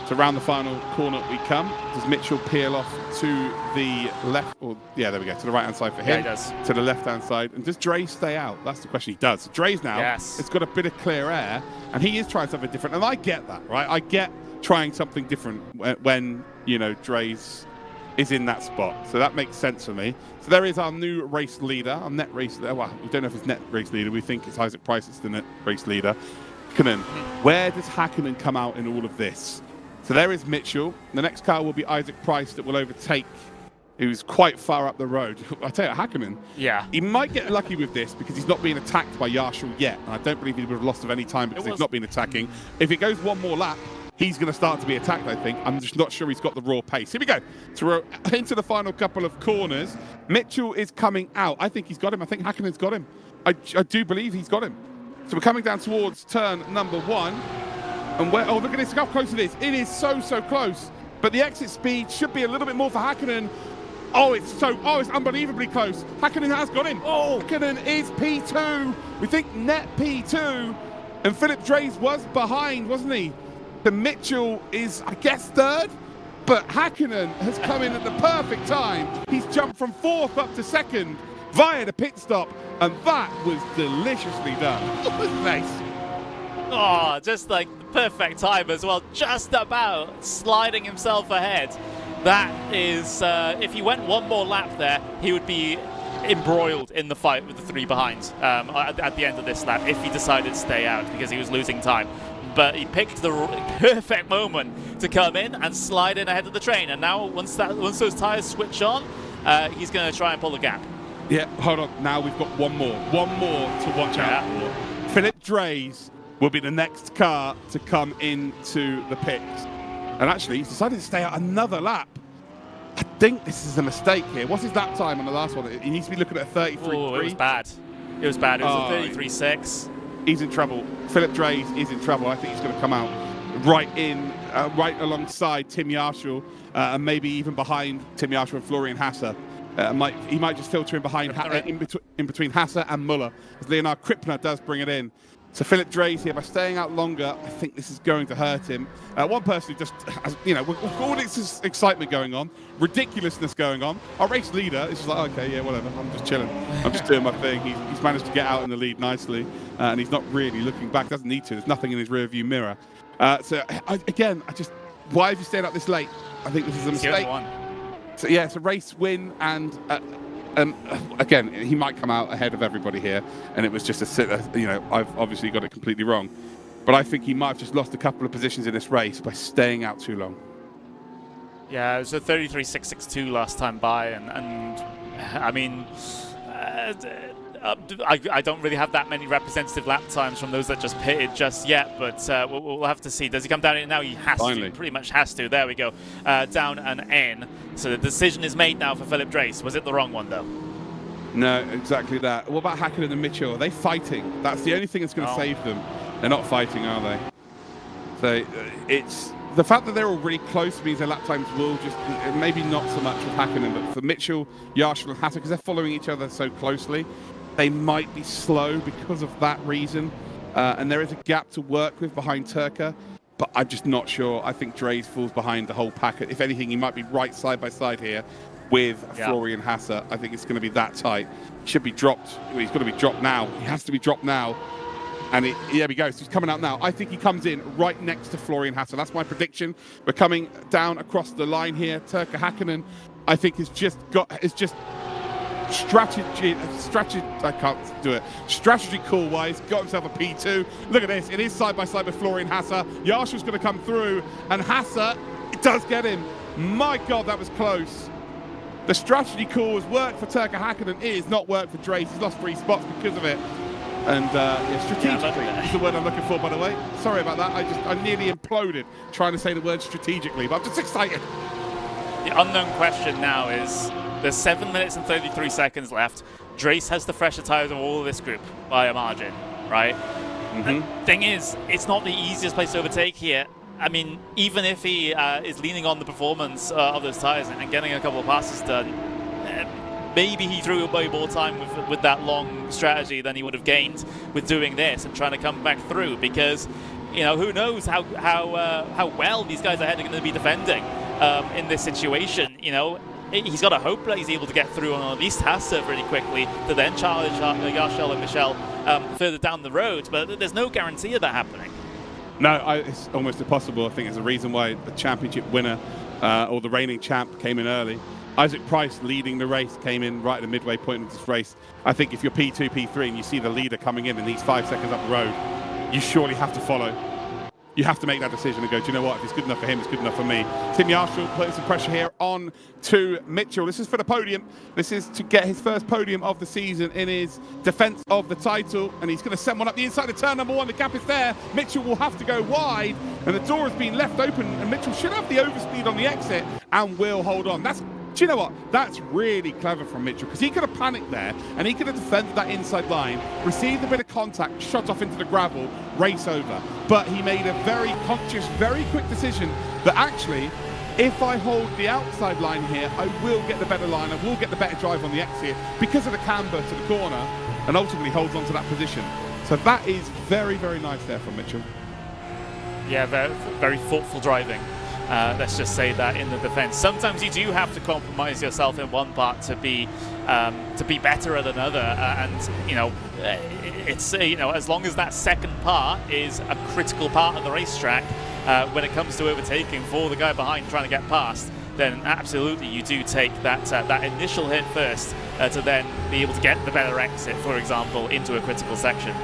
So around the final corner we come. Does Mitchell peel off to the left? Or yeah, there we go, to the right-hand side for him. Yeah, he does. To the left-hand side. And does Dreys stay out? That's the question. He does. So Dreys now, it's got a bit of clear air, and he is trying something different. And I get that, right? I get trying something different when you know, Dreys is in that spot. So that makes sense for me. So there is our new race leader, our net race leader. Well, we don't know if it's net race leader. We think it's Isaac Price that's the net race leader. Hakkinen. Where does Hakkinen come out in all of this? So there is Mitchell. The next car will be Isaac Price that will overtake, who's quite far up the road. I tell you, Hakkinen, he might get lucky with this because he's not being attacked by Yarshall yet. And I don't believe he would have lost of any time because he's not been attacking. If it goes one more lap, he's going to start to be attacked, I think. I'm just not sure he's got the raw pace. Here we go. So we're into the final couple of corners. Mitchell is coming out. I think he's got him. I think Hakkinen's got him. I do believe he's got him. So we're coming down towards turn number 1. And where, oh, look at this, how close it is. It is so, so close. But the exit speed should be a little bit more for Hakkinen. Oh, it's unbelievably close. Hakkinen has got him. Oh, Hakkinen is P2. We think net P2. And Philip Dreys was behind, wasn't he? The Mitchell is, I guess, 3rd. But Hakkinen has come in at the perfect time. He's jumped from 4th up to 2nd via the pit stop. And that was deliciously done. Look at his face. Oh, just like the perfect time as well, just about sliding himself ahead. That is, if he went one more lap there, he would be embroiled in the fight with the 3 behind at the end of this lap if he decided to stay out because he was losing time. But he picked the perfect moment to come in and slide in ahead of the train. And now, once those tyres switch on, he's going to try and pull the gap. Yeah, hold on. Now we've got one more to watch out for. Philip Dreys will be the next car to come into the pits. And actually, he's decided to stay out another lap. I think this is a mistake here. What's his lap time on the last one? He needs to be looking at a 33.3. Oh, it was bad. It was bad. It was a 33.6. He's in trouble. Philip Dreys is in trouble. I think he's going to come out right alongside Tim Yarshall, and maybe even behind Tim Yarshall and Florian Hasser. He might just filter in behind, in between Hasser and Muller, as Leonard Krippner does bring it in. So Philip Dreys here, by staying out longer, I think this is going to hurt him. One person who just, you know, with all this excitement going on, ridiculousness going on, our race leader is just like, okay, yeah, whatever, I'm just chilling. I'm just doing my thing. He's managed to get out in the lead nicely, and he's not really looking back. Doesn't need to. There's nothing in his rear-view mirror. Why have you stayed out this late? I think this is a mistake. So yeah, it's a race win, and again, he might come out ahead of everybody here, and it was just I've obviously got it completely wrong. But I think he might have just lost a couple of positions in this race by staying out too long. Yeah, it was a 33.662 last time by, and I mean, I don't really have that many representative lap times from those that just pitted just yet, but we'll have to see. Does he come down in now? He has to, pretty much has to. There we go, down an N. So the decision is made now for Philip Drace. Was it the wrong one, though? No, exactly that. What about Hakkinen and Mitchell? Are they fighting? That's the only thing that's going to save them. They're not fighting, are they? So it's the fact that they're all really close means their lap times will just, maybe not so much with Hakkinen, but for Mitchell, Yarshall and Hatter, because they're following each other so closely, they might be slow because of that reason. And there is a gap to work with behind Turka, but I'm just not sure. I think Drace falls behind the whole pack. If anything, he might be right side by side here with Florian Hasse. I think it's going to be that tight. He should be dropped. Well, he's got to be dropped now. He has to be dropped now. And there we go. So he's coming out now. I think he comes in right next to Florian Hasse. That's my prediction. We're coming down across the line here. Turka Hakkinen, I think, has just strategy. I can't do it. Strategy call wise, got himself a P2. Look at this. It is side by side with Florian Hasse. Yarshall's going to come through, and Hasse, it does get him. My God, that was close. The strategy call has worked for Turka Hakkinen. It is not worked for Drace. He's lost 3 spots because of it. And strategically is the word I'm looking for, by the way. Sorry about that. I nearly imploded trying to say the word strategically, but I'm just excited. The unknown question now is, there's 7 minutes and 33 seconds left. Drace has the fresher tires of all of this group by a margin, right? The thing is, it's not the easiest place to overtake here. I mean, even if he is leaning on the performance of those tires and getting a couple of passes done, maybe he threw away more time with that long strategy than he would have gained with doing this and trying to come back through, because, you know, who knows how well these guys ahead are going to be defending in this situation. You know, he's got to hope that he's able to get through on at least Hasse really quickly to then challenge Yarshall and Michel further down the road, but there's no guarantee of that happening. No, it's almost impossible. I think it's the reason why the championship winner or the reigning champ came in early. Isaac Price leading the race came in right at the midway point of this race. I think if you're P2, P3 and you see the leader coming in and he's 5 seconds up the road, you surely have to follow. You have to make that decision and go, do you know what? If it's good enough for him, it's good enough for me. Tim Yarshall putting some pressure here on to Mitchell. This is for the podium. This is to get his first podium of the season in his defense of the title. And he's going to send one up the inside of turn number 1. The gap is there. Mitchell will have to go wide. And the door has been left open. And Mitchell should have the overspeed on the exit and will hold on. Do you know what? That's really clever from Mitchell, because he could have panicked there and he could have defended that inside line, received a bit of contact, shot off into the gravel, race over. But he made a very conscious, very quick decision that actually, if I hold the outside line here, I will get the better line, I will get the better drive on the exit because of the camber to the corner, and ultimately holds on to that position. So that is very, very nice there from Mitchell. Yeah, very, very thoughtful driving. Let's just say that in the defense. Sometimes you do have to compromise yourself in one part to be better at another, and you know, it's you know, as long as that second part is a critical part of the racetrack when it comes to overtaking for the guy behind trying to get past, then absolutely you do take that initial hit first to then be able to get the better exit, for example, into a critical section.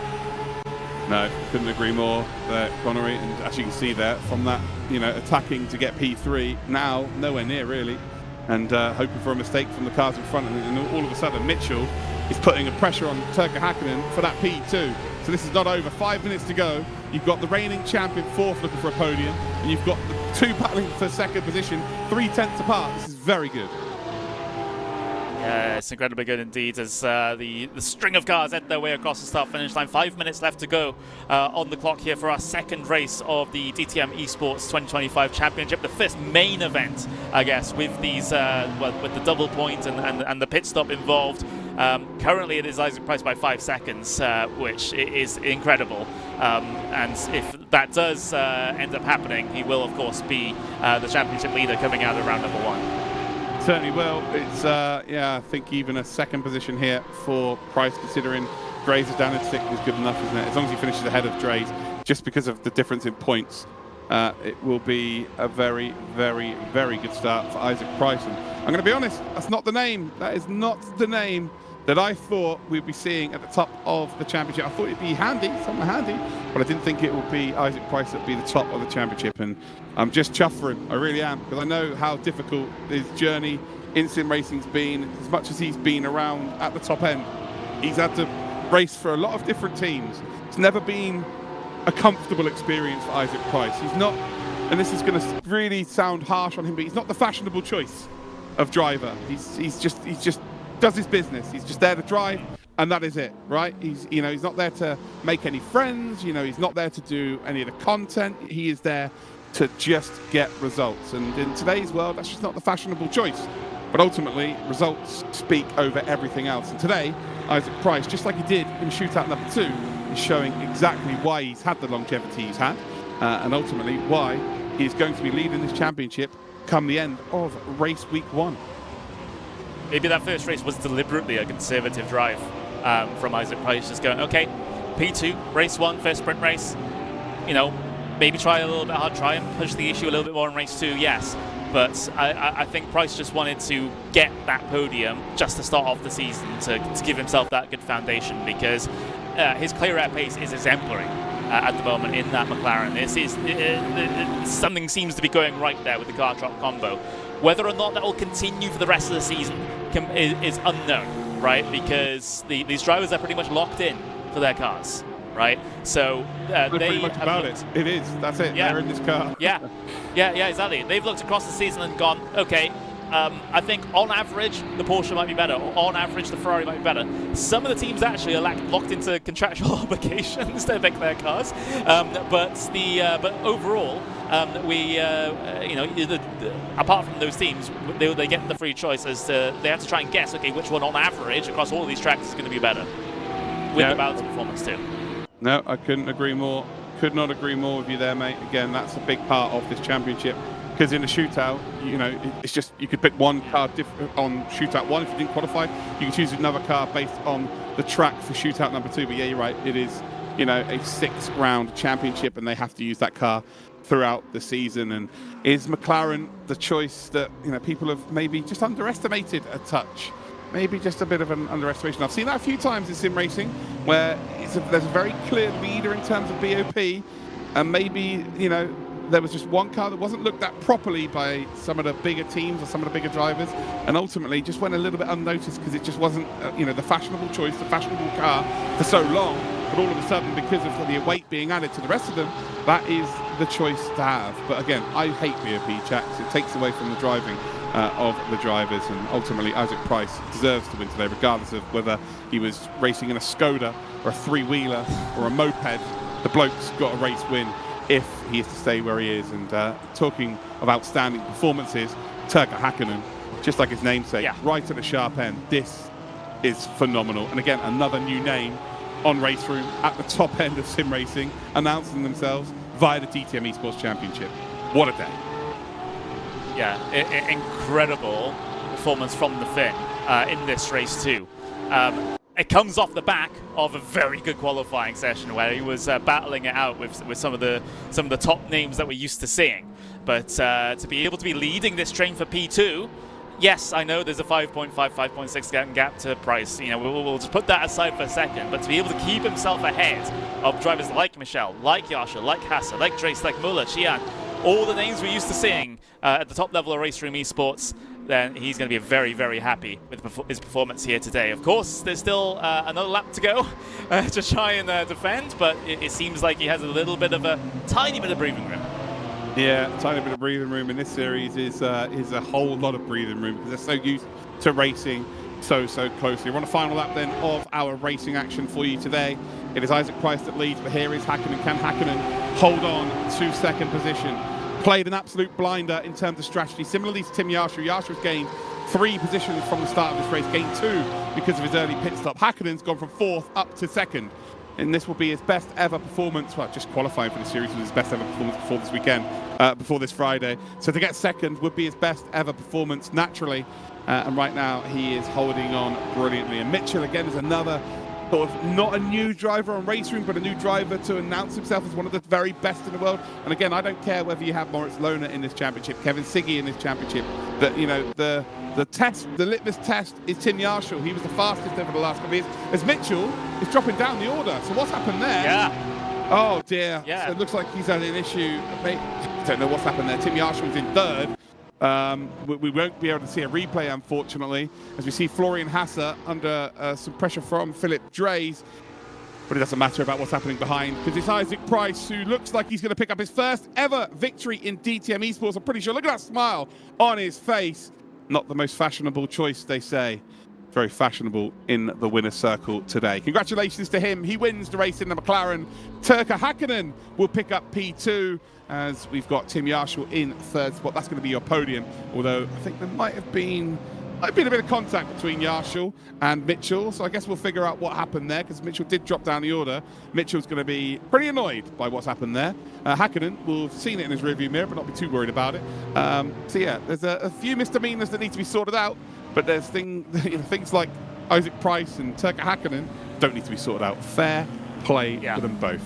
No, couldn't agree more there, Connery. And as you can see there, from that, you know, attacking to get P3, now nowhere near really, and hoping for a mistake from the cars in front, and all of a sudden Mitchell is putting a pressure on Turka Hakkinen for that P2. So this is not over. 5 minutes to go. You've got the reigning champion fourth looking for a podium, and you've got the two battling for second position, 3/10 apart. This is very good. Yeah, it's incredibly good indeed, as the string of cars head their way across the start-finish line. 5 minutes left to go on the clock here for our second race of the DTM eSports 2025 Championship, the first main event, I guess, with these with the double point and the pit stop involved. Currently, it is Isaac Price by 5 seconds, which is incredible. And if that does end up happening, he will, of course, be the championship leader coming out of round number 1. Certainly will. It's, yeah, I think even a second position here for Price, considering Drace is down at 6, is good enough, isn't it? As long as he finishes ahead of Drace, just because of the difference in points, it will be a very, very, very good start for Isaac Price. And I'm going to be honest, that's not the name. That is not the name that I thought we'd be seeing at the top of the championship. I thought it'd be handy, somewhere handy, but I didn't think it would be Isaac Price that would be the top of the championship. And I'm just chuffed for him. I really am, because I know how difficult his journey in sim racing's been. As much as he's been around at the top end, he's had to race for a lot of different teams. It's never been a comfortable experience for Isaac Price. He's not, and this is going to really sound harsh on him, but he's not the fashionable choice of driver. He's just does his business. He's just there to drive, and that is it, right? He's not there to make any friends. He's not there to do any of the content. He is there to just get results. And in today's world, that's just not the fashionable choice. But ultimately, results speak over everything else. And today, Isaac Price, just like he did in shootout number 2, is showing exactly why he's had the longevity he's had, and ultimately why he's going to be leading this championship come the end of race week 1. Maybe that first race was deliberately a conservative drive from Isaac Price, just going, okay, P2, race 1, first sprint race, maybe try a little bit hard, try and push the issue a little bit more in race 2, yes. But I think Price just wanted to get that podium just to start off the season, to give himself that good foundation, because his clear out pace is exemplary at the moment in that McLaren. Something seems to be going right there with the car truck combo. Whether or not that will continue for the rest of the season is unknown, right? Because these drivers are pretty much locked in for their cars, right? So they pretty much about it. It is. That's it. Yeah. They're in this car. Yeah, exactly. They've looked across the season and gone, okay, I think on average the Porsche might be better, or on average the Ferrari might be better. Some of the teams actually are locked into contractual obligations to pick their cars, but overall, apart from those teams, they get the free choice as to they have to try and guess, okay, which one on average across all these tracks is going to be better with the balance of performance too. No, I couldn't agree more. Could not agree more with you there, mate. Again, that's a big part of this championship. Because in a shootout, it's just, you could pick one car on shootout 1 if you didn't qualify. You can choose another car based on the track for shootout number 2. But yeah, you're right. It is, a 6-round championship, and they have to use that car throughout the season. And is McLaren the choice that people have maybe just underestimated a touch? Maybe just a bit of an underestimation. I've seen that a few times in sim racing, where there's a very clear leader in terms of BOP, and maybe there was just one car that wasn't looked at properly by some of the bigger teams or some of the bigger drivers, and ultimately just went a little bit unnoticed because it just wasn't the fashionable choice, the fashionable car for so long. But all of a sudden, because of the weight being added to the rest of them, that is the choice to have. But again, I hate BOP checks. It takes away from the driving of the drivers, and ultimately Isaac Price deserves to win today, regardless of whether he was racing in a Skoda or a 3-wheeler or a moped. The bloke's got a race win if he is to stay where he is. And talking of outstanding performances, Turka Hakkinen, just like his namesake, right at the sharp end. This is phenomenal. And again, another new name on Race Room at the top end of sim racing, announcing themselves via the DTM Esports Championship. What a day. Yeah, incredible performance from the Finn in this race too. It comes off the back of a very good qualifying session where he was battling it out with some of the top names that we're used to seeing. But to be able to be leading this train for P2, yes, I know there's a 5.5, 5.6 gap to Price. We'll just put that aside for a second. But to be able to keep himself ahead of drivers like Michel, like Yasha, like Hasse, like Trace, like Muller, Qian, all the names we're used to seeing at the top level of Race Room Esports, then he's going to be very, very happy with his performance here today. Of course, there's still another lap to go to try and defend, but it seems like he has a little bit of a tiny bit of breathing room. Yeah, a tiny bit of breathing room in this series is a whole lot of breathing room, because they're so used to racing so closely. We're on the final lap then of our racing action for you today. It is Isaac Price that leads, but here is Hakkinen. Can Hakkinen hold on to second position? Played an absolute blinder in terms of strategy. Similarly to Tim Yasha. Yasha's gained 3 positions from the start of this race, gained 2 because of his early pit stop. Hakkinen's gone from 4th up to 2nd. And this will be his best ever performance, well, just qualifying for the series was his best ever performance before this weekend, before this Friday. So to get 2nd would be his best ever performance naturally. And right now he is holding on brilliantly. And Mitchell, again, is another sort of not a new driver on Race Room, but a new driver to announce himself as one of the very best in the world. And again, I don't care whether you have Moritz Lohner in this championship, Kevin Siggy in this championship, that, you know, the test, the litmus test is Tim Yarshall. He was the fastest over the last couple of years. As Mitchell is dropping down the order. So what's happened there? Yeah. Oh, dear. Yeah. So it looks like he's had an issue. I don't know what's happened there. Tim Yarshall's in third. We won't be able to see a replay, unfortunately, as we see Florian Hasser under some pressure from Philip Drees. But it doesn't matter about what's happening behind, because it's Isaac Price, who looks like he's going to pick up his first ever victory in DTM Esports. I'm pretty sure. Look at that smile on his face. Not the most fashionable choice, they say. Very fashionable in the winner's circle today. Congratulations to him. He wins the race in the McLaren. Turkka Häkkinen will pick up P2, as we've got Tim Yarshall in third spot. That's going to be your podium, although I think there might have been a bit of contact between Yarshall and Mitchell, so I guess we'll figure out what happened there, because Mitchell did drop down the order. Mitchell's going to be pretty annoyed by what's happened there. Häkkinen will have seen it in his rearview mirror, but not be too worried about it. So yeah, there's a few misdemeanors that need to be sorted out, but there's things like Isaac Price and Turkka Häkkinen don't need to be sorted out. Fair play for them both.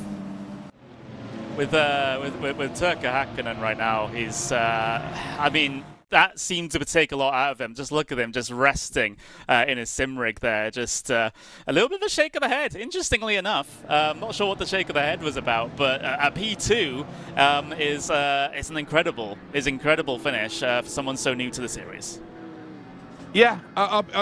With Turkka Häkkinen right now, he's I mean, that seemed to take a lot out of him. Just look at him, just resting in his sim rig there. Just a little bit of a shake of the head. Interestingly enough, not sure what the shake of the head was about, but a P2 is an incredible finish for someone so new to the series. Yeah,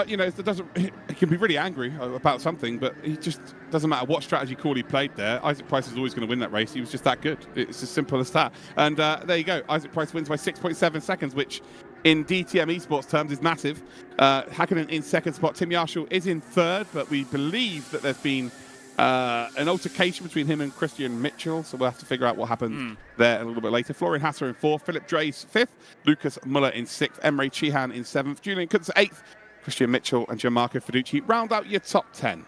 you know, it can be really angry about something, but he just doesn't matter what strategy call he played there. Isaac Price is always going to win that race. He was just that good. It's as simple as that. And there you go. Isaac Price wins by 6.7 seconds, which in DTM Esports terms is massive. Häkkinen in second spot. Tim Yarshall is in third, but we believe that there's been an altercation between him and Christian Mitchell, so we'll have to figure out what happened there a little bit later. Florian Hasser in fourth, Philip Drees fifth, Lucas Muller in sixth, Emre Cihan in seventh, Julian Kuntz eighth, Christian Mitchell and Gianmarco Fiducci round out your top 10.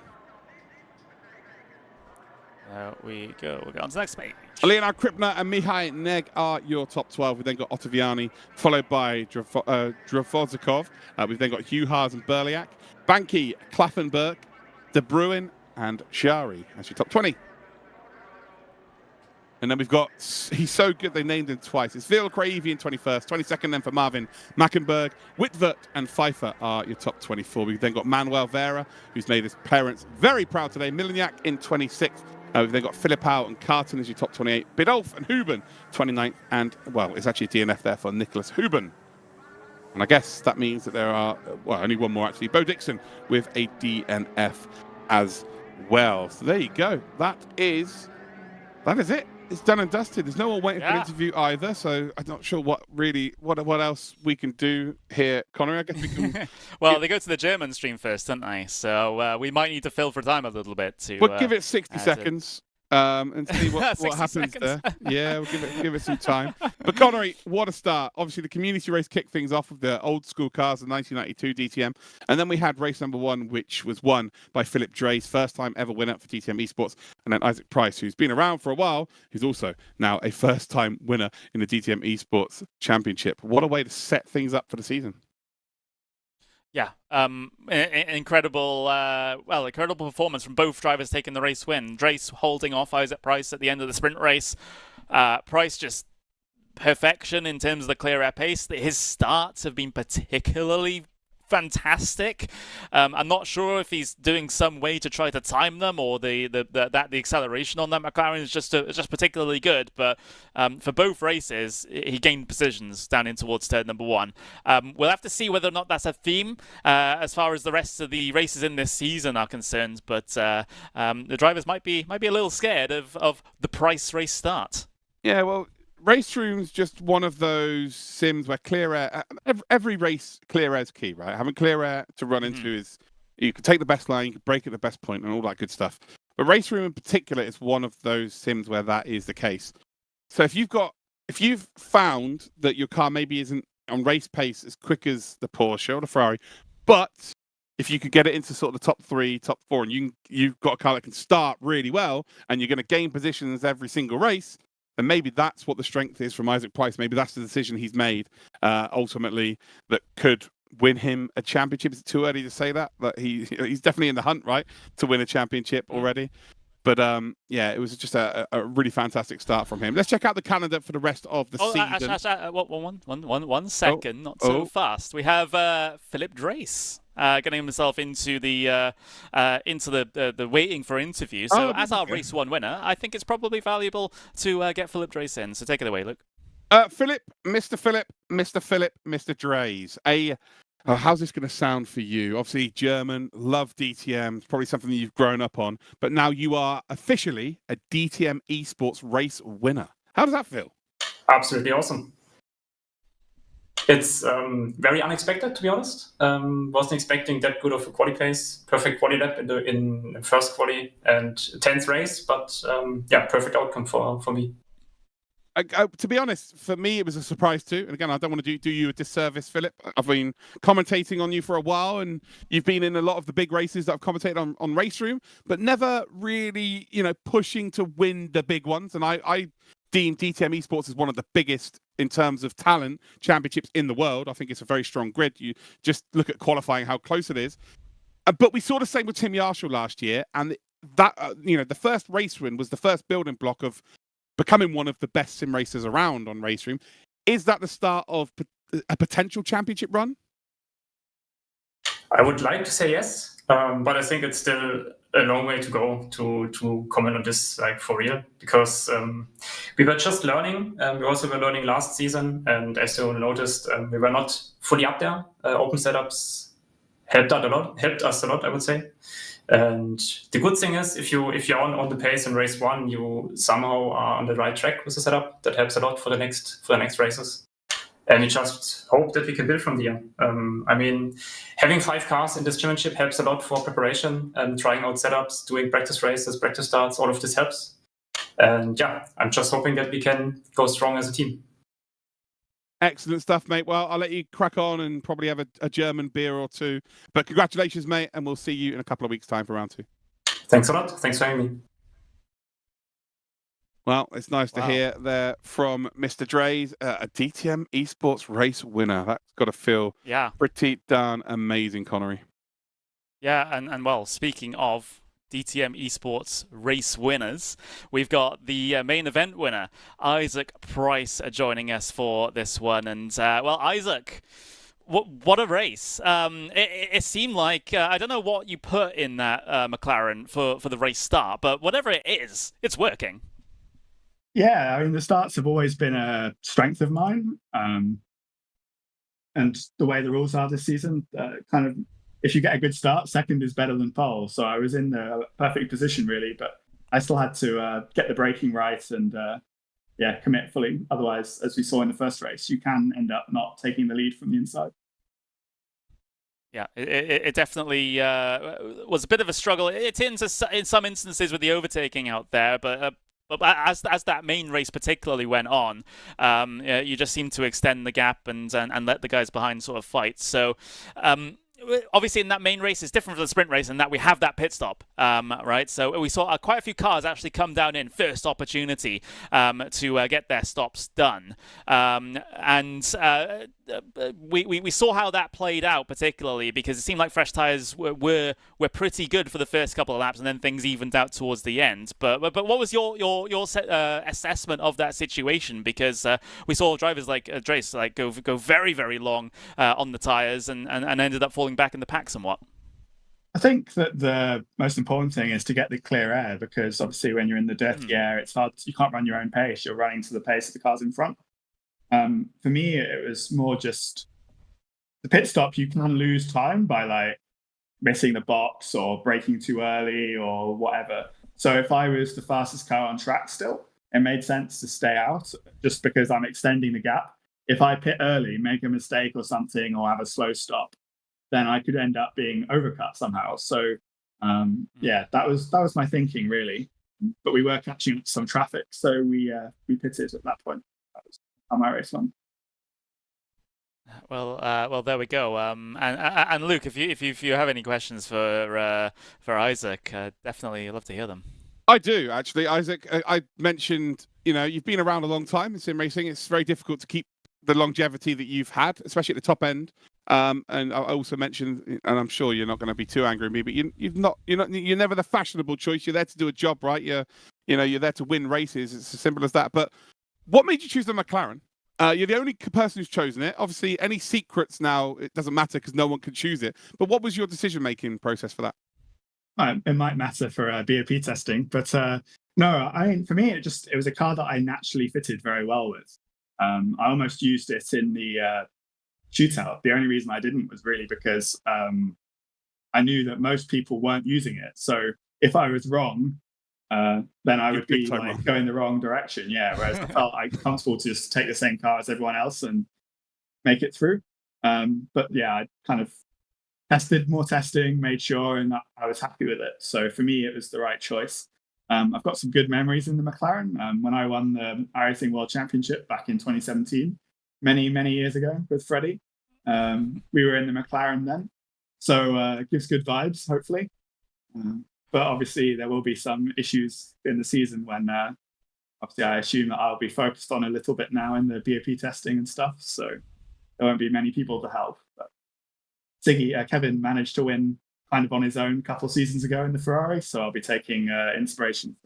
There we go. We'll go on to the next page. Leonard Kripner and Mihai Neg are your top 12. We've then got Ottaviani, followed by Dravozikov. We've then got Hugh Haas and Berliak, Banky, Klaffenberg, De Bruin, and Shari as your top 20. And then we've got, he's so good they named him twice. It's Vil Craigie in 21st, 22nd then for Marvin Mackenberg. Whitvert and Pfeiffer are your top 24. We've then got Manuel Vera, who's made his parents very proud today. Milignac in 26th. We've then got Philippau and Carton as your top 28. Bidolf and Huben, 29th. And, well, it's actually a DNF there for Nicholas Huben. And I guess that means that there are, well, only one more actually. Bo Dixon with a DNF as well. So there you go. That is it. It's done and dusted. There's no one waiting for an interview either, so I'm not sure what else we can do here, Connor. I guess we can. Well, they go to the German stream first, don't they? So we might need to fill for time a little bit to. We'll give it 60 seconds. And see what happens seconds. there. Yeah, we'll give it some time. But Connery, what a start. Obviously, the community race kicked things off with the old school cars of 1992 DTM. And then we had race number 1, which was won by Philip Drees, first time ever winner for DTM Esports. And then Isaac Price, who's been around for a while, who's also now a first time winner in the DTM Esports Championship. What a way to set things up for the season. Yeah, incredible performance from both drivers taking the race win. Drees holding off Isaac Price at the end of the sprint race. Price just perfection in terms of the clear air pace. His starts have been particularly fantastic. I'm not sure if he's doing some way to try to time them, or the acceleration on that McLaren is just particularly good. But for both races, he gained positions down in towards turn number 1. We'll have to see whether or not that's a theme as far as the rest of the races in this season are concerned. But the drivers might be a little scared of the Price race start. Yeah, well, Race Room's just one of those sims where clear air, every race, clear air is key, right? Having clear air to run into is, you can take the best line, you can break at the best point and all that good stuff. But Race Room in particular is one of those sims where that is the case. So if you've found that your car maybe isn't on race pace as quick as the Porsche or the Ferrari, but if you could get it into sort of the top 3, top 4, and you've got a car that can start really well, and you're going to gain positions every single race, and maybe that's what the strength is from Isaac Price. Maybe that's the decision he's made ultimately that could win him a championship. Is it too early to say that? But he's definitely in the hunt, right, to win a championship already. But yeah, it was just a really fantastic start from him. Let's check out the calendar for the rest of the season. One second, not so fast. We have Philip Drace getting himself into the waiting for interview. So as our race 1 winner, I think it's probably valuable to get Philip Drace in. So take it away, Luke. Philip, Mr. Drace. How's this going to sound for you? Obviously, German, love DTM. It's probably something that you've grown up on. But now you are officially a DTM eSports race winner. How does that feel? Absolutely awesome. It's very unexpected, to be honest. Wasn't expecting that good of a quali pace. Perfect quali lap in the first quali and 10th race. But yeah, perfect outcome for me. To be honest, for me, it was a surprise too. And again, I don't want to do you a disservice, Philip. I've been commentating on you for a while, and you've been in a lot of the big races that I've commentated on Race Room, but never really, pushing to win the big ones. And I deem DTM eSports as one of the biggest in terms of talent championships in the world. I think it's a very strong grid. You just look at qualifying, how close it is. But we saw the same with Tim Yarshall last year, and that the first race win was the first building block of becoming one of the best sim racers around on Race Room. Is that the start of a potential championship run? I would like to say yes, but I think it's still a long way to go to comment on this for real, because we were just learning. We also were learning last season, and as you noticed, we were not fully up there. Open setups helped us a lot, I would say. And the good thing is, if you're on the pace in race 1, you somehow are on the right track with the setup. That helps a lot for the next races. And we just hope that we can build from there. I mean, having 5 cars in this championship helps a lot for preparation and trying out setups, doing practice races, practice starts. All of this helps. And yeah, I'm just hoping that we can go strong as a team. Excellent stuff, mate. Well, I'll let you crack on and probably have a German beer or two. But congratulations, mate, and we'll see you in a couple of weeks' time for round 2. Thanks a lot. Thanks for having me. Well, it's nice to hear there from Mr. Drace, a DTM eSports race winner. That's got to feel pretty darn amazing, Connery. Yeah, and well, speaking of DTM eSports race winners, we've got the main event winner, Isaac Price, joining us for this one. And well, Isaac, what a race! It seemed like I don't know what you put in that McLaren for the race start, but whatever it is, it's working. Yeah, I mean, the starts have always been a strength of mine, and the way the rules are this season, kind of, if you get a good start, second is better than pole. So I was in the perfect position, really, but I still had to get the braking right and commit fully. Otherwise, as we saw in the first race, you can end up not taking the lead from the inside. Yeah, it definitely was a bit of a struggle. It's in some instances with the overtaking out there, but as that main race particularly went on, you just seemed to extend the gap and let the guys behind sort of fight. So obviously in that main race it's different from the sprint race in that we have that pit stop, right? So we saw quite a few cars actually come down in first opportunity to get their stops done, and we saw how that played out, particularly because it seemed like fresh tires were pretty good for the first couple of laps, and then things evened out towards the end. But what was your assessment of that situation? Because we saw drivers like Drace go very, very long on the tires and ended up falling back in the pack somewhat. I think that the most important thing is to get the clear air, because obviously when you're in the dirty air, it's hard. You can't run your own pace. You're running to the pace of the cars in front. For me, it was more just the pit stop. You can lose time by missing the box or braking too early or whatever. So if I was the fastest car on track still, it made sense to stay out just because I'm extending the gap. If I pit early, make a mistake or something, or have a slow stop, then I could end up being overcut somehow. So that was my thinking, really. But we were catching some traffic, so we pitted at that point. That was how my race won. Well, there we go. And Luke, if you have any questions for Isaac, definitely love to hear them. I do, actually, Isaac. I mentioned, you've been around a long time in sim racing. It's very difficult to keep the longevity that you've had, especially at the top end. And I also mentioned, and I'm sure you're not going to be too angry at me, but you're never the fashionable choice. You're there to do a job, right? You're there to win races. It's as simple as that. But what made you choose the McLaren? You're the only person who's chosen it. Obviously, any secrets now, it doesn't matter because no one can choose it. But what was your decision-making process for that? It might matter for BOP testing, but no, for me, it was a car that I naturally fitted very well with. I almost used it in the shootout. The only reason I didn't was really because I knew that most people weren't using it. So if I was wrong, then I would be like going the wrong direction. Yeah. Whereas I felt comfortable to just take the same car as everyone else and make it through. But yeah, I kind of tested more testing, made sure, and I was happy with it. So for me, it was the right choice. I've got some good memories in the McLaren. When I won the iRacing World Championship back in 2017, many, many years ago with Freddie, we were in the McLaren then. So it gives good vibes, hopefully. But obviously, there will be some issues in the season when, obviously, I assume that I'll be focused on a little bit now in the BOP testing and stuff. So there won't be many people to help. But Kevin managed to win kind of on his own a couple of seasons ago in the Ferrari. So I'll be taking inspiration.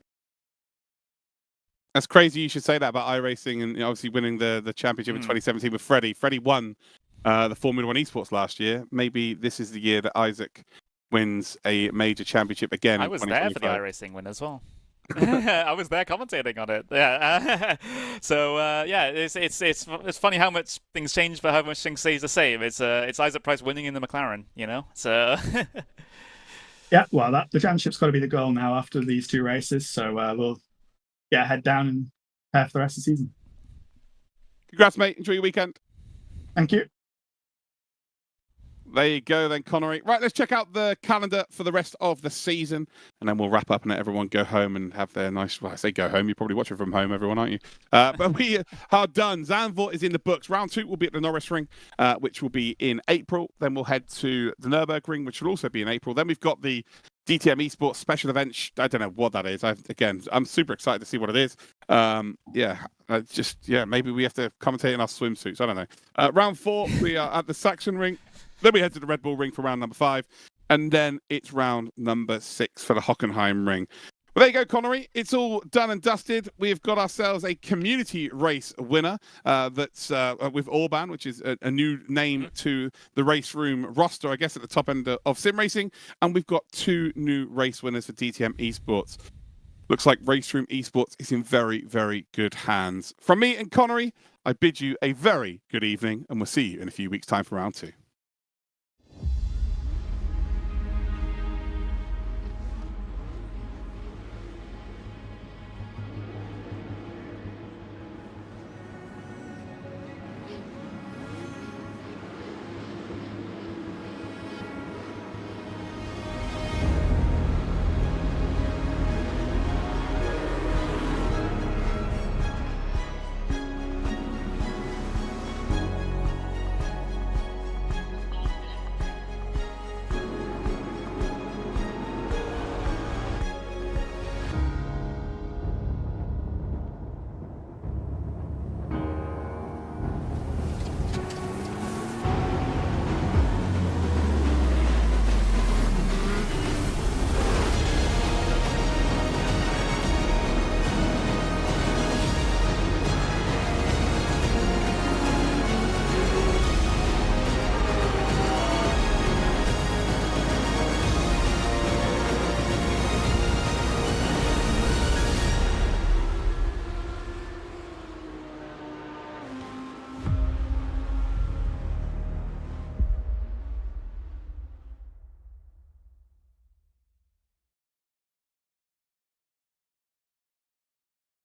That's crazy you should say that about iRacing and obviously winning the championship in 2017 with Freddie. Freddie won the Formula 1 eSports last year. Maybe this is the year that Isaac wins a major championship again. I was there for the iRacing win as well. I was there commentating on it. Yeah. So yeah, it's funny how much things change, but how much things stay the same. It's Isaac Price winning in the McLaren, you know. So yeah, well, the championship's got to be the goal now after these two races. So we'll head down and prepare for the rest of the season. Congrats, mate. Enjoy your weekend. Thank you. There you go then, Connery. Right, let's check out the calendar for the rest of the season, and then we'll wrap up and let everyone go home and have their nice... Well, I say go home, you're probably watching from home, everyone, aren't you? But we are done. Zandvoort is in the books. Round 2 will be at the Norris Ring, which will be in April. Then we'll head to the Nürburgring, which will also be in April. Then we've got the DTM eSports special event. I don't know what that is. I'm super excited to see what it is. Maybe we have to commentate in our swimsuits. I don't know. Round 4, we are at the Saxon Ring. Then we head to the Red Bull Ring for round number 5. And then it's round number 6 for the Hockenheim Ring. Well, there you go, Connery. It's all done and dusted. We've got ourselves a community race winner that's with Orban, which is a new name to the race room roster, I guess, at the top end of sim racing. And we've got 2 new race winners for DTM eSports. Looks like Race Room Esports is in very, very good hands. From me and Connery, I bid you a very good evening, and we'll see you in a few weeks' time for round 2.